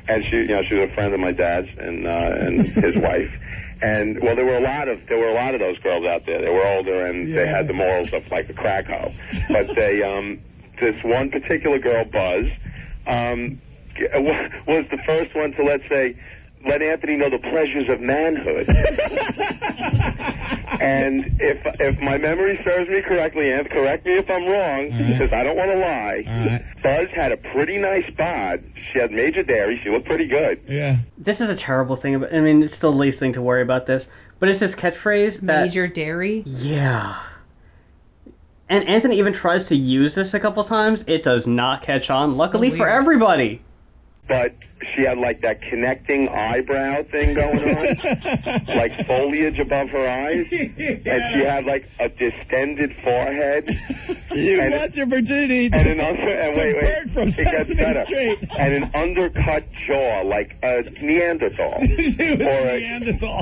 and she was a friend of my dad's and his wife. And well, there were a lot of those girls out there. They were older and they had the morals of like a crack hoe. But this one particular girl, Buzz, was the first one to, let's say, let Anthony know the pleasures of manhood. And if my memory serves me correctly, and correct me if I'm wrong, because I don't want to lie, Buzz had a pretty nice bod. She had major dairy. She looked pretty good. Yeah. This is a terrible thing. I mean, it's the least thing to worry about this. But it's this catchphrase that... Major dairy? Yeah. And Anthony even tries to use this a couple times. It does not catch on, luckily for everybody. But she had like that connecting eyebrow thing going on, like foliage above her eyes, and she had like a distended forehead. You lost your virginity. And wait, from it gets better. Street. And an undercut jaw, like a Neanderthal,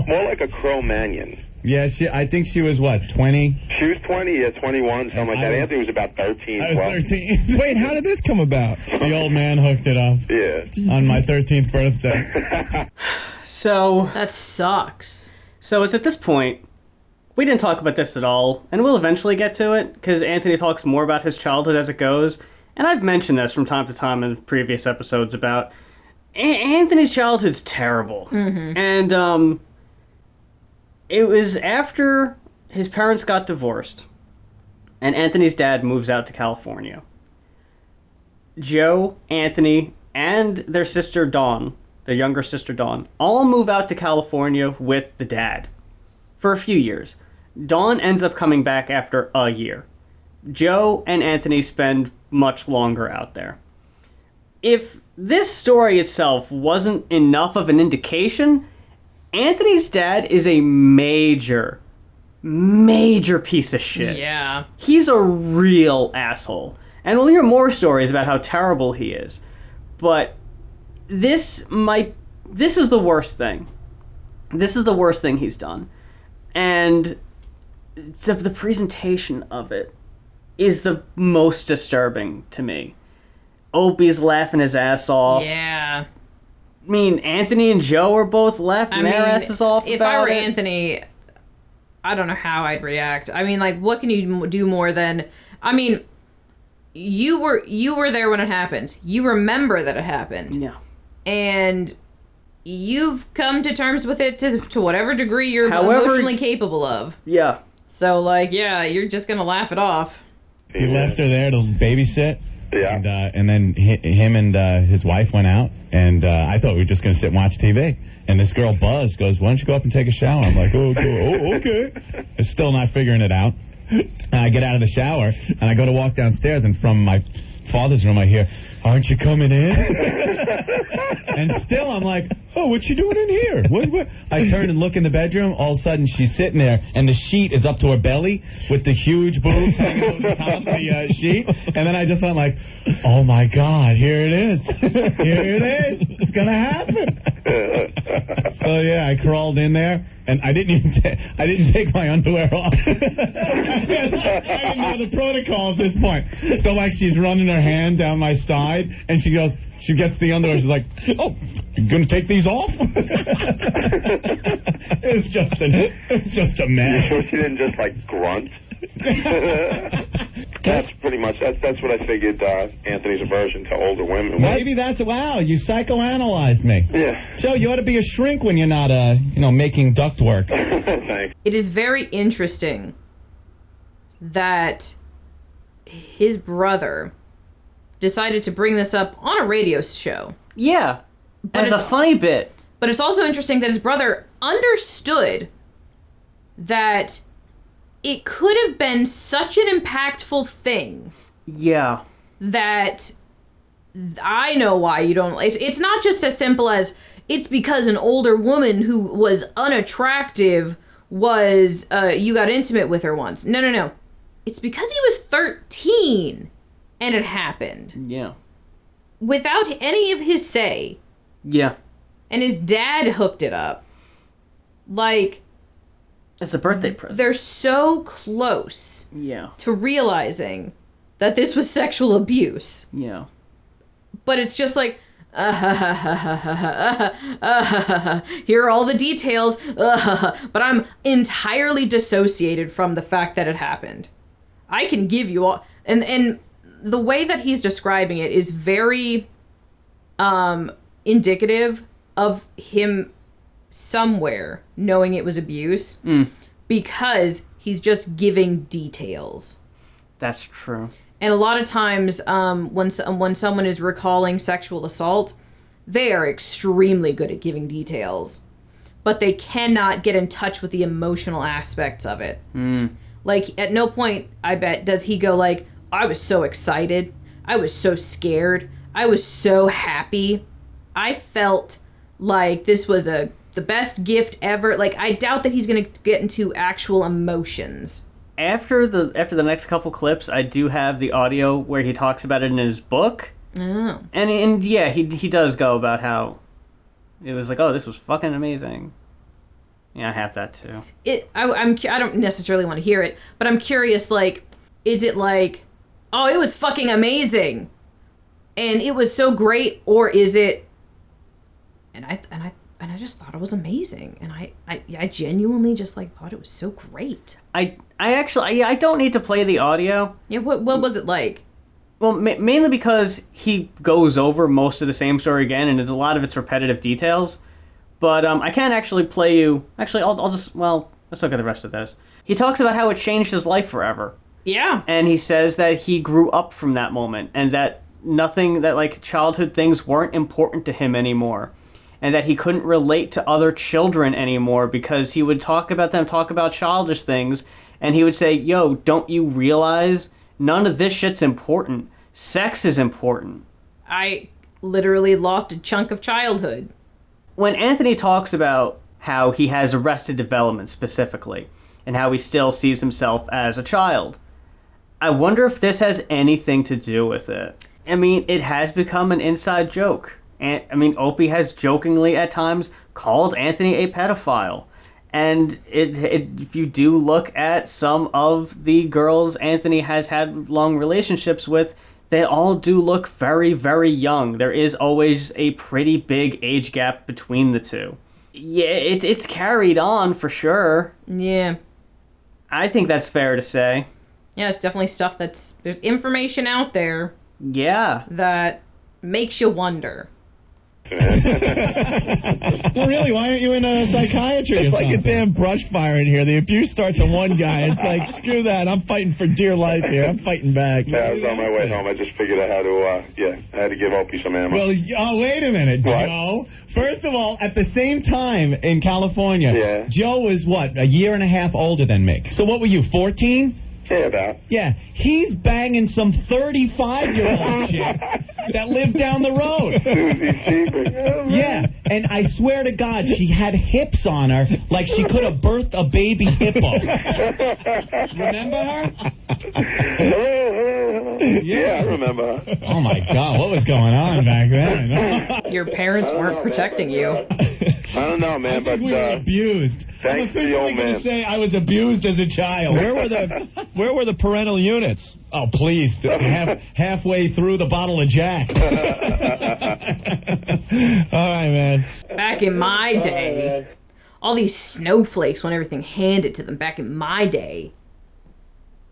more like a Cro-Magnon. Yeah, I think she was, what, 20? She was 20, 21, something like that. Anthony was about 13, I was 12. 13. Wait, how did this come about? The old man hooked it up. Yeah. On my 13th birthday. So... That sucks. So it's at this point, we didn't talk about this at all, and we'll eventually get to it, because Anthony talks more about his childhood as it goes, and I've mentioned this from time to time in previous episodes about Anthony's childhood's terrible. Mm-hmm. And, it was after his parents got divorced, and Anthony's dad moves out to California. Joe, Anthony, and their sister Dawn, their younger sister Dawn, all move out to California with the dad for a few years. Dawn ends up coming back after a year. Joe and Anthony spend much longer out there. If this story itself wasn't enough of an indication, Anthony's dad is a major piece of shit. Yeah. He's a real asshole. And we'll hear more stories about how terrible he is. But this is the worst thing. This is the worst thing he's done. And the presentation of it is the most disturbing to me. Opie's laughing his ass off. Yeah. I mean, Anthony and Joe are both laughing their asses off about it. If I were Anthony, I don't know how I'd react. I mean, like, what can you do more than... I mean, you were there when it happened. You remember that it happened. Yeah. And you've come to terms with it to whatever degree you're emotionally capable of. Yeah. So, like, yeah, you're just going to laugh it off. He left her there to babysit. Yeah. And then him and his wife went out, and I thought we were just going to sit and watch TV. And this girl, Buzz, goes, why don't you go up and take a shower? I'm like, oh, okay. I'm still not figuring it out. And I get out of the shower, and I go to walk downstairs, and from my father's room I hear, aren't you coming in? And still I'm like, oh, what you doing in here? What? I turn and look in the bedroom. All of a sudden she's sitting there, and the sheet is up to her belly with the huge boobs hanging over the top of the sheet. And then I just went like, oh my God, here it is. Here it is. It's going to happen. So yeah, I crawled in there, and I didn't take my underwear off. I didn't know the protocol at this point. So like she's running her hand down my side, and she gets the underwear. She's like, "Oh, you're gonna take these off?" It's just a mess. You sure she didn't just like grunt? That's pretty much that's what I figured. Anthony's aversion to older women. Maybe that's wow. You psychoanalyzed me. Yeah. Joe, you ought to be a shrink when you're not making ductwork. Thanks. It is very interesting that his brother decided to bring this up on a radio show. Yeah, as a funny bit. But it's also interesting that his brother understood that it could have been such an impactful thing. Yeah. That I know why you don't. It's not just as simple as it's because an older woman who was unattractive was you got intimate with her once. No. It's because he was 13 and it happened. Yeah. Without any of his say. Yeah. And his dad hooked it up. Like, it's a birthday present. They're so close to realizing that this was sexual abuse. Yeah. But it's just like, here are all the details, but I'm entirely dissociated from the fact that it happened. I can give you all, and the way that he's describing it is very indicative of him somewhere knowing it was abuse because he's just giving details. That's true. And a lot of times when someone is recalling sexual assault, they are extremely good at giving details, but they cannot get in touch with the emotional aspects of it. Like, at no point, I bet, does he go like, I was so excited, I was so scared, I was so happy, I felt like this was the best gift ever. Like, I doubt that he's going to get into actual emotions. After the next couple clips, I do have the audio where he talks about it in his book. Oh. And yeah, he does go about how it was like, oh, this was fucking amazing. Yeah, I have that too. I don't necessarily want to hear it, but I'm curious, like, is it like, oh, it was fucking amazing, and it was so great, or is it, and I just thought it was amazing, and I genuinely just like thought it was so great. I actually I don't need to play the audio. Yeah, what was it like? Well, mainly because he goes over most of the same story again, and a lot of it's repetitive details. But I can't actually play you. Actually, I'll just, well, let's look at the rest of this. He talks about how it changed his life forever. Yeah. And he says that he grew up from that moment, and that like childhood things weren't important to him anymore, and that he couldn't relate to other children anymore because he would talk about childish things, and he would say, yo, don't you realize none of this shit's important? Sex is important. I literally lost a chunk of childhood. When Anthony talks about how he has arrested development specifically, and how he still sees himself as a child, I wonder if this has anything to do with it. I mean, it has become an inside joke. And I mean, Opie has jokingly at times called Anthony a pedophile. And if you do look at some of the girls Anthony has had long relationships with, they all do look very, very young. There is always a pretty big age gap between the two. Yeah, it's carried on for sure. Yeah. I think that's fair to say. Yeah, it's definitely stuff there's information out there. Yeah. That makes you wonder. Well, really, why aren't you in a psychiatry? It's like a damn brush fire in here. The abuse starts on one guy. It's like, screw that. I'm fighting for dear life here. I'm fighting back. Yeah, I was on my way home. I just figured out how to, I had to give Opie some ammo. Well, wait a minute, what? Joe. First of all, at the same time in California, Joe was, what, a year and a half older than me. So what were you, 14? Yeah, about. Yeah, he's banging some 35-year-old chick that lived down the road. Susie Sheeping. Yeah, and I swear to God, she had hips on her like she could have birthed a baby hippo. Remember her? Yeah, I remember her. Oh, my God. What was going on back then? Your parents weren't protecting you. I don't know, man, but we were abused. thanks to the old going to man. say I was abused as a child. Where were the parental units? Oh, please. Halfway through the bottle of Jack. All right, man. Back in my day, all these snowflakes want everything handed to them. Back in my day,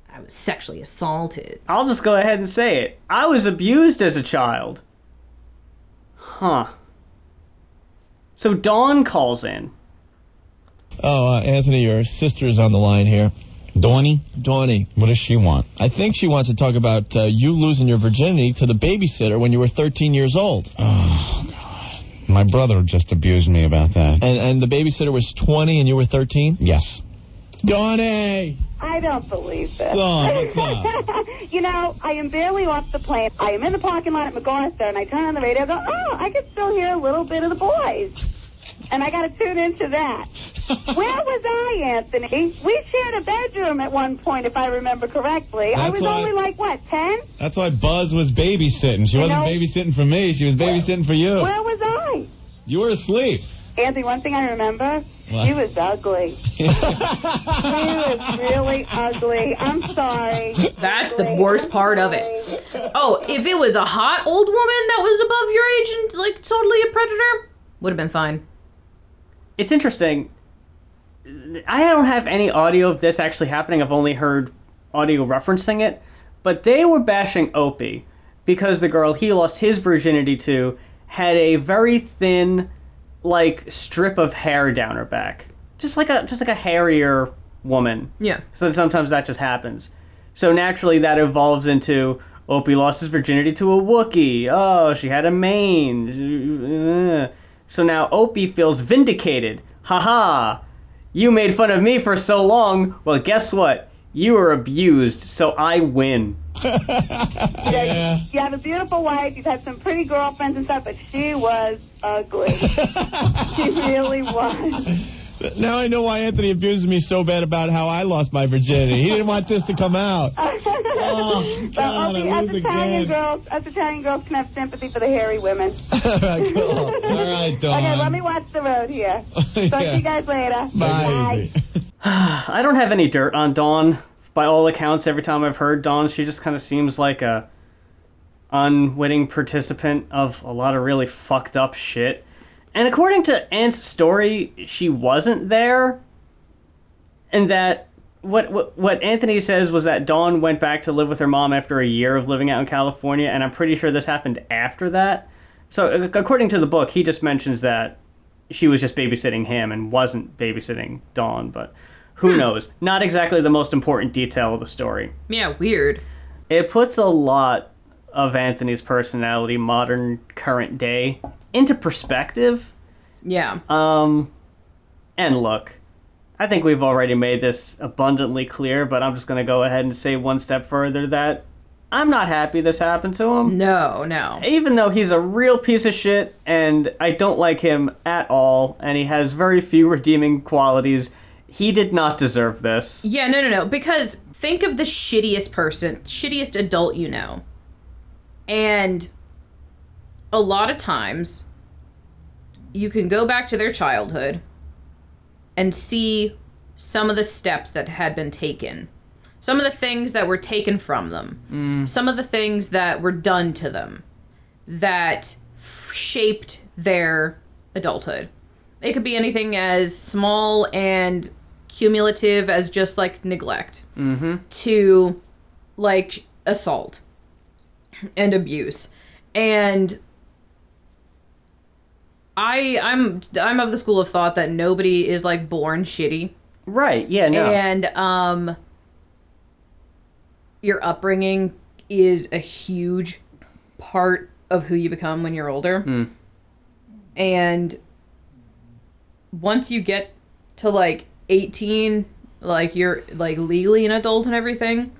I was sexually assaulted. I'll just go ahead and say it. I was abused as a child. Huh. So Dawn calls in. Oh, Anthony, your sister's on the line here. Dawny? Dawny. What does she want? I think she wants to talk about you losing your virginity to the babysitter when you were 13 years old. Oh, God. My brother just abused me about that. And the babysitter was 20 and you were 13? Yes. Dawny! I don't believe this. What's up? You know, I am barely off the plane. I am in the parking lot at MacArthur, and I turn on the radio and go, oh, I can still hear a little bit of the boys. And I got to tune into that. Where was I, Anthony? We shared a bedroom at one point, if I remember correctly. I was only like, what, 10? That's why Buzz was babysitting. She wasn't babysitting for me. She was babysitting for you. Where was I? You were asleep. Anthony, one thing I remember, What? she was ugly. She was really ugly. I'm sorry. That's the worst part of it. Oh, if it was a hot old woman that was above your age and, like, totally a predator, would have been fine. It's interesting. I don't have any audio of this actually happening. I've only heard audio referencing it. But they were bashing Opie because the girl he lost his virginity to had a very thin, like, strip of hair down her back. Just like a hairier woman. Yeah. So sometimes that just happens. So naturally that evolves into Opie lost his virginity to a Wookiee. Oh, she had a mane. So now Opie feels vindicated. Haha, you made fun of me for so long. Well, guess what? You were abused, so I win. Yeah. You have a beautiful wife. You've had some pretty girlfriends and stuff, but she was ugly. She really was. Now I know why Anthony abuses me so bad about how I lost my virginity. He didn't want this to come out. Oh, God, us Italian girls can have sympathy for the hairy women. Cool. All right, Dawn. Okay, let me watch the road here. Talk to you guys later. Bye. I don't have any dirt on Dawn. By all accounts, every time I've heard Dawn, she just kind of seems like a unwitting participant of a lot of really fucked up shit. And according to Ant's story, she wasn't there. And that what Anthony says was that Dawn went back to live with her mom after a year of living out in California, and I'm pretty sure this happened after that. So according to the book, he just mentions that she was just babysitting him and wasn't babysitting Dawn, but who knows? Not exactly the most important detail of the story. Yeah, weird. It puts a lot of Anthony's personality, modern, current day, into perspective. Yeah. And look, I think we've already made this abundantly clear, but I'm just going to go ahead and say one step further that I'm not happy this happened to him. No. Even though he's a real piece of shit, and I don't like him at all, and he has very few redeeming qualities, he did not deserve this. Yeah, no. Because think of the shittiest adult you know. And a lot of times, you can go back to their childhood and see some of the steps that had been taken. Some of the things that were taken from them. Some of the things that were done to them that shaped their adulthood. It could be anything as small and cumulative as just, like, neglect. To, like, assault and abuse. And I'm of the school of thought that nobody is, like, born shitty. Right, yeah, no. And your upbringing is a huge part of who you become when you're older. And once you get to, like, 18, like, you're, like, legally an adult and everything,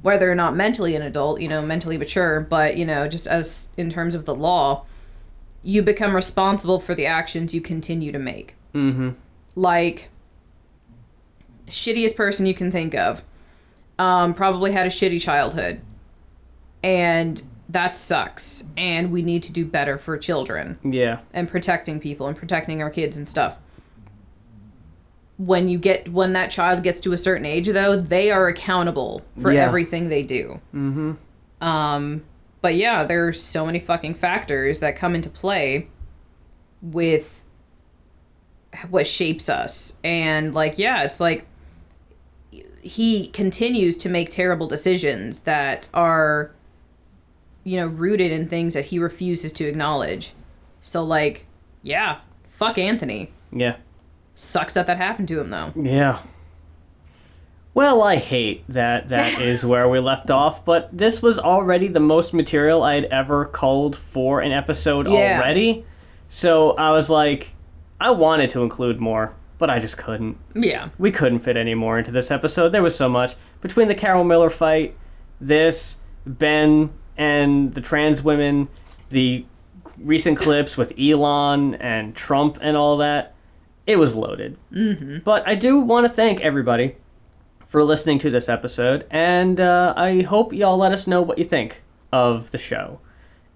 whether or not mentally an adult, you know, mentally mature, but, you know, just as in terms of the law, you become responsible for the actions you continue to make. Like, shittiest person you can think of, probably had a shitty childhood. And that sucks. And we need to do better for children. Yeah. And protecting people and protecting our kids and stuff. When that child gets to a certain age, though, they are accountable for everything they do. Mm-hmm. But yeah, there's so many fucking factors that come into play with what shapes us. And, like, yeah, it's like he continues to make terrible decisions that are, rooted in things that he refuses to acknowledge. So, like, yeah, fuck Anthony. Yeah. Sucks that happened to him, though. Yeah. Well, I hate that is where we left off, but this was already the most material I had ever culled for an episode already. So I was like, I wanted to include more, but I just couldn't. Yeah. We couldn't fit any more into this episode. There was so much. Between the Carol Miller fight, this, Ben and the trans women, the recent clips with Elon and Trump and all that, it was loaded. Mm-hmm. But I do want to thank everybody for listening to this episode, and I hope y'all let us know what you think of the show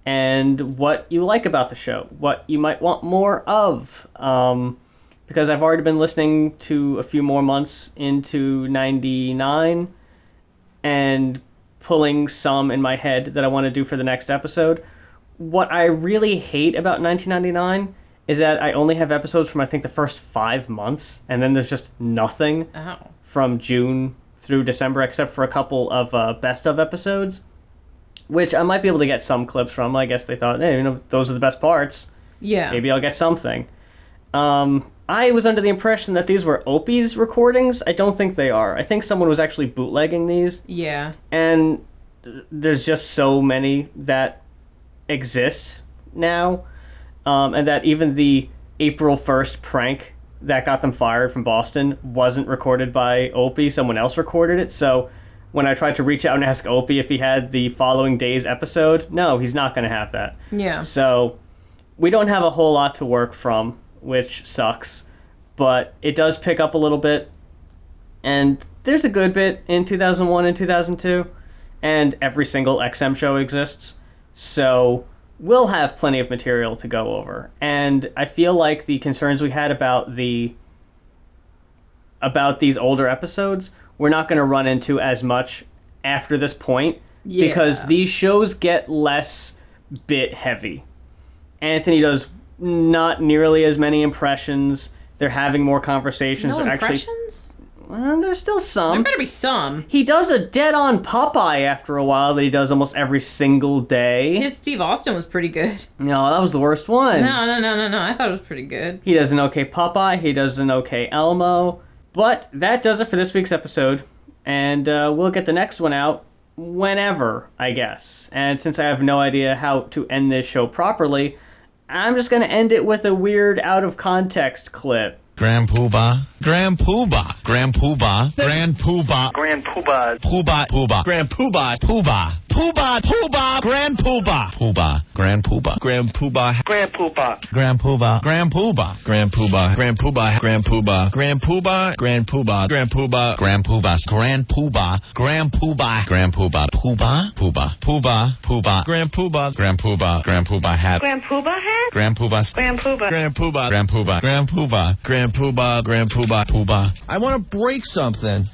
and what you like about the show, what you might want more of, because I've already been listening to a few more months into 99 and pulling some in my head that I want to do for the next episode. What I really hate about 1999 is that I only have episodes from, I think, the first 5 months, and then there's just nothing from June through December, except for a couple of best of episodes, which I might be able to get some clips from. I guess they thought, hey, those are the best parts. Yeah. Maybe I'll get something. I was under the impression that these were Opie's recordings. I don't think they are. I think someone was actually bootlegging these. Yeah. And there's just so many that exist now. And that even the April 1st prank that got them fired from Boston wasn't recorded by Opie. Someone else recorded it. So when I tried to reach out and ask Opie if he had the following day's episode, no, he's not going to have that. Yeah. So we don't have a whole lot to work from, which sucks. But it does pick up a little bit. And there's a good bit in 2001 and 2002. And every single XM show exists. So we'll have plenty of material to go over. And I feel like the concerns we had about these older episodes, we're not going to run into as much after this point, because these shows get less bit heavy. Anthony does not nearly as many impressions. They're having more conversations. No They're impressions? Well, there's still some. There better be some. He does a dead-on Popeye after a while that he does almost every single day. His Steve Austin was pretty good. No, that was the worst one. No. I thought it was pretty good. He does an okay Popeye. He does an okay Elmo. But that does it for this week's episode. And we'll get the next one out whenever, I guess. And since I have no idea how to end this show properly, I'm just going to end it with a weird out-of-context clip. Grand Poobah. Grand Poobah. Grand Poobah. Grand Poobah. Grand Poobah. Poobah. Poobah. Grand Poobah. Poobah. Poobah. Poobah. Grand Poobah. Poobah. Grand Poobah. Grand Poobah. Grand Poobah. Grand Poobah. Grand Poobah. Grand Poobah. Grand Poobah. Grand Poobah. Grand Poobah. Grand Poobah. Grand Poobah. Grand Poobah. Grand Poobah. Grand Poobah. Grand Poobah. Poobah. Poobah. Poobah. Poobah. Grand Poobah. Grand Poobah. Grand Poobah hat. Grand Poobah hat? Grand Poobah. Grand Poobah. Grand Poobah. Grand Poobah. Grand Poobah. Grand Poobah. Grand Poobah. Poobah. I want to break something.